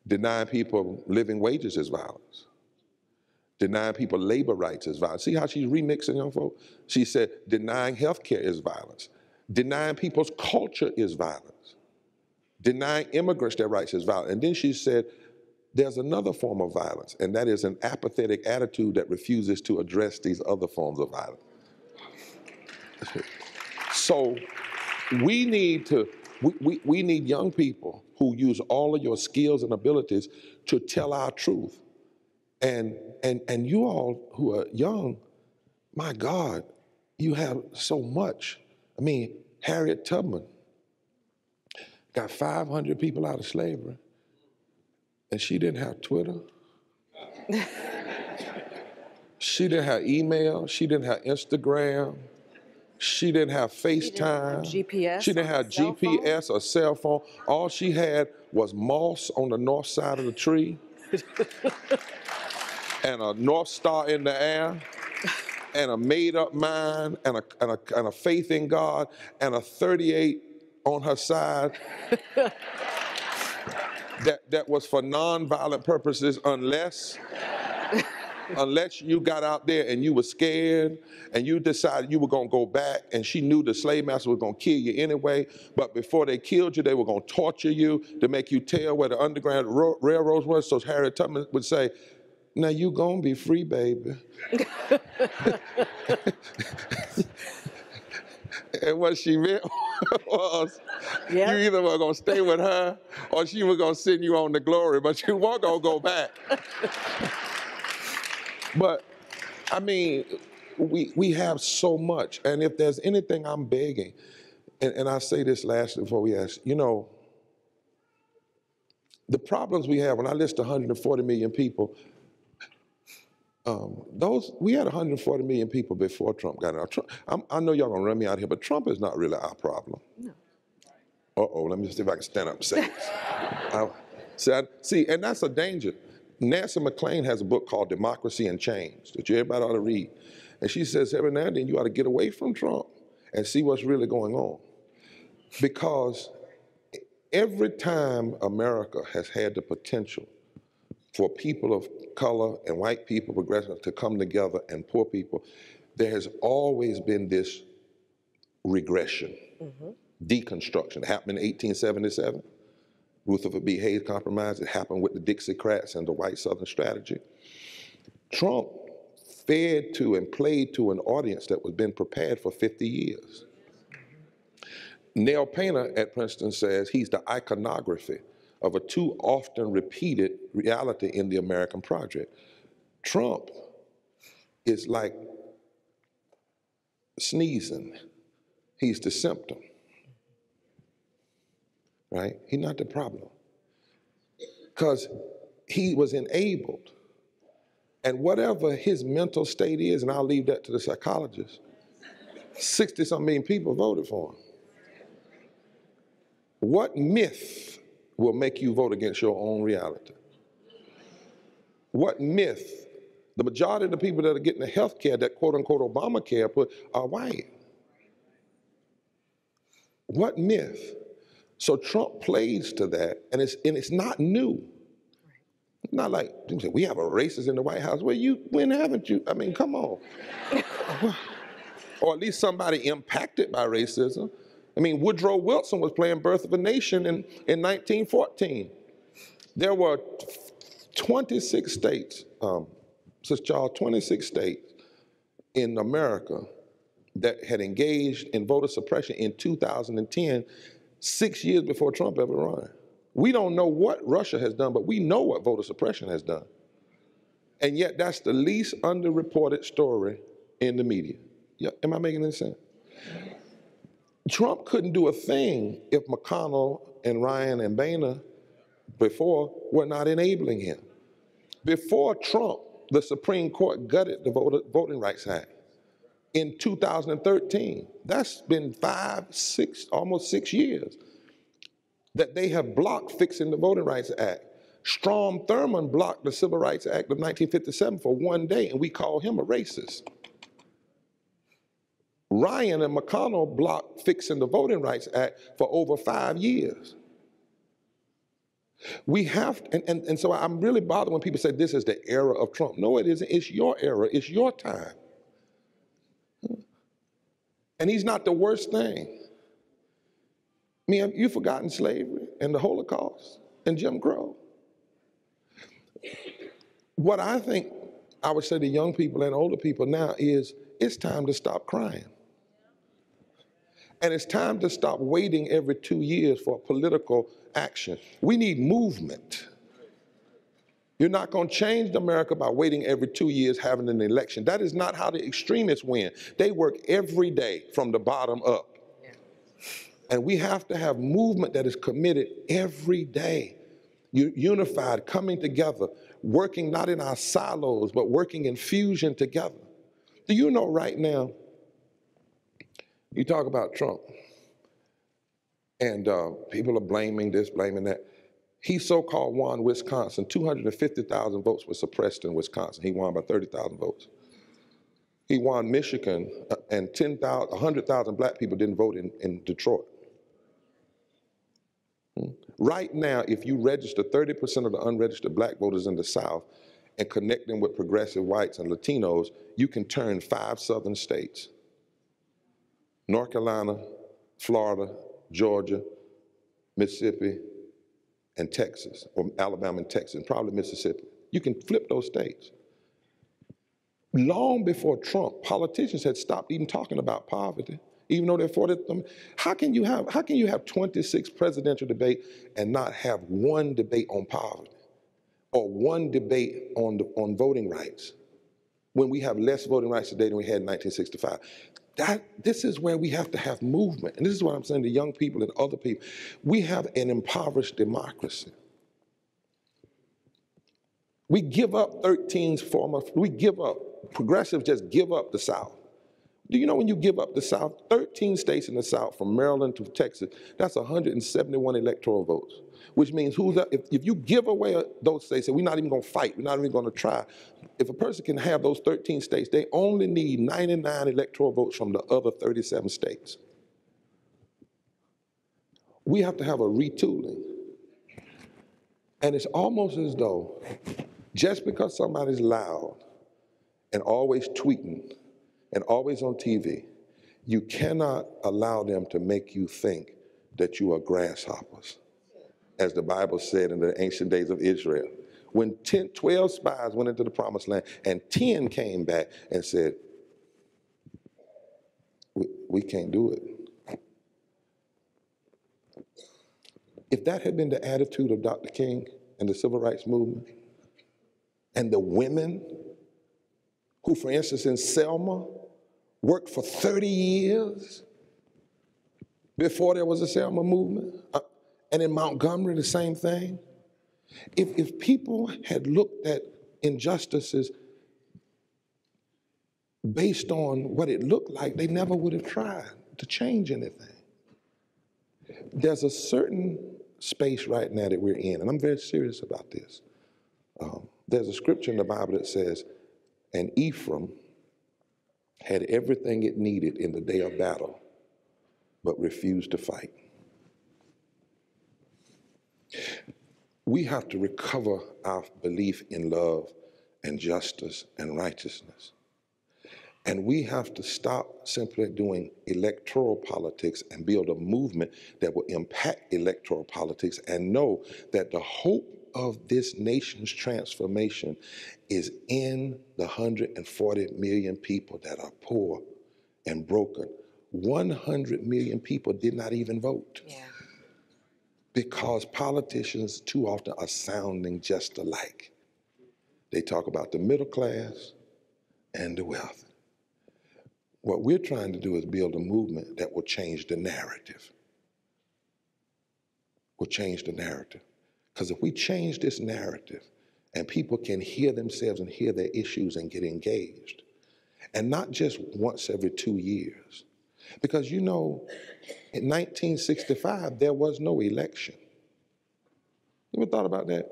Denying people living wages is violence. Denying people labor rights is violence. See how she's remixing, young folk? She said, denying health care is violence. Denying people's culture is violence. Denying immigrants their rights is violence. And then she said, there's another form of violence, and that is an apathetic attitude that refuses to address these other forms of violence. So we need we need young people who use all of your skills and abilities to tell our truth. And you all who are young, my God, you have so much. I mean, Harriet Tubman got 500 people out of slavery, and she didn't have Twitter. She didn't have email. She didn't have Instagram. She didn't have FaceTime. GPS. She didn't have GPS or cell phone. All she had was moss on the north side of the tree and a North Star in the air and a made-up mind and a faith in God and a 38 on her side that was for nonviolent purposes unless you got out there and you were scared and you decided you were going to go back, and she knew the slave master was going to kill you anyway, but before they killed you, they were going to torture you to make you tell where the Underground Railroads was. So Harriet Tubman would say, now you going to be free, baby. And what she meant was, you either were going to stay with her or she was going to send you on to glory, but you weren't going to go back. But, I mean, we have so much. And if there's anything I'm begging, and I say this last before we ask, you know, the problems we have, when I list 140 million people, we had 140 million people before Trump got in. I know y'all gonna run me out here, but Trump is not really our problem. No. Uh-oh, let me see if I can stand up and say this. See, and that's a danger. Nancy McLean has a book called Democracy and Change that everybody ought to read. And she says every now and then you ought to get away from Trump and see what's really going on. Because every time America has had the potential for people of color and white people, progressive, to come together and poor people, there has always been this regression, deconstruction. It happened in 1877. Rutherford B. Hayes Compromise. It happened with the Dixiecrats and the white Southern strategy. Trump fed to and played to an audience that was been prepared for 50 years. Neil Painter at Princeton says he's the iconography of a too often repeated reality in the American project. Trump is like sneezing. He's the symptom, right? He's not the problem. Because he was enabled. And whatever his mental state is, and I'll leave that to the psychologist, 60-something million people voted for him. What myth will make you vote against your own reality? What myth? The majority of the people that are getting the health care that quote-unquote Obamacare put are white. What myth? So Trump plays to that, and it's not new. It's not like, we have a racist in the White House. Well, when haven't you? I mean, come on. Or at least somebody impacted by racism. I mean, Woodrow Wilson was playing Birth of a Nation in 1914. There were 26 states, Sister Charles, 26 states in America that had engaged in voter suppression in 2010, 6 years before Trump ever ran. We don't know what Russia has done, but we know what voter suppression has done. And yet that's the least underreported story in the media. Yeah, am I making any sense? Trump couldn't do a thing if McConnell and Ryan and Boehner before were not enabling him. Before Trump, the Supreme Court gutted the Voting Rights Act in 2013. That's been almost 6 years that they have blocked fixing the Voting Rights Act. Strom Thurmond blocked the Civil Rights Act of 1957 for one day, and we call him a racist. Ryan and McConnell blocked fixing the Voting Rights Act for over 5 years. We have, and so I'm really bothered when people say this is the era of Trump. No, it isn't. It's your era. It's your time. And he's not the worst thing. I mean, you've forgotten slavery and the Holocaust and Jim Crow. What I think I would say to young people and older people now is it's time to stop crying. And it's time to stop waiting every 2 years for political action. We need movement. You're not going to change America by waiting every 2 years having an election. That is not how the extremists win. They work every day from the bottom up. And we have to have movement that is committed every day. Unified, coming together, working not in our silos, but working in fusion together. Do you know right now, you talk about Trump, and people are blaming this, blaming that. He so-called won Wisconsin. 250,000 votes were suppressed in Wisconsin. He won by 30,000 votes. He won Michigan, and 100,000 black people didn't vote in Detroit. Right now, if you register 30% of the unregistered black voters in the South and connect them with progressive whites and Latinos, you can turn 5 southern states: North Carolina, Florida, Georgia, Mississippi, and Texas, or Alabama and Texas, and probably Mississippi. You can flip those states. Long before Trump, politicians had stopped even talking about poverty, even though they're for it. How can you have 26 presidential debates and not have one debate on poverty or one debate on voting rights when we have less voting rights today than we had in 1965? This is where we have to have movement. And this is what I'm saying to young people and other people. We have an impoverished democracy. We give up 13's former, progressives just give up the South. Do you know when you give up the South, 13 states in the South, from Maryland to Texas, that's 171 electoral votes, which means if you give away those states, and we're not even going to fight, we're not even going to try, if a person can have those 13 states, they only need 99 electoral votes from the other 37 states. We have to have a retooling. And it's almost as though just because somebody's loud and always tweeting and always on TV, you cannot allow them to make you think that you are grasshoppers, as the Bible said in the ancient days of Israel. When 12 spies went into the promised land and 10 came back and said, we can't do it. If that had been the attitude of Dr. King and the civil rights movement, and the women who, for instance, in Selma, worked for 30 years before there was a Selma movement, and in Montgomery, the same thing. If people had looked at injustices based on what it looked like, they never would have tried to change anything. There's a certain space right now that we're in, and I'm very serious about this. There's a scripture in the Bible that says, and Ephraim had everything it needed in the day of battle, but refused to fight. We have to recover our belief in love and justice and righteousness. And we have to stop simply doing electoral politics and build a movement that will impact electoral politics and know that the hope of this nation's transformation is in the 140 million people that are poor and broken. 100 million people did not even vote. Yeah. Because politicians too often are sounding just alike. They talk about the middle class and the wealthy. What we're trying to do is build a movement that will change the narrative. Will change the narrative. Because if we change this narrative and people can hear themselves and hear their issues and get engaged, and not just once every 2 years. Because you know, in 1965, there was no election. You ever thought about that?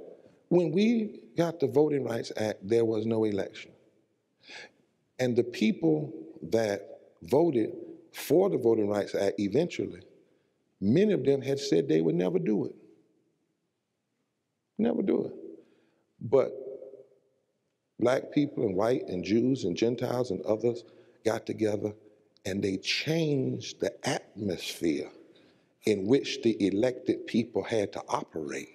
When we got the Voting Rights Act, there was no election. And the people that voted for the Voting Rights Act eventually, many of them had said they would never do it. Never do it. But black people and white and Jews and Gentiles and others got together and they changed the atmosphere in which the elected people had to operate,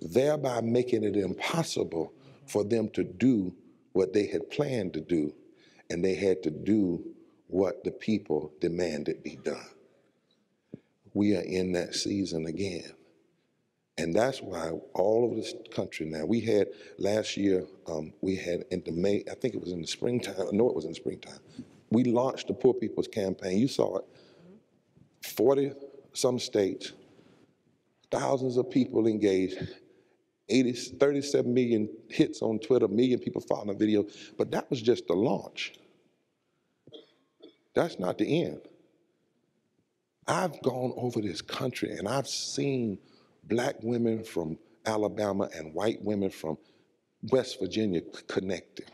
thereby making it impossible for them to do what they had planned to do, and they had to do what the people demanded be done. We are in that season again. And that's why all over this country now, we had last year, we had in the May, I think it was in the springtime, I know it was in the springtime, we launched the Poor People's Campaign. You saw it, 40 some states, thousands of people engaged, 37 million hits on Twitter, 1 million people following the video, but that was just the launch. That's not the end. I've gone over this country and I've seen black women from Alabama and white women from West Virginia connecting.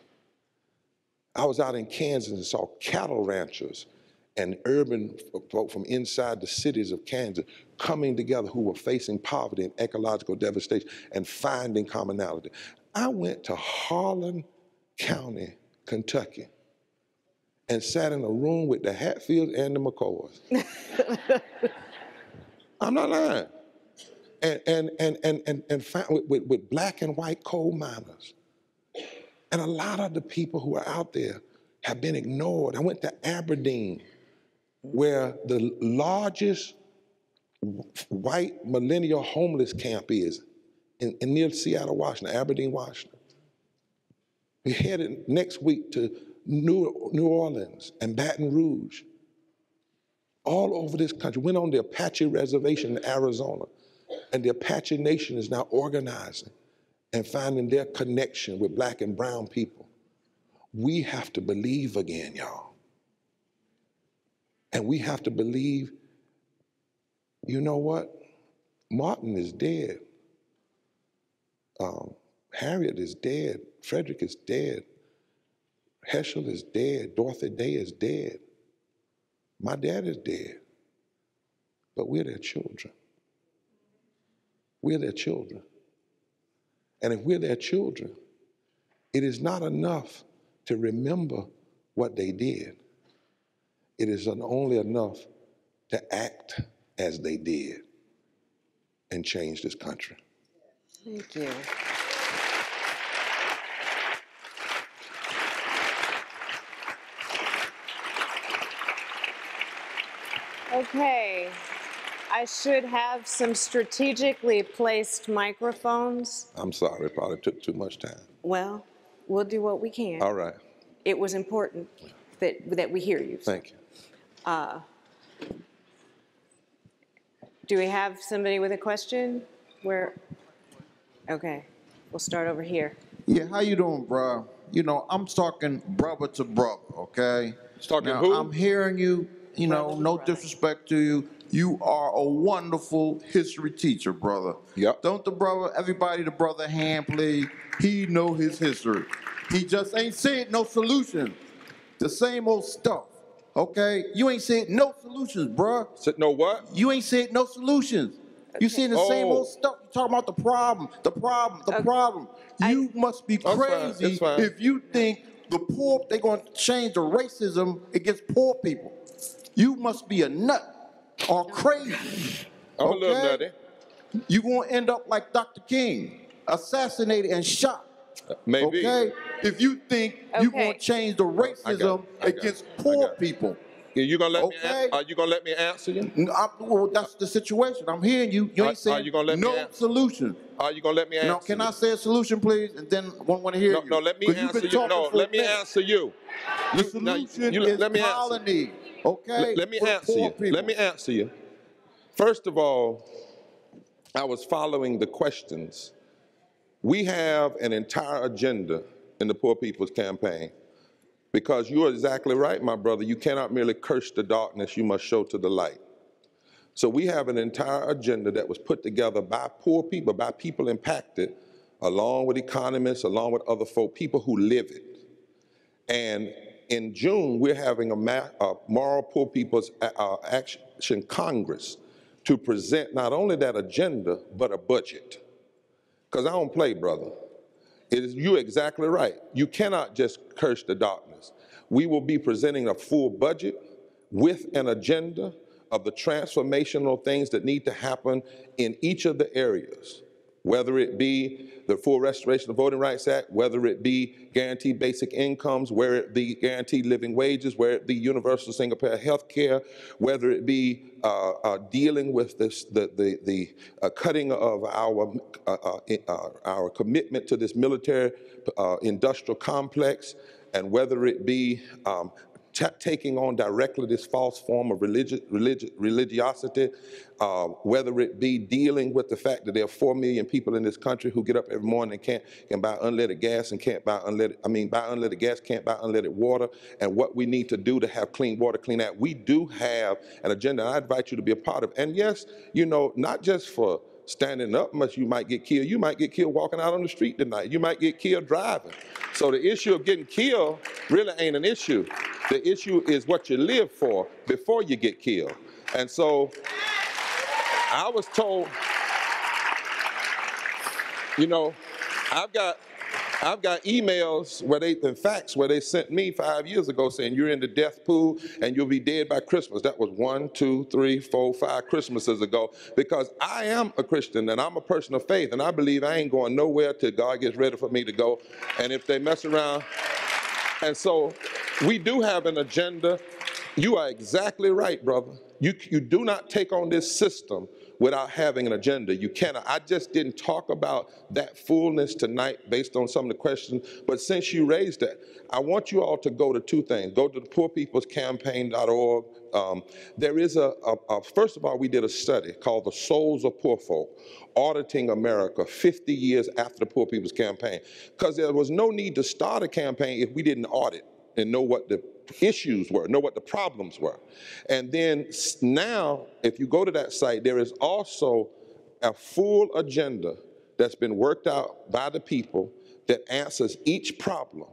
I was out in Kansas and saw cattle ranchers and urban folk from inside the cities of Kansas coming together who were facing poverty and ecological devastation and finding commonality. I went to Harlan County, Kentucky, and sat in a room with the Hatfields and the McCoys. I'm not lying. And found with black and white coal miners. And a lot of the people who are out there have been ignored. I went to Aberdeen, where the largest white millennial homeless camp is, in near Seattle, Washington, Aberdeen, Washington. We headed next week to New Orleans and Baton Rouge. All over this country. Went on the Apache Reservation in Arizona. And the Apache Nation is now organizing and finding their connection with black and brown people. We have to believe again, y'all. And we have to believe, you know what? Martin is dead. Harriet is dead. Frederick is dead. Heschel is dead. Dorothy Day is dead. My dad is dead. But we're their children. We're their children. And if we're their children, it is not enough to remember what they did. It is only enough to act as they did and change this country. Thank you. Okay, I should have some strategically placed microphones. I'm sorry, it probably took too much time. Well, we'll do what we can. All right. it was important that we hear you. Thank you. Do we have somebody with a question? Okay, we'll start over here. Yeah, how you doing, bro? You know, I'm talking brother to brother, okay? Talking now, who? I'm hearing you, you know, no disrespect to you. You are a wonderful history teacher, brother. Yep. Don't the brother hand, please. He know his history. He just ain't said no solution. The same old stuff, okay? You ain't said no solutions, bro. Said no what? You ain't said no solutions. You saying the same old stuff. You talking about the problem. You must be crazy if you think the poor, they're going to change the racism against poor people. You must be a nut or crazy. I'm a little nutty. You're going to end up like Dr. King, assassinated and shot. Maybe. Okay? If you think you're going to change the racism against poor people. You gonna let me? Are you gonna let me answer you? Well, that's the situation. I'm hearing you. You ain't saying no solution. Are you gonna let me answer? No, can I say a solution, please? And then I want to hear you. No, let me answer you. No, let me answer you. The solution is colony. Okay. Let me answer you. Let me answer you. First of all, I was following the questions. We have an entire agenda in the Poor People's Campaign. Because you are exactly right, my brother. You cannot merely curse the darkness, you must show to the light. So we have an entire agenda that was put together by poor people, by people impacted, along with economists, along with other folk, people who live it. And in June, we're having a Moral Poor People's Action Congress to present not only that agenda, but a budget. Because I don't play, brother. You're exactly right. You cannot just curse the darkness. We will be presenting a full budget with an agenda of the transformational things that need to happen in each of the areas, whether it be the full restoration of the Voting Rights Act, whether it be guaranteed basic incomes, whether it be guaranteed living wages, whether it be universal single-payer health care, whether it be dealing with the cutting of our commitment to this military industrial complex, and whether it be taking on directly this false form of religiosity, whether it be dealing with the fact that there are 4 million people in this country who get up every morning and can buy unleaded gas and can't buy unleaded gas, can't buy unleaded water, and what we need to do to have clean water, clean air. We do have an agenda, and I invite you to be a part of it. And yes, you know, not just for standing up much, you might get killed. You might get killed walking out on the street tonight. You might get killed driving. So the issue of getting killed really ain't an issue. The issue is what you live for before you get killed. And so I was told, you know, I've got emails where and fax where they sent me 5 years ago saying you're in the death pool and you'll be dead by Christmas. That was 1, 2, 3, 4, 5 Christmases ago, because I am a Christian and I'm a person of faith, and I believe I ain't going nowhere till God gets ready for me to go. And if they mess around, and so we do have an agenda. You are exactly right, brother. You do not take on this system without having an agenda. You cannot. I just didn't talk about that fullness tonight based on some of the questions, but since you raised that, I want you all to go to 2 things. Go to the poorpeoplescampaign.org. There is first of all, we did a study called The Souls of Poor Folk, Auditing America 50 years after the Poor People's Campaign, because there was no need to start a campaign if we didn't audit and know what the issues were, know what the problems were. And then now, if you go to that site, there is also a full agenda that's been worked out by the people that answers each problem.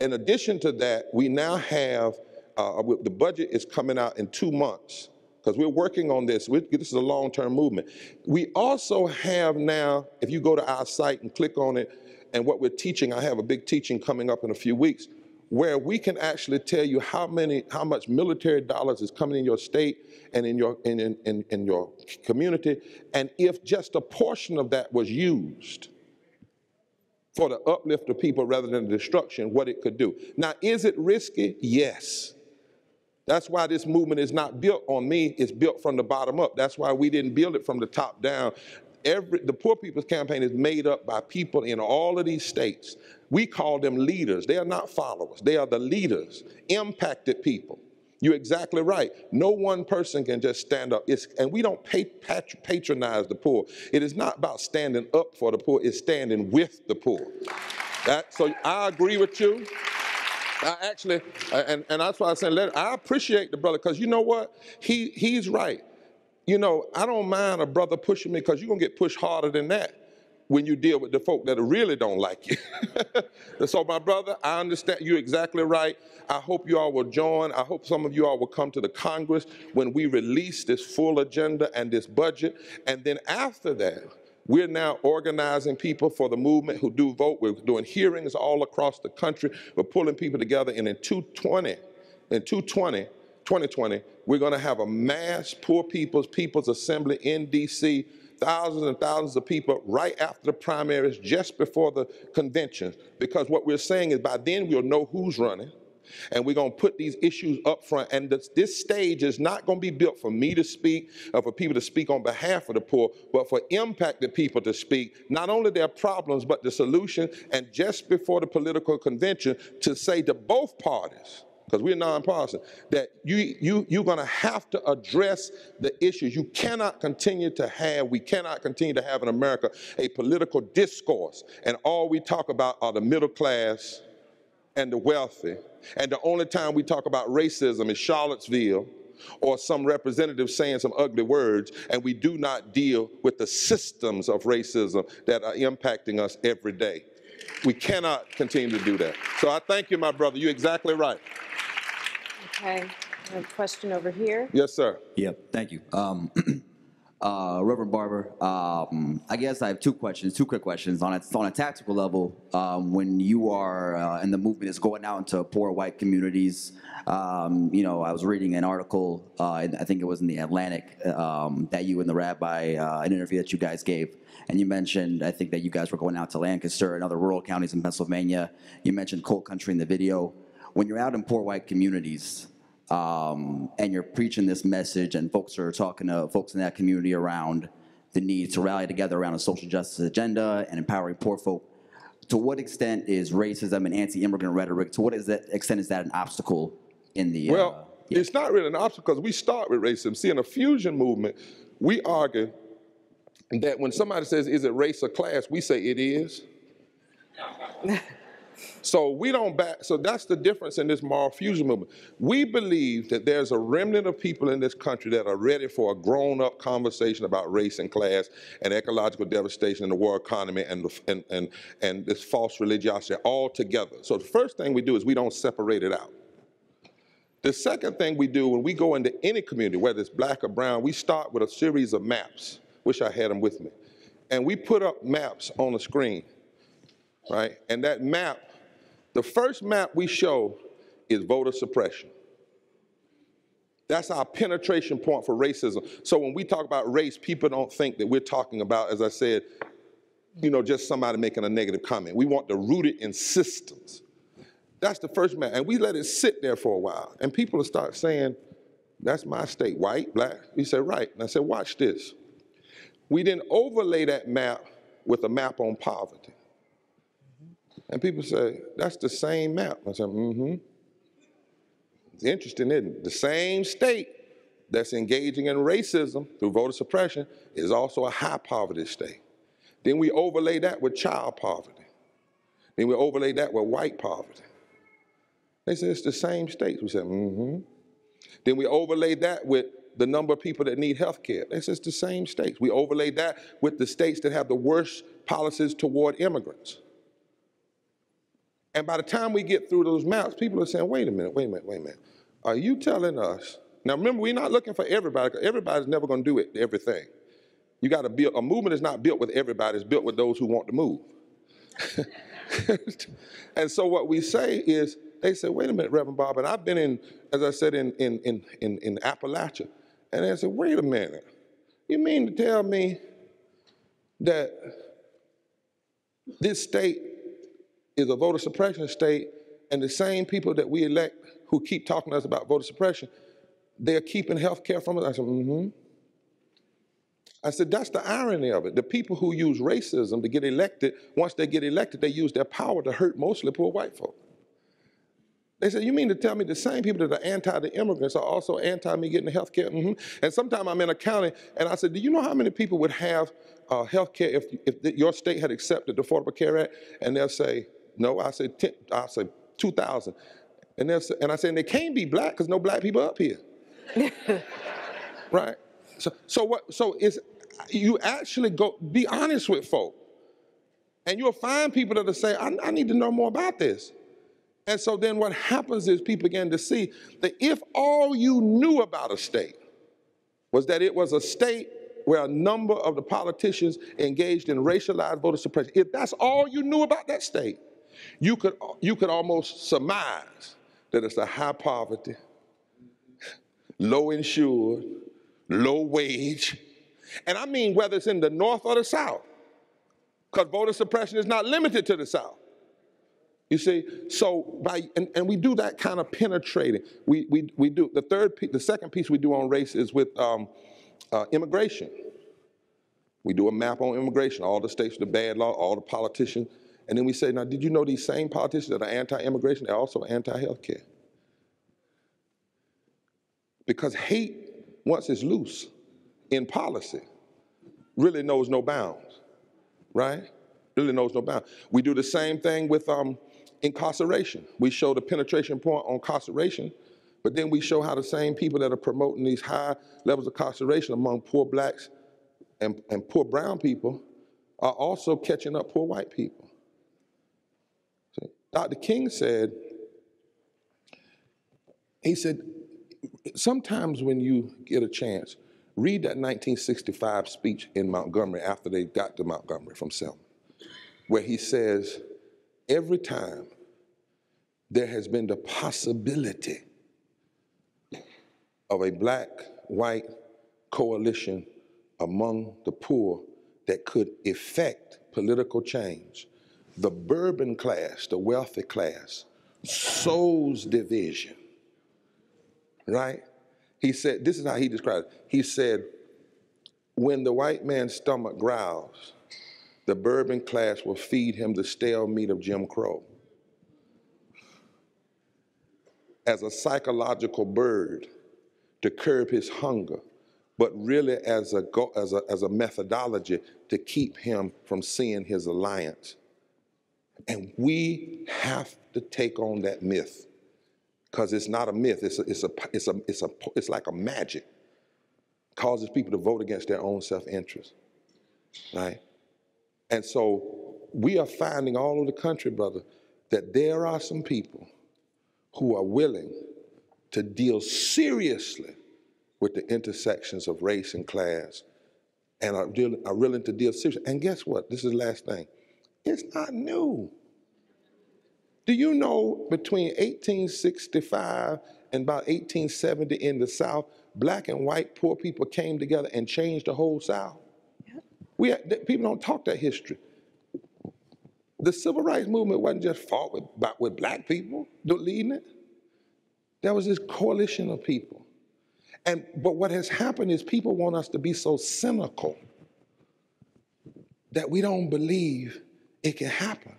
In addition to that, we now have, the budget is coming out in 2 months, because we're working on this. This is a long-term movement. We also have now, if you go to our site and click on it, and what we're teaching, I have a big teaching coming up in a few weeks, where we can actually tell you how much military dollars is coming in your state and in your community, and if just a portion of that was used for the uplift of people rather than the destruction, what it could do. Now, is it risky? Yes. That's why this movement is not built on me, it's built from the bottom up. That's why we didn't build it from the top down. The Poor People's Campaign is made up by people in all of these states. We call them leaders. They are not followers. They are the leaders, impacted people. You're exactly right. No one person can just stand up. And we don't patronize the poor. It is not about standing up for the poor. It's standing with the poor. So I agree with you. I actually, and that's why I said, I appreciate the brother, because you know what? He's right. You know, I don't mind a brother pushing me, because you're going to get pushed harder than that when you deal with the folk that really don't like you. So my brother, I understand. You're exactly right. I hope you all will join. I hope some of you all will come to the Congress when we release this full agenda and this budget. And then after that, we're now organizing people for the movement who do vote. We're doing hearings all across the country. We're pulling people together. And in 2020, we're going to have a mass Poor People's Assembly in D.C., thousands and thousands of people right after the primaries, just before the convention. Because what we're saying is by then we'll know who's running, and we're going to put these issues up front. And this stage is not going to be built for me to speak or for people to speak on behalf of the poor, but for impacted people to speak, not only their problems, but the solution. And just before the political convention, to say to both parties, because we're nonpartisan, that you're going to have to address the issues. We cannot continue to have in America a political discourse, and all we talk about are the middle class and the wealthy. And the only time we talk about racism is Charlottesville or some representative saying some ugly words, and we do not deal with the systems of racism that are impacting us every day. We cannot continue to do that. So I thank you, my brother. You're exactly right. Okay, I have a question over here. Yes, sir. Yep, thank you. Reverend Barber, I guess I have two quick questions. On a tactical level, when you are and the movement is going out into poor white communities, you know, I was reading an article, I think it was in the Atlantic, that you and the rabbi, an interview that you guys gave, and you mentioned, I think that you guys were going out to Lancaster and other rural counties in Pennsylvania. You mentioned coal country in the video. When you're out in poor white communities, and you're preaching this message, and folks are talking to folks in that community around the need to rally together around a social justice agenda and empowering poor folk, to what extent is racism and anti-immigrant rhetoric, to what extent is that an obstacle in the... Well, it's not really an obstacle, because we start with racism. See, in a fusion movement, we argue that when somebody says, is it race or class, we say it is. So we don't so that's the difference in this moral fusion movement. We believe that there's a remnant of people in this country that are ready for a grown-up conversation about race and class and ecological devastation and the war economy and this false religiosity all together. So the first thing we do is we don't separate it out. The second thing we do when we go into any community, whether it's black or brown, we start with a series of maps. Wish I had them with me. And we put up maps on the screen, right? And that map, the first map we show is voter suppression. That's our penetration point for racism. So when we talk about race, people don't think that we're talking about, as I said, you know, just somebody making a negative comment. We want to root it in systems. That's the first map. And we let it sit there for a while. And people will start saying, that's my state, white, black. We say, right. And I said, watch this. We then overlay that map with a map on poverty. And people say, that's the same map. I said, mm-hmm. It's interesting, isn't it? The same state that's engaging in racism through voter suppression is also a high poverty state. Then we overlay that with child poverty. Then we overlay that with white poverty. They said, it's the same states. We said, mm-hmm. Then we overlay that with the number of people that need health care. They said, it's the same states. We overlay that with the states that have the worst policies toward immigrants. And by the time we get through those maps, people are saying, wait a minute. Are you telling us? Now remember, we're not looking for everybody, because everybody's never going to do everything. You got to build, a movement is not built with everybody, it's built with those who want to move. And so what we say is, they say, wait a minute, Reverend Barber, and I've been in, as I said, in Appalachia, and they said, wait a minute, you mean to tell me that this state is a voter suppression state, and the same people that we elect who keep talking to us about voter suppression, they're keeping health care from us? I said, mm-hmm. I said, that's the irony of it. The people who use racism to get elected, once they get elected, they use their power to hurt mostly poor white folk. They said, you mean to tell me the same people that are anti the immigrants are also anti me getting health care? And sometimes I'm in a county and I said, do you know how many people would have health care if your state had accepted the Affordable Care Act? And they'll say, no. I say 2,000. And I say, and they can't be black because no black people up here. Right? So you actually go, be honest with folk. And you'll find people that'll say, I need to know more about this. And so then what happens is people begin to see that if all you knew about a state was that it was a state where a number of the politicians engaged in racialized voter suppression, if that's all you knew about that state, you could almost surmise that it's a high poverty, low insured, low wage, and I mean whether it's in the North or the South, because voter suppression is not limited to the South. You see, so and we do that kind of penetrating. We do the second piece we do on race is with immigration. We do a map on immigration, all the states with the bad law, all the politicians, and then we say, now, did you know these same politicians that are anti-immigration, they're also anti-healthcare? Because hate, once it's loose in policy, really knows no bounds, right? Really knows no bounds. We do the same thing with incarceration. We show the penetration point on incarceration, but then we show how the same people that are promoting these high levels of incarceration among poor blacks and poor brown people are also catching up poor white people. See, Dr. King said, he said, sometimes when you get a chance, read that 1965 speech in Montgomery after they got to Montgomery from Selma, where he says, every time there has been the possibility of a black-white coalition among the poor that could effect political change, the Bourbon class, the wealthy class, sows division, right? He said, this is how he described it. He said, when the white man's stomach growls, the Bourbon class will feed him the stale meat of Jim Crow. As a psychological bird to curb his hunger, but really as a methodology to keep him from seeing his alliance. And we have to take on that myth, because it's not a myth. It's like a magic. It causes people to vote against their own self-interest, right? And so we are finding all over the country, brother, that there are some people who are willing to deal seriously with the intersections of race and class and are willing to deal seriously. And guess what? This is the last thing. It's not new. Do you know between 1865 and about 1870 in the South, black and white poor people came together and changed the whole South? People don't talk that history. The civil rights movement wasn't just fought with black people leading it. There was this coalition of people. But what has happened is people want us to be so cynical that we don't believe it can happen.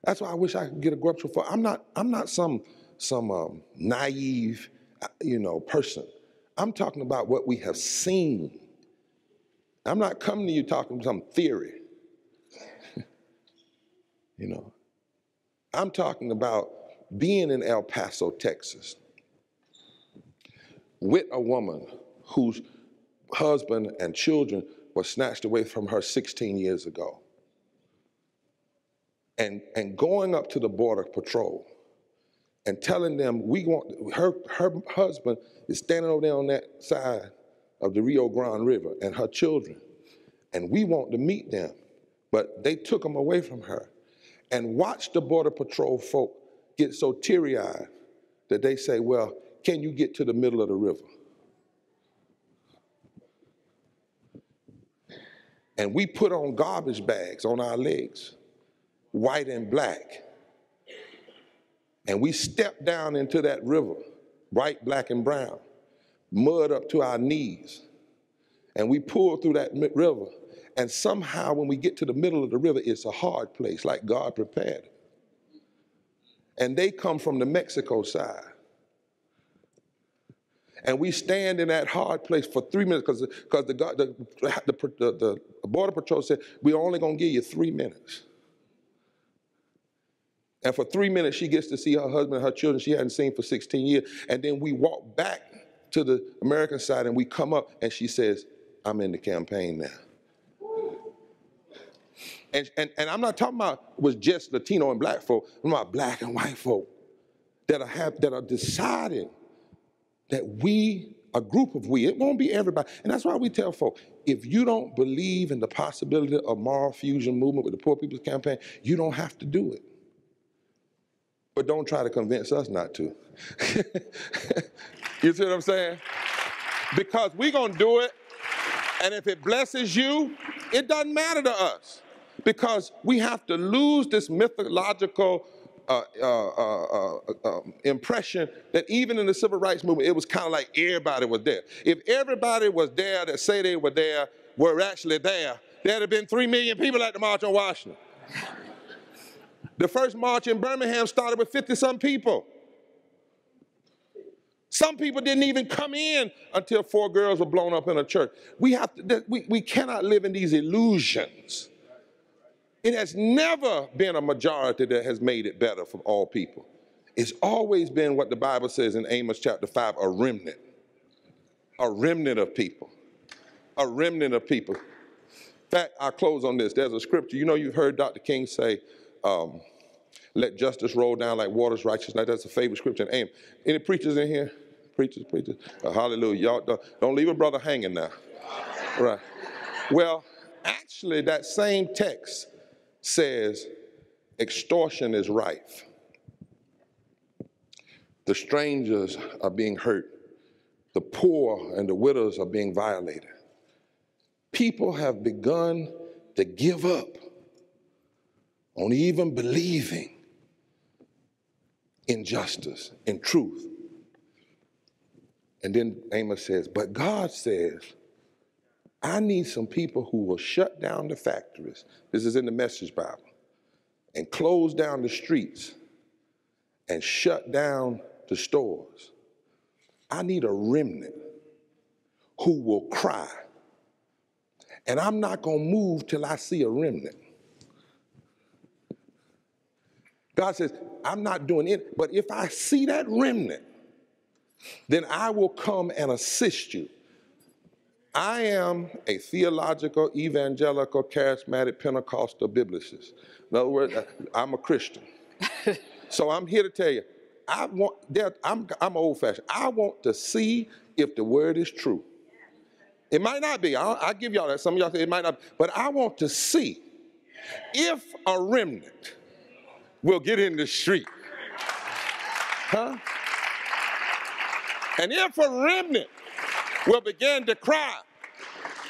That's why I wish I could get a grudge for. I'm not some naive, person. I'm talking about what we have seen. I'm not coming to you talking some theory. I'm talking about being in El Paso, Texas, with a woman whose husband and children were snatched away from her 16 years ago. And going up to the Border Patrol and telling them her husband is standing over there on that side of the Rio Grande River and her children, and we want to meet them, but they took them away from her. And watch the Border Patrol folk get so teary-eyed that they say, well, can you get to the middle of the river? And we put on garbage bags on our legs, white and black, and we step down into that river, white, black, and brown, mud up to our knees, And we pull through that river, and somehow when we get to the middle of the river, it's a hard place, like God prepared it. And they come from the Mexico side. And we stand in that hard place for 3 minutes because the Border Patrol said, we're only going to give you 3 minutes. And for 3 minutes, she gets to see her husband and her children she hadn't seen for 16 years. And then we walk back to the American side and we come up and she says, I'm in the campaign now. And I'm not talking about was just Latino and black folk. I'm talking about black and white folk that are deciding that we, a group of we, it won't be everybody. And that's why we tell folk, if you don't believe in the possibility of moral fusion movement with the Poor People's Campaign, you don't have to do it. But don't try to convince us not to. You see what I'm saying? Because we're going to do it, and if it blesses you, it doesn't matter to us. Because we have to lose this mythological impression that even in the civil rights movement, it was kind of like everybody was there. If everybody was there that say they were there, were actually there, there'd have been 3 million people at the March on Washington. The first march in Birmingham started with 50-some people. Some people didn't even come in until 4 girls were blown up in a church. We cannot live in these illusions. It has never been a majority that has made it better for all people. It's always been what the Bible says in Amos chapter 5, a remnant. A remnant of people. A remnant of people. In fact, I'll close on this. There's a scripture. You know, you've heard Dr. King say, let justice roll down like waters, righteousness. That's a favorite scripture in Amos. Any preachers in here? Preachers. Hallelujah. Y'all don't leave a brother hanging now. Right. Well, actually, that same text says extortion is rife. The strangers are being hurt. The poor and the widows are being violated. People have begun to give up on even believing in justice, in truth. And then Amos says, but God says, I need some people who will shut down the factories. This is in the Message Bible. And close down the streets and shut down the stores. I need a remnant who will cry. And I'm not going to move till I see a remnant. God says, I'm not doing it, but if I see that remnant, then I will come and assist you. I am a theological, evangelical, charismatic, Pentecostal biblicist. In other words, I'm a Christian. So I'm here to tell you, I'm old-fashioned. I want to see if the word is true. It might not be. I'll give y'all that. Some of y'all say it might not be. But I want to see if a remnant will get in the street. Huh? And if a remnant will begin to cry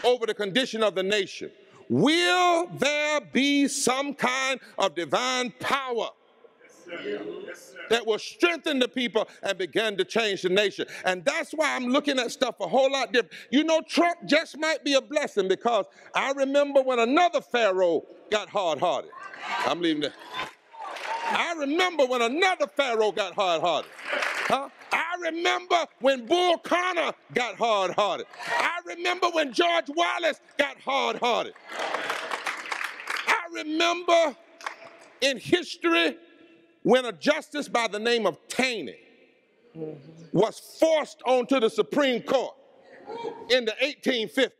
over the condition of the nation, will there be some kind of divine power that will strengthen the people and begin to change the nation? And that's why I'm looking at stuff a whole lot different. You know, Trump just might be a blessing, because I remember when another Pharaoh got hard-hearted. I'm leaving that. I remember when another Pharaoh got hard-hearted. Huh? I remember when Bull Connor got hard-hearted. I remember when George Wallace got hard-hearted. I remember in history when a justice by the name of Taney was forced onto the Supreme Court in the 1850s.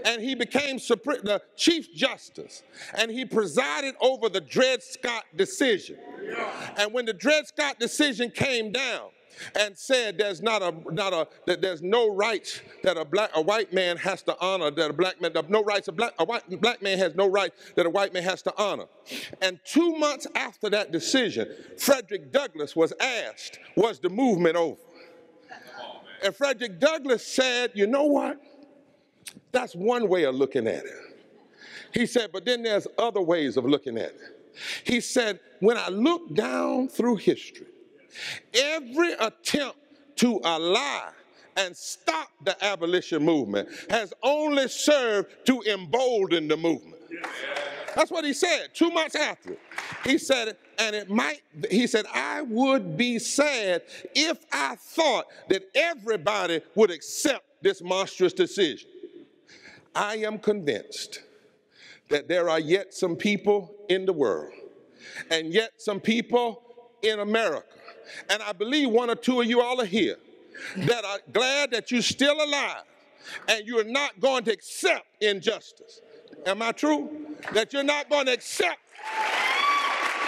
And he became the Chief Justice, and he presided over the Dred Scott decision. And when the Dred Scott decision came down and said there's there's no rights that a white man has to honor, that a black man, no rights a black man has no right that a white man has to honor. And 2 months after that decision, Frederick Douglass was asked, was the movement over? And Frederick Douglass said, you know what? That's one way of looking at it. He said, but then there's other ways of looking at it. He said, when I look down through history, every attempt to ally and stop the abolition movement has only served to embolden the movement. That's what he said 2 months after. He said, he said, I would be sad if I thought that everybody would accept this monstrous decision. I am convinced that there are yet some people in the world and yet some people in America, and I believe 1 or 2 of you all are here, that are glad that you're still alive and you're not going to accept injustice. Am I true? That you're not going to accept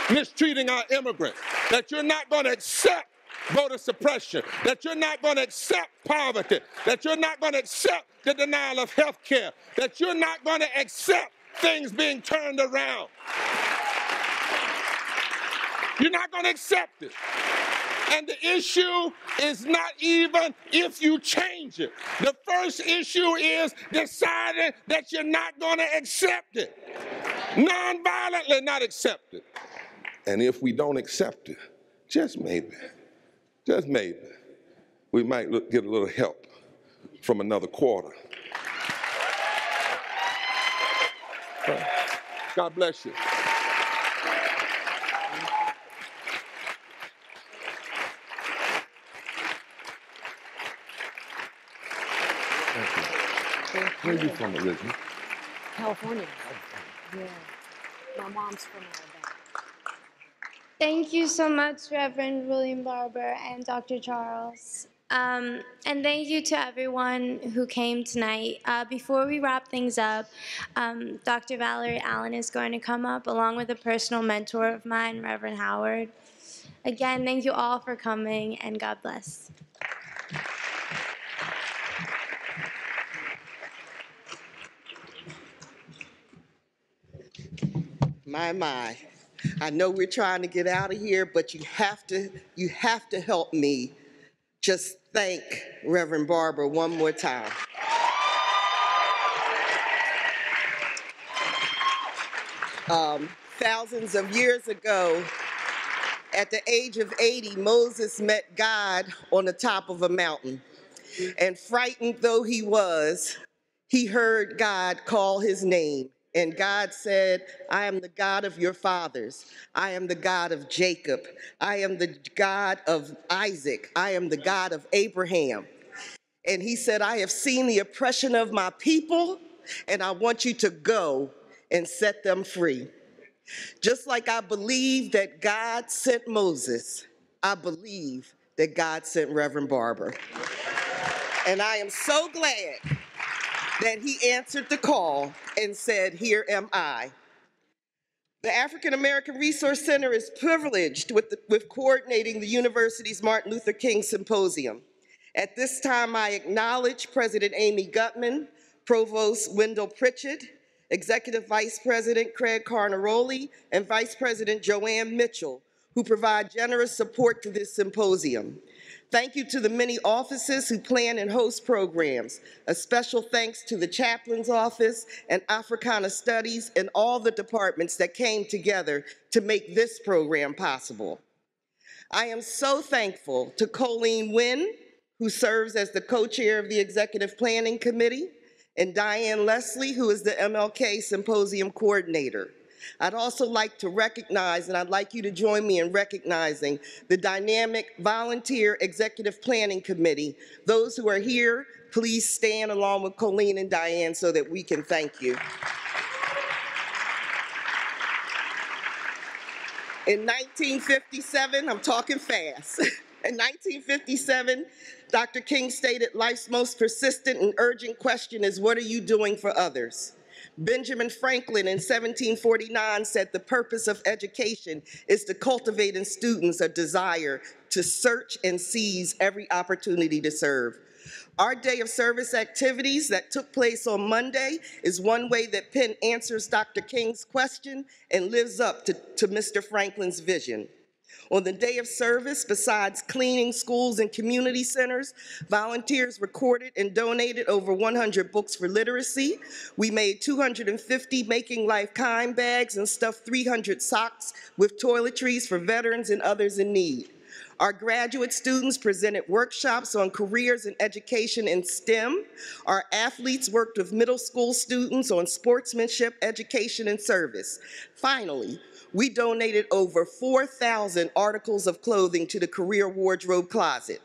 mistreating our immigrants, that you're not going to accept voter suppression, that you're not going to accept poverty, that you're not going to accept the denial of health care, that you're not going to accept things being turned around. You're not going to accept it. And the issue is not even if you change it. The first issue is deciding that you're not going to accept it. Non-violently not accept it. And if we don't accept it, just maybe, we might get a little help from another quarter. God bless you. Where are you from originally? California. Yeah. My mom's from Alabama. Thank you so much, Reverend William Barber and Dr. Charles. And thank you to everyone who came tonight. Before we wrap things up, Dr. Valerie Allen is going to come up along with a personal mentor of mine, Reverend Howard. Again, thank you all for coming, and God bless. My. I know we're trying to get out of here, but you have to help me just thank Reverend Barber one more time. Thousands of years ago, at the age of 80, Moses met God on the top of a mountain. And frightened though he was, he heard God call his name. And God said, I am the God of your fathers. I am the God of Jacob. I am the God of Isaac. I am the God of Abraham. And he said, I have seen the oppression of my people, and I want you to go and set them free. Just like I believe that God sent Moses, I believe that God sent Reverend Barber. And I am so glad that he answered the call and said, here am I. The African American Resource Center is privileged with coordinating the university's Martin Luther King Symposium. At this time, I acknowledge President Amy Gutman, Provost Wendell Pritchett, Executive Vice President Craig Carnaroli, and Vice President Joanne Mitchell, who provide generous support to this symposium. Thank you to the many offices who plan and host programs. A special thanks to the Chaplain's Office and Africana Studies and all the departments that came together to make this program possible. I am so thankful to Colleen Wynn, who serves as the co-chair of the Executive Planning Committee, and Diane Leslie, who is the MLK Symposium Coordinator. I'd also like to recognize, and I'd like you to join me in recognizing, the dynamic volunteer executive planning committee. Those who are here, please stand along with Colleen and Diane so that we can thank you. In 1957, I'm talking fast. In 1957, Dr. King stated, life's most persistent and urgent question is, what are you doing for others? Benjamin Franklin in 1749 said the purpose of education is to cultivate in students a desire to search and seize every opportunity to serve. Our day of service activities that took place on Monday is one way that Penn answers Dr. King's question and lives up to Mr. Franklin's vision. On the day of service, besides cleaning schools and community centers, volunteers recorded and donated over 100 books for literacy. We made 250 Making Life Kind bags and stuffed 300 socks with toiletries for veterans and others in need. Our graduate students presented workshops on careers and education in STEM. Our athletes worked with middle school students on sportsmanship, education, and service. Finally, we donated over 4,000 articles of clothing to the Career Wardrobe Closet.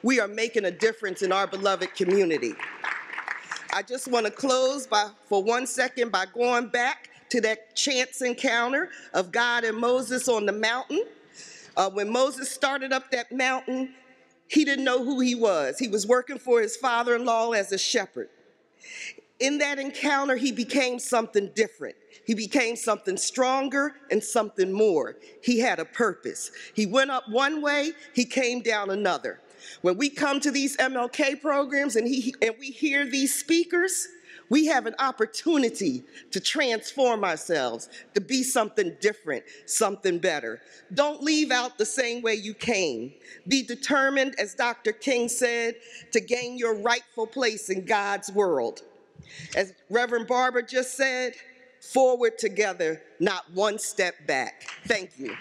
We are making a difference in our beloved community. I just want to close for 1 second by going back to that chance encounter of God and Moses on the mountain. When Moses started up that mountain, he didn't know who he was. He was working for his father-in-law as a shepherd. In that encounter, he became something different. He became something stronger and something more. He had a purpose. He went up one way, he came down another. When we come to these MLK programs and we hear these speakers, we have an opportunity to transform ourselves, to be something different, something better. Don't leave out the same way you came. Be determined, as Dr. King said, to gain your rightful place in God's world. As Reverend Barber just said, forward together, not one step back. Thank you.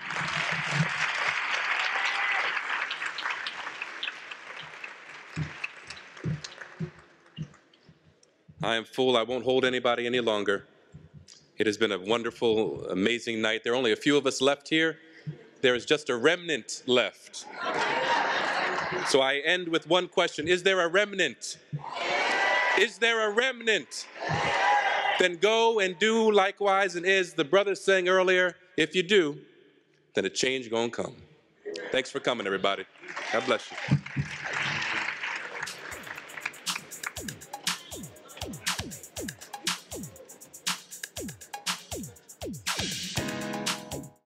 I am full. I won't hold anybody any longer. It has been a wonderful, amazing night. There are only a few of us left here. There is just a remnant left. So I end with one question. Is there a remnant? Is there a remnant? Then go and do likewise. And as the brothers sang earlier, if you do, then a change gonna come. Thanks for coming, everybody. God bless you.